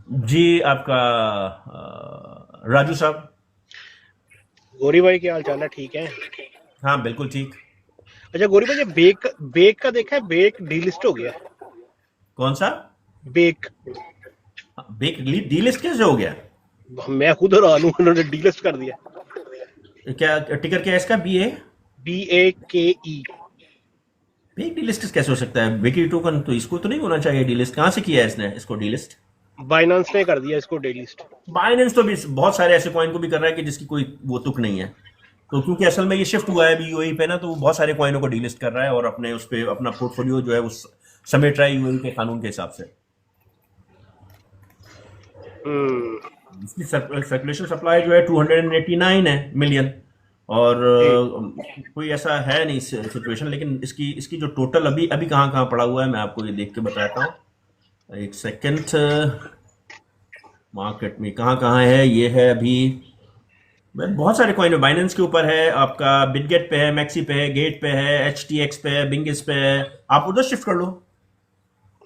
जी, आपका राजू साहब। गौरी भाई क्या हाल चाल है? ठीक है? हाँ बिल्कुल ठीक। अच्छा गौरी भाई, ये बेक का देखा है? बेक डीलिस्ट हो गया। कौन सा बेक डीलिस्ट कैसे हो गया? मैं खुद हैरान हूं, उन्होंने डीलिस्ट कर दिया। क्या टिकर क्या है इसका? BAKE। बेक डीलिस्ट कैसे हो सकता है? बेकी टोकन तो इसको तो नहीं होना चाहिए डीलिस्ट। कहाँ से किया है इसने इसको डीलिस्ट? बाइनेंस ने कर दिया इसको डीलिस्ट। बाइनेंस तो भी बहुत सारे ऐसे कॉइन को भी कर रहा है कि जिसकी कोई वो तुक नहीं है। तो क्योंकि असल में ये शिफ्ट हुआ है UAE पे ना, तो वो बहुत सारे कॉइनों को डीलिस्ट कर रहा है और अपने उस पे अपना पोर्टफोलियो जो है वो समेट रहा है UAE के कानून के हिसाब से। इसकी सर्कुलेशन सप्लाई जो है 289 मिलियन और कोई ऐसा है नहीं सिचुएशन। लेकिन इसकी जो टोटल अभी कहाँ पड़ा हुआ है मैं आपको ये देख के बताता हूँ। एक सेकंड, मार्केट में कहाँ है ये है अभी। बहुत सारे कॉइन है, बाइनेंस के ऊपर है, आपका बिटगेट पे है, मैक्सी पे है, गेट पे है, HTX पे है, बिंगिस पे है। आप उधर शिफ्ट कर लो।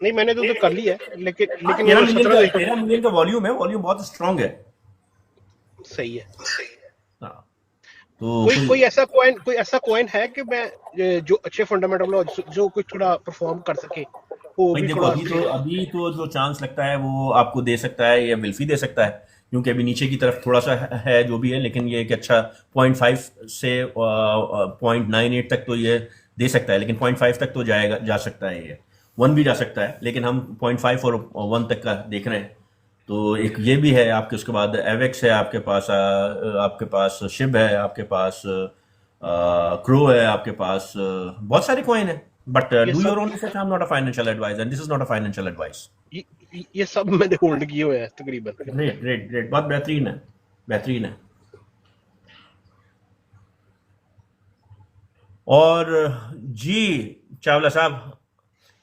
नहीं मैंने तो कर लिया है, लेकिन 13 मिलियन का वॉल्यूम है, वॉल्यूम बहुत स्ट्रांग है। सही है। तो कोई ऐसा कॉइन है कि मैं जो अच्छे फंडामेंटल हो, जो कुछ थोड़ा परफॉर्म कर सके? देखो अभी तो जो चांस लगता है वो आपको दे सकता है या विल्फी दे सकता है, क्योंकि अभी नीचे की तरफ थोड़ा सा है जो भी है, लेकिन ये एक अच्छा 0.5 से 0.98 तक तो ये दे सकता है, लेकिन 0.5 तक तो जा सकता है, ये 1 भी जा सकता है, लेकिन हम 0.5 और 1 तक का देख रहे हैं। तो एक ये भी है आपके, उसके बाद एवेक्स है आपके पास शिब है, आपके पास क्रो है, आपके पास बहुत सारे कॉइन है। But do your own research, I am not a financial advisor and this is not a financial advice. ये सब मैंने होल्ड किए हुए हैं तकरीबन। ग्रेट ग्रेट ग्रेट, बहुत बेहतरीन है, बेहतरीन है। और जी चावला साहब,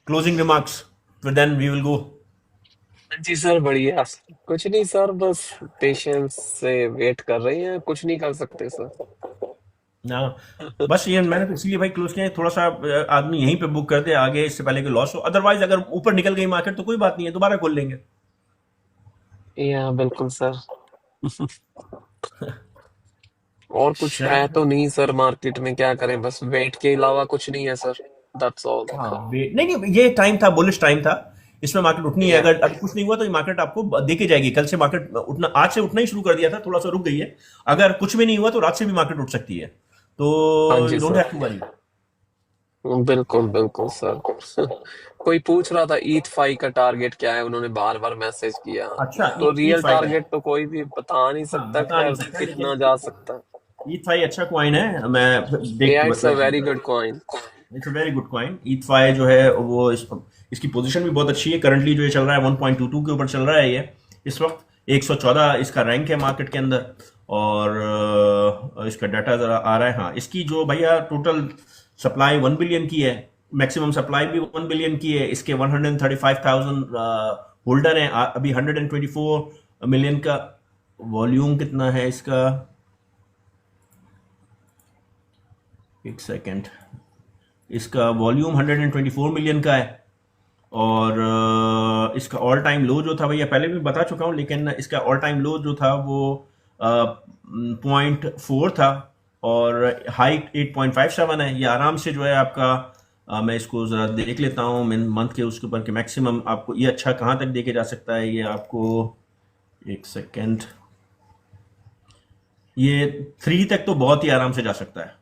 क्लोजिंग रिमार्क्स, फिर देन वी विल गो। जी सर, बढ़िया। कुछ नहीं सर, बस पेशेंस से वेट कर रहे हैं, कुछ नहीं कर सकते सर। ना बस ये मैंने तो इसीलिए भाई क्लोज किया है, थोड़ा सा आदमी यहीं पे बुक कर दे आगे, इससे पहले कि लॉस हो। अदरवाइज अगर ऊपर निकल गई मार्केट तो कोई बात नहीं है, दोबारा खोल लेंगे। या बिल्कुल सर। और कुछ है तो नहीं सर मार्केट में, क्या करें, बस वेट के अलावा कुछ नहीं है सर, दैट्स ऑल। हाँ नहीं, ये टाइम था, बुलिश टाइम था, इसमें मार्केट उठनी है। अगर कुछ नहीं हुआ तो ये मार्केट आपको देके जाएगी। कल से मार्केट उठना, आज से उठना ही शुरू कर दिया था, थोड़ा सा रुक गई है। अगर कुछ भी नहीं हुआ तो रात से भी मार्केट उठ सकती है, तो डोंट हैव टू वरी। बिल्कुल बिल्कुल सर। कोई पूछ रहा था ईथ फाई का टारगेट क्या है, उन्होंने बार बार मैसेज किया। अच्छा, तो रियल ETH5 टारगेट तो कोई भी बता नहीं सकता कितना जा सकता है। ETH5 अच्छा कॉइन है, मैं it's a very good coin. It's a very good coin. ETH5 जो है वो इसकी पोजीशन भी बहुत अच्छी है। करंटली जो ये चल रहा है 1.22 के ऊपर चल रहा है, ये इस वक्त 114 इसका रैंक है मार्केट के अंदर। और इसका डाटा जरा आ रहा है, हाँ, इसकी जो भैया टोटल सप्लाई 1 बिलियन की है, मैक्सिमम सप्लाई भी 1 बिलियन की है। इसके 135,000 होल्डर हैं अभी। 124 मिलियन का वॉल्यूम कितना है इसका, एक सेकेंड, इसका वॉल्यूम 124 मिलियन का है। और इसका ऑल टाइम लो जो था भैया, पहले भी बता चुका हूँ, लेकिन इसका ऑल टाइम लो जो था वो 0.4 था और हाई 8.57 है। ये आराम से जो है आपका मैं इसको ज़रा देख लेता हूँ मंथ के उसके ऊपर कि मैक्सिमम आपको ये अच्छा कहाँ तक देके जा सकता है। ये आपको एक सेकेंड, ये 3 तक तो बहुत ही आराम से जा सकता है,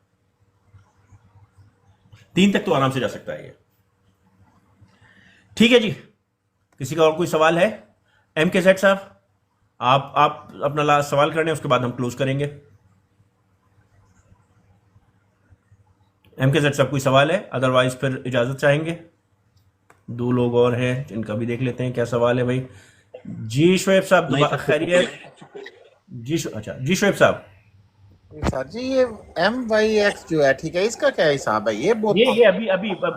3 तक तो आराम से जा सकता है ये। ठीक है जी, किसी का और कोई सवाल है? MKZ साहब, आप अपना लास्ट सवाल करने, उसके बाद हम क्लोज करेंगे। MKZ साहब कोई सवाल है? अदरवाइज फिर इजाजत चाहेंगे। 2 लोग और हैं जिनका भी देख लेते हैं क्या सवाल है भाई। जी शोएब साहब, दोबारा खैरियत? जी अच्छा, जी शोएब साहब। सर जी ये MYX जो है, ठीक है, इसका क्या हिसाब है? ये बहुत ये अभी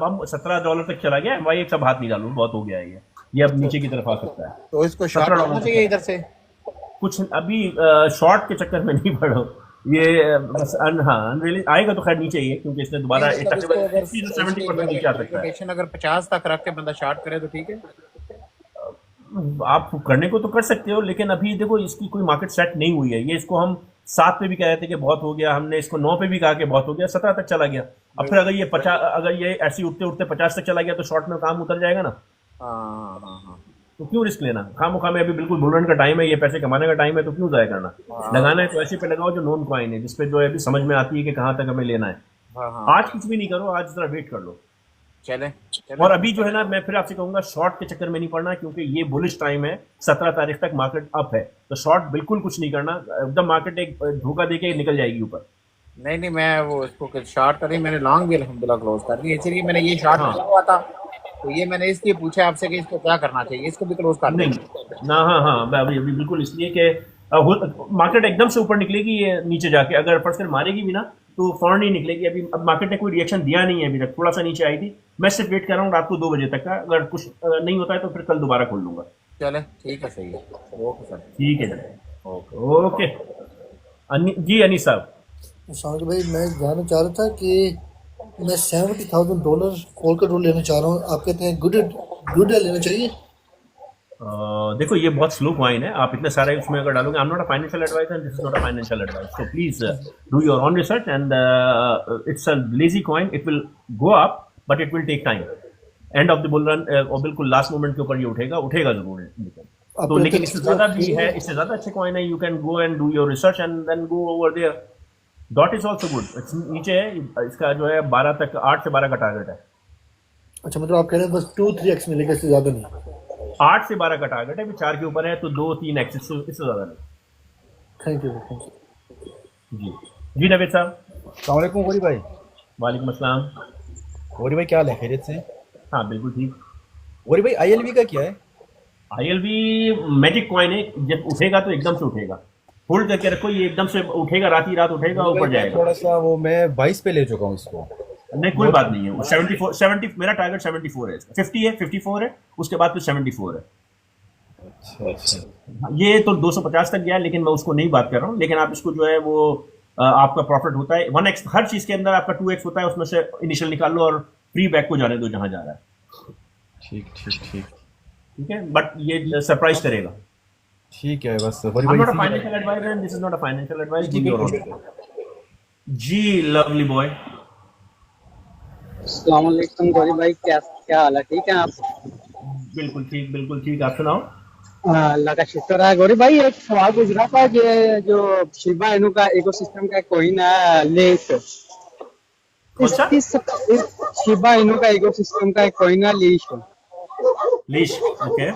हम $17 तक चला गया। MYX सब हाथ नहीं डालू, बहुत हो गया है ये अब नीचे की तरफ आ सकता है। तो इसको शॉर्ट करना चाहिए इधर से कुछ अभी शॉर्ट के चक्कर में नहीं पड़ो, ये बस आएगा तो खैर नीचे ही है, क्योंकि इसने दोबारा 70% नीचे आ सकता है। अगर 50 तक रख के बंदा शॉर्ट करे तो ठीक है, आप करने को तो कर सकते हो, लेकिन अभी देखो इसकी कोई मार्केट सेट नहीं हुई है। ये इसको हम 7 पे भी कह रहे थे कि बहुत हो गया, हमने इसको 9 पे भी कहा कि बहुत हो गया, 17 तक चला गया। अब फिर अगर ये ऐसे उठते उठते 50 तक चला गया तो शॉर्ट में काम उतर जाएगा ना। हाँ। तो क्यों रिस्क लेना खामोखा में? अभी बिल्कुल बुलरन का टाइम है, ये पैसे कमाने का टाइम है, तो क्यों जाया करना? लगाना है तो ऐसे पे लगाओ जो नॉन कॉइन है, जिसपे जो है अभी समझ में आती है कि कहाँ तक हमें लेना है। आज कुछ भी नहीं करो, आज जरा वेट कर लो। चले। और अभी जो है ना, मैं फिर आपसे कहूंगा शॉर्ट के चक्कर में नहीं पड़ना, क्योंकि ये बुलिश टाइम है, 17 तारीख तक मार्केट अप है, तो शॉर्ट बिल्कुल कुछ नहीं करना। एकदम मार्केट एक धोखा देके निकल जाएगी ऊपर। नहीं, मैं वो इसको शॉर्ट करी, मैंने लॉन्ग भी अल्हम्दुलिल्लाह क्लोज कर दी, इसलिए मैंने ये शॉर्ट नहीं हुआ था, तो ये मैंने इसलिए पूछा आपसे कि इसको क्या करना चाहिए, इसको भी क्लोज कर नहीं ना। हाँ अभी बिल्कुल, इसलिए कि मार्केट एकदम से ऊपर निकलेगी ये नीचे जाके, अगर परसेंट मारेगी भी ना तो फौरन नहीं निकलेगी। अभी अब मार्केट ने कोई रिएक्शन दिया नहीं है अभी तक, थोड़ा सा नीचे आई थी। मैं सिर्फ वेट कर रहा हूँ रात को 2 बजे तक का, अगर कुछ नहीं होता है तो फिर कल दोबारा खोल लूंगा। चले, ठीक है, सही है, ओके सर, ठीक है ओके। जी अनीस साहब। भाई मैं जानना चाह रहा था कि मैं $70,000 कॉल रोल लेना चाह रहा हूँ, आप कहते हैं गुड लेना चाहिए? देखो ये बहुत स्लो कॉइन है, आप इतने सारे उसमें अगर डालोगे, I am not a financial advisor, this is not a financial advice, so please do your own research and it's a lazy coin, it will go up but it will take time. End of the bull run और बिल्कुल last moment के ऊपर ये उठेगा जरूर। तो लेकिन इससे ज्यादा भी है, इससे ज्यादा अच्छे कॉइन है, you can go and do your research and then go over there. Dot is also good, नीचे है इसका जो है 12 तक, 8 से 12 का टारगेट है। अच्छा, मतलब आप कह रहे हैं बस 2-3x मिलेगा, इससे ज्यादा नहीं। 8 से 12 का टारगेट है, 4 के ऊपर है तो 2-3x, इससे ज्यादा नहीं। थैंक यू जी जी नवीद साहब। अस्सलाम वालेकुम गौरी भाई। वालेकुम अस्सलाम। गौरी भाई क्या हाल है, खैरियत से? हाँ बिल्कुल ठीक। गौरी भाई ILV का क्या है? ILV मैजिक कॉइन है, जब उठेगा तो एकदम से उठेगा, होल्ड करके रखो, ये एकदम से उठेगा, रात ही रात उठेगा, ऊपर जाएगा। थोड़ा सा वो मैं 22 पे ले चुका हूँ इसको। नहीं कोई बात नहीं है, 70 मेरा टारगेट 74 है, 50 है, 54 है, उसके बाद फिर 74 है। अच्छा। ये तो 250 तक गया, लेकिन मैं उसको नहीं बात कर रहा हूँ। लेकिन आप इसको जो है वो आपका प्रॉफिट होता है 1x, हर चीज के अंदर आपका 2x होता है, उसमें से इनिशियल निकाल लो और फ्री बैक को जाने दो जहां जा रहा है। ठीक ठीक ठीक ठीक है, बट ये सरप्राइज करेगा। ठीक है बस। I'm not a financial advisor and this is not a financial advice. Do your own. जी लवली बॉय। अस्सलाम वालेकुम गौरी भाई, क्या हाल है? ठीक है आप? बिल्कुल ठीक, बिल्कुल ठीक। आप सुनाओ। अल्लाह का शुक्र है। गौरी भाई एक सवाल गुजरा था कि जो शिबा इनू का इकोसिस्टम का कोइन है लीश, इसकी शिबा इनू का इकोसिस्टम का एक कोइन है लीश, ओके,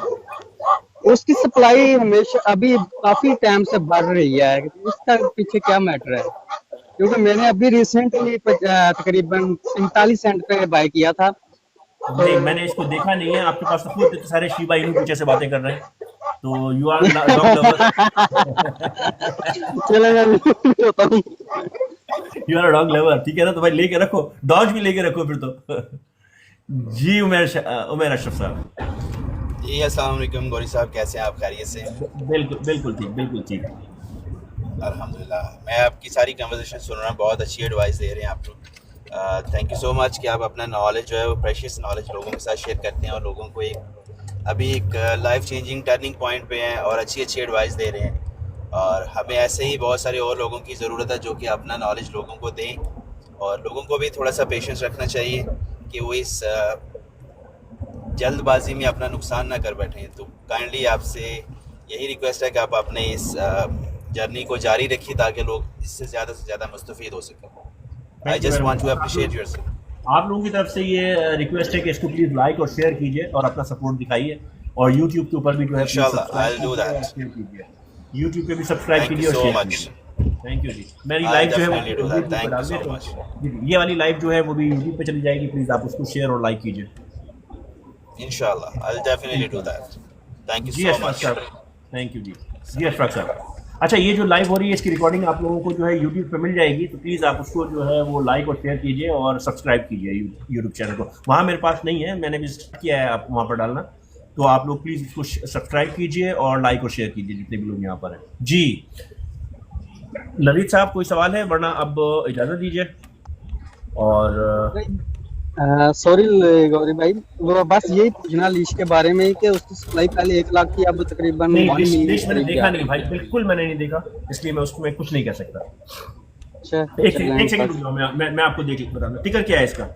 उसकी सप्लाई हमेशा अभी काफी टाइम से बढ़ रही है, इसका पीछे क्या मैटर है? क्योंकि मैंने अभी रिसेंटली तकरीबन 45 सेंट पे बाय किया था। नहीं मैंने इसको देखा नहीं है, आपके पास तो खुद सारे शिबा इनू पीछे से बातें कर रहे हैं, तो यू आर डॉग लवर। चलो मैं होता हूं, यू आर डॉग लवर, ठीक है ना? तो भाई लेके रखो, डॉग भी लेके रखो फिर तो। जी उमेर अशरफ साहब। जी अस्सलाम वालेकुम गौरी साहब, कैसे हैं आप? खैरियत से? बिल्कुल बिल्कुल ठीक, बिल्कुल ठीक। अल्हम्दुलिल्लाह। मैं आपकी सारी कन्वर्सेशन सुन रहा हूँ, बहुत अच्छी एडवाइस दे रहे हैं आप लोग। थैंक यू सो मच कि आप अपना नॉलेज जो है वो प्रेशियस नॉलेज लोगों के साथ शेयर करते हैं और लोगों को अभी एक लाइफ चेंजिंग टर्निंग पॉइंट पे हैं और अच्छी अच्छी एडवाइस दे रहे हैं। और हमें ऐसे ही बहुत सारे और लोगों की ज़रूरत है जो कि अपना नॉलेज लोगों को दें, और लोगों को भी थोड़ा सा पेशेंस रखना चाहिए कि वो इस जल्दबाजी में अपना नुकसान ना कर बैठें। तो काइंडली आपसे यही रिक्वेस्ट है कि आप अपने इस जर्नी को जारी रखिए ताकि लोग इससे ज़्यादा से ज़्यादा मुस्तफ़ीद हो सकें। I just want to appreciate yourself. आप लोगों की तरफ से ये रिक्वेस्ट है कि इसको प्लीज लाइक और शेयर कीजिए और अपना सपोर्ट दिखाइए, और यूट्यूब के ऊपर भी जो है इंशाल्लाह I will do that. YouTube पे भी सब्सक्राइब कीजिए और शेयर कीजिए। थैंक यू जी। मेरी लाइव जो है ये वाली लाइव जो है वो भी यूट्यूब पे चली जाएगी, प्लीज आप उसको शेयर और लाइक कीजिए। इंशाल्लाह I will definitely do that. Thank you so much. Thank you जी। जी अशफाक साहब। अच्छा, ये जो लाइव हो रही है इसकी रिकॉर्डिंग आप लोगों को जो है यूट्यूब पे मिल जाएगी, तो प्लीज़ आप उसको जो है वो लाइक और शेयर कीजिए और सब्सक्राइब कीजिए यूट्यूब चैनल को। वहाँ मेरे पास नहीं है, मैंने भी स्टार्ट किया है आप वहाँ पर डालना, तो आप लोग प्लीज़ उसको सब्सक्राइब कीजिए और लाइक और शेयर कीजिए जितने भी लोग यहाँ पर हैं। जी नवीद साहब कोई सवाल है, वरना अब इजाज़त दीजिए। और सॉरी गौरी भाई, वो बस यही पूछना लीश के बारे में कि उसकी सप्लाई पहले 1 लाख थी, अब तकरीबन लीश मैंने देखा नहीं भाई, बिल्कुल मैंने नहीं देखा, इसलिए मैं उसमें कुछ नहीं कह सकता। अच्छा एक सेकंड रुको, मैं आपको देख बताऊंगा। टिकर क्या है इसका?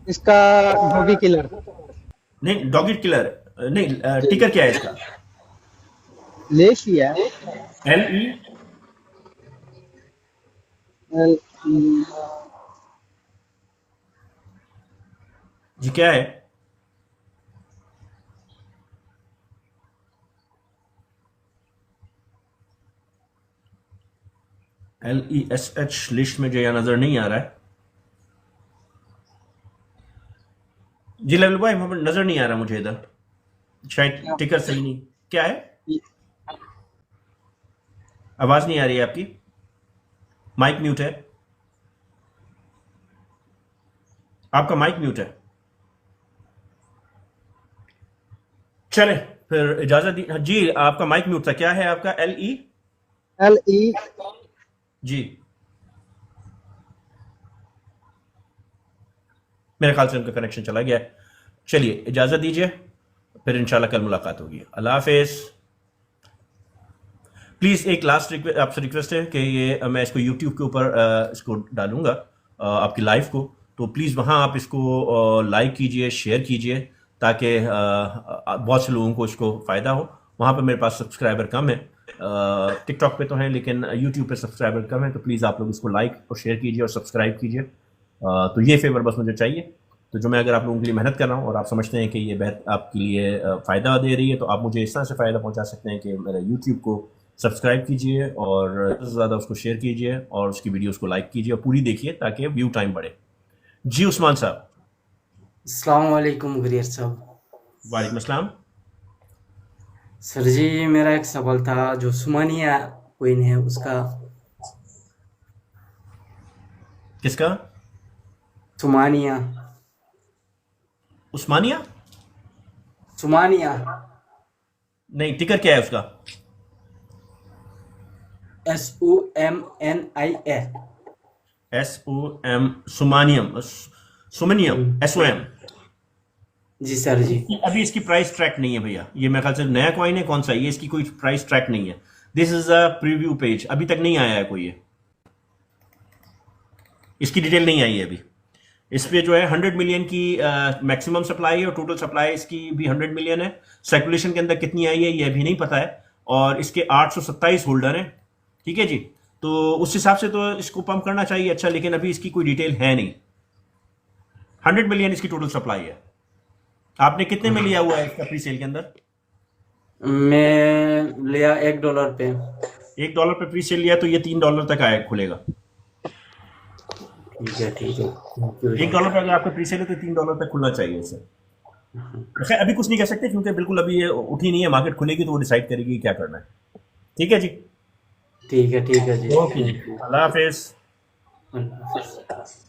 इसका डॉगी किलर नहीं, डॉगी किलर नहीं, टिकर क्या है इसका? लेश ही है, LE जी क्या है? LESH लिस्ट में जो यहाँ नजर नहीं आ रहा है। जी लेवल बॉय नजर नहीं आ रहा मुझे इधर, शायद टिकर सही नहीं। क्या है? आवाज नहीं आ रही है आपकी, माइक म्यूट है, आपका माइक म्यूट है। चले फिर इजाजत दी जी, आपका माइक म्यूट था। क्या है आपका? LE जी, मेरे ख्याल से उनका कनेक्शन चला गया है। चलिए इजाजत दीजिए, फिर इंशाल्लाह कल मुलाकात होगी। अल्लाह हाफिज। प्लीज एक लास्ट आपसे रिक्वेस्ट है कि ये मैं इसको यूट्यूब के ऊपर इसको डालूंगा आपकी लाइव को, तो प्लीज वहां आप इसको लाइक कीजिए, शेयर कीजिए, ताकि बहुत से लोगों को इसको फ़ायदा हो। वहाँ पर मेरे पास सब्सक्राइबर कम है, टिकटॉक पे तो हैं लेकिन यूट्यूब पे सब्सक्राइबर कम है, तो प्लीज़ आप लोग इसको लाइक और शेयर कीजिए और सब्सक्राइब कीजिए। तो ये फेवर बस मुझे चाहिए। तो जो मैं अगर आप लोगों के लिए मेहनत कर रहा हूँ और आप समझते हैं कि ये आपके लिए फ़ायदा दे रही है, तो आप मुझे इस तरह से फ़ायदा पहुँचा सकते हैं कि मेरे यूट्यूब को सब्सक्राइब कीजिए और ज़्यादा से ज़्यादा उसको शेयर कीजिए और उसकी वीडियोज़ को लाइक कीजिए और पूरी देखिए ताकि व्यू टाइम बढ़े। जी उस्मान साहब। अस्सलाम वालेकुम गुरियर साहब। वालेकुम अस्सलाम। सर जी मेरा एक सवाल था, जो सुमानिया कोइन है उसका। किसका? सुमानिया। उस्मानिया? सुमानिया नहीं, टिकर क्या है उसका? SUMNIA। SOM सुमानियम, सुमनियम, SOM। जी सर जी। अभी इसकी प्राइस ट्रैक नहीं है भैया, ये मेरे ख्याल से नया कॉइन है। कौन सा ये? इसकी कोई प्राइस ट्रैक नहीं है। This is a preview page, अभी तक नहीं आया है कोई, ये इसकी डिटेल नहीं आई है अभी। इस पे जो है 100 मिलियन की मैक्सिमम सप्लाई है और टोटल सप्लाई इसकी भी 100 मिलियन है। सर्कुलेशन के अंदर कितनी आई है ये अभी नहीं पता है, और इसके 827 होल्डर हैं। ठीक है जी, तो उस हिसाब से तो इसको पंप करना चाहिए अच्छा, लेकिन अभी इसकी कोई डिटेल है नहीं। 100 मिलियन इसकी टोटल सप्लाई है। आपने कितने में लिया हुआ है इसका प्री सेल के अंदर? मैं लिया $1 पे। $1 पे प्री सेल लिया तो ये $3 तक आया खुलेगा। ठीक है ठीक है। $1 पे अगर आपका प्री सेल है तो $3 तक खुलना चाहिए इसे। खैर अभी कुछ नहीं कह सकते क्योंकि बिल्कुल अभी ये उठी नहीं है, मार्केट खुलेगी तो वो डिसाइड करेगी क्या करना है। ठीक है जी, ठीक है जी। ओके जी, अल्लाह हाफिज। अल्लाह हाफिज।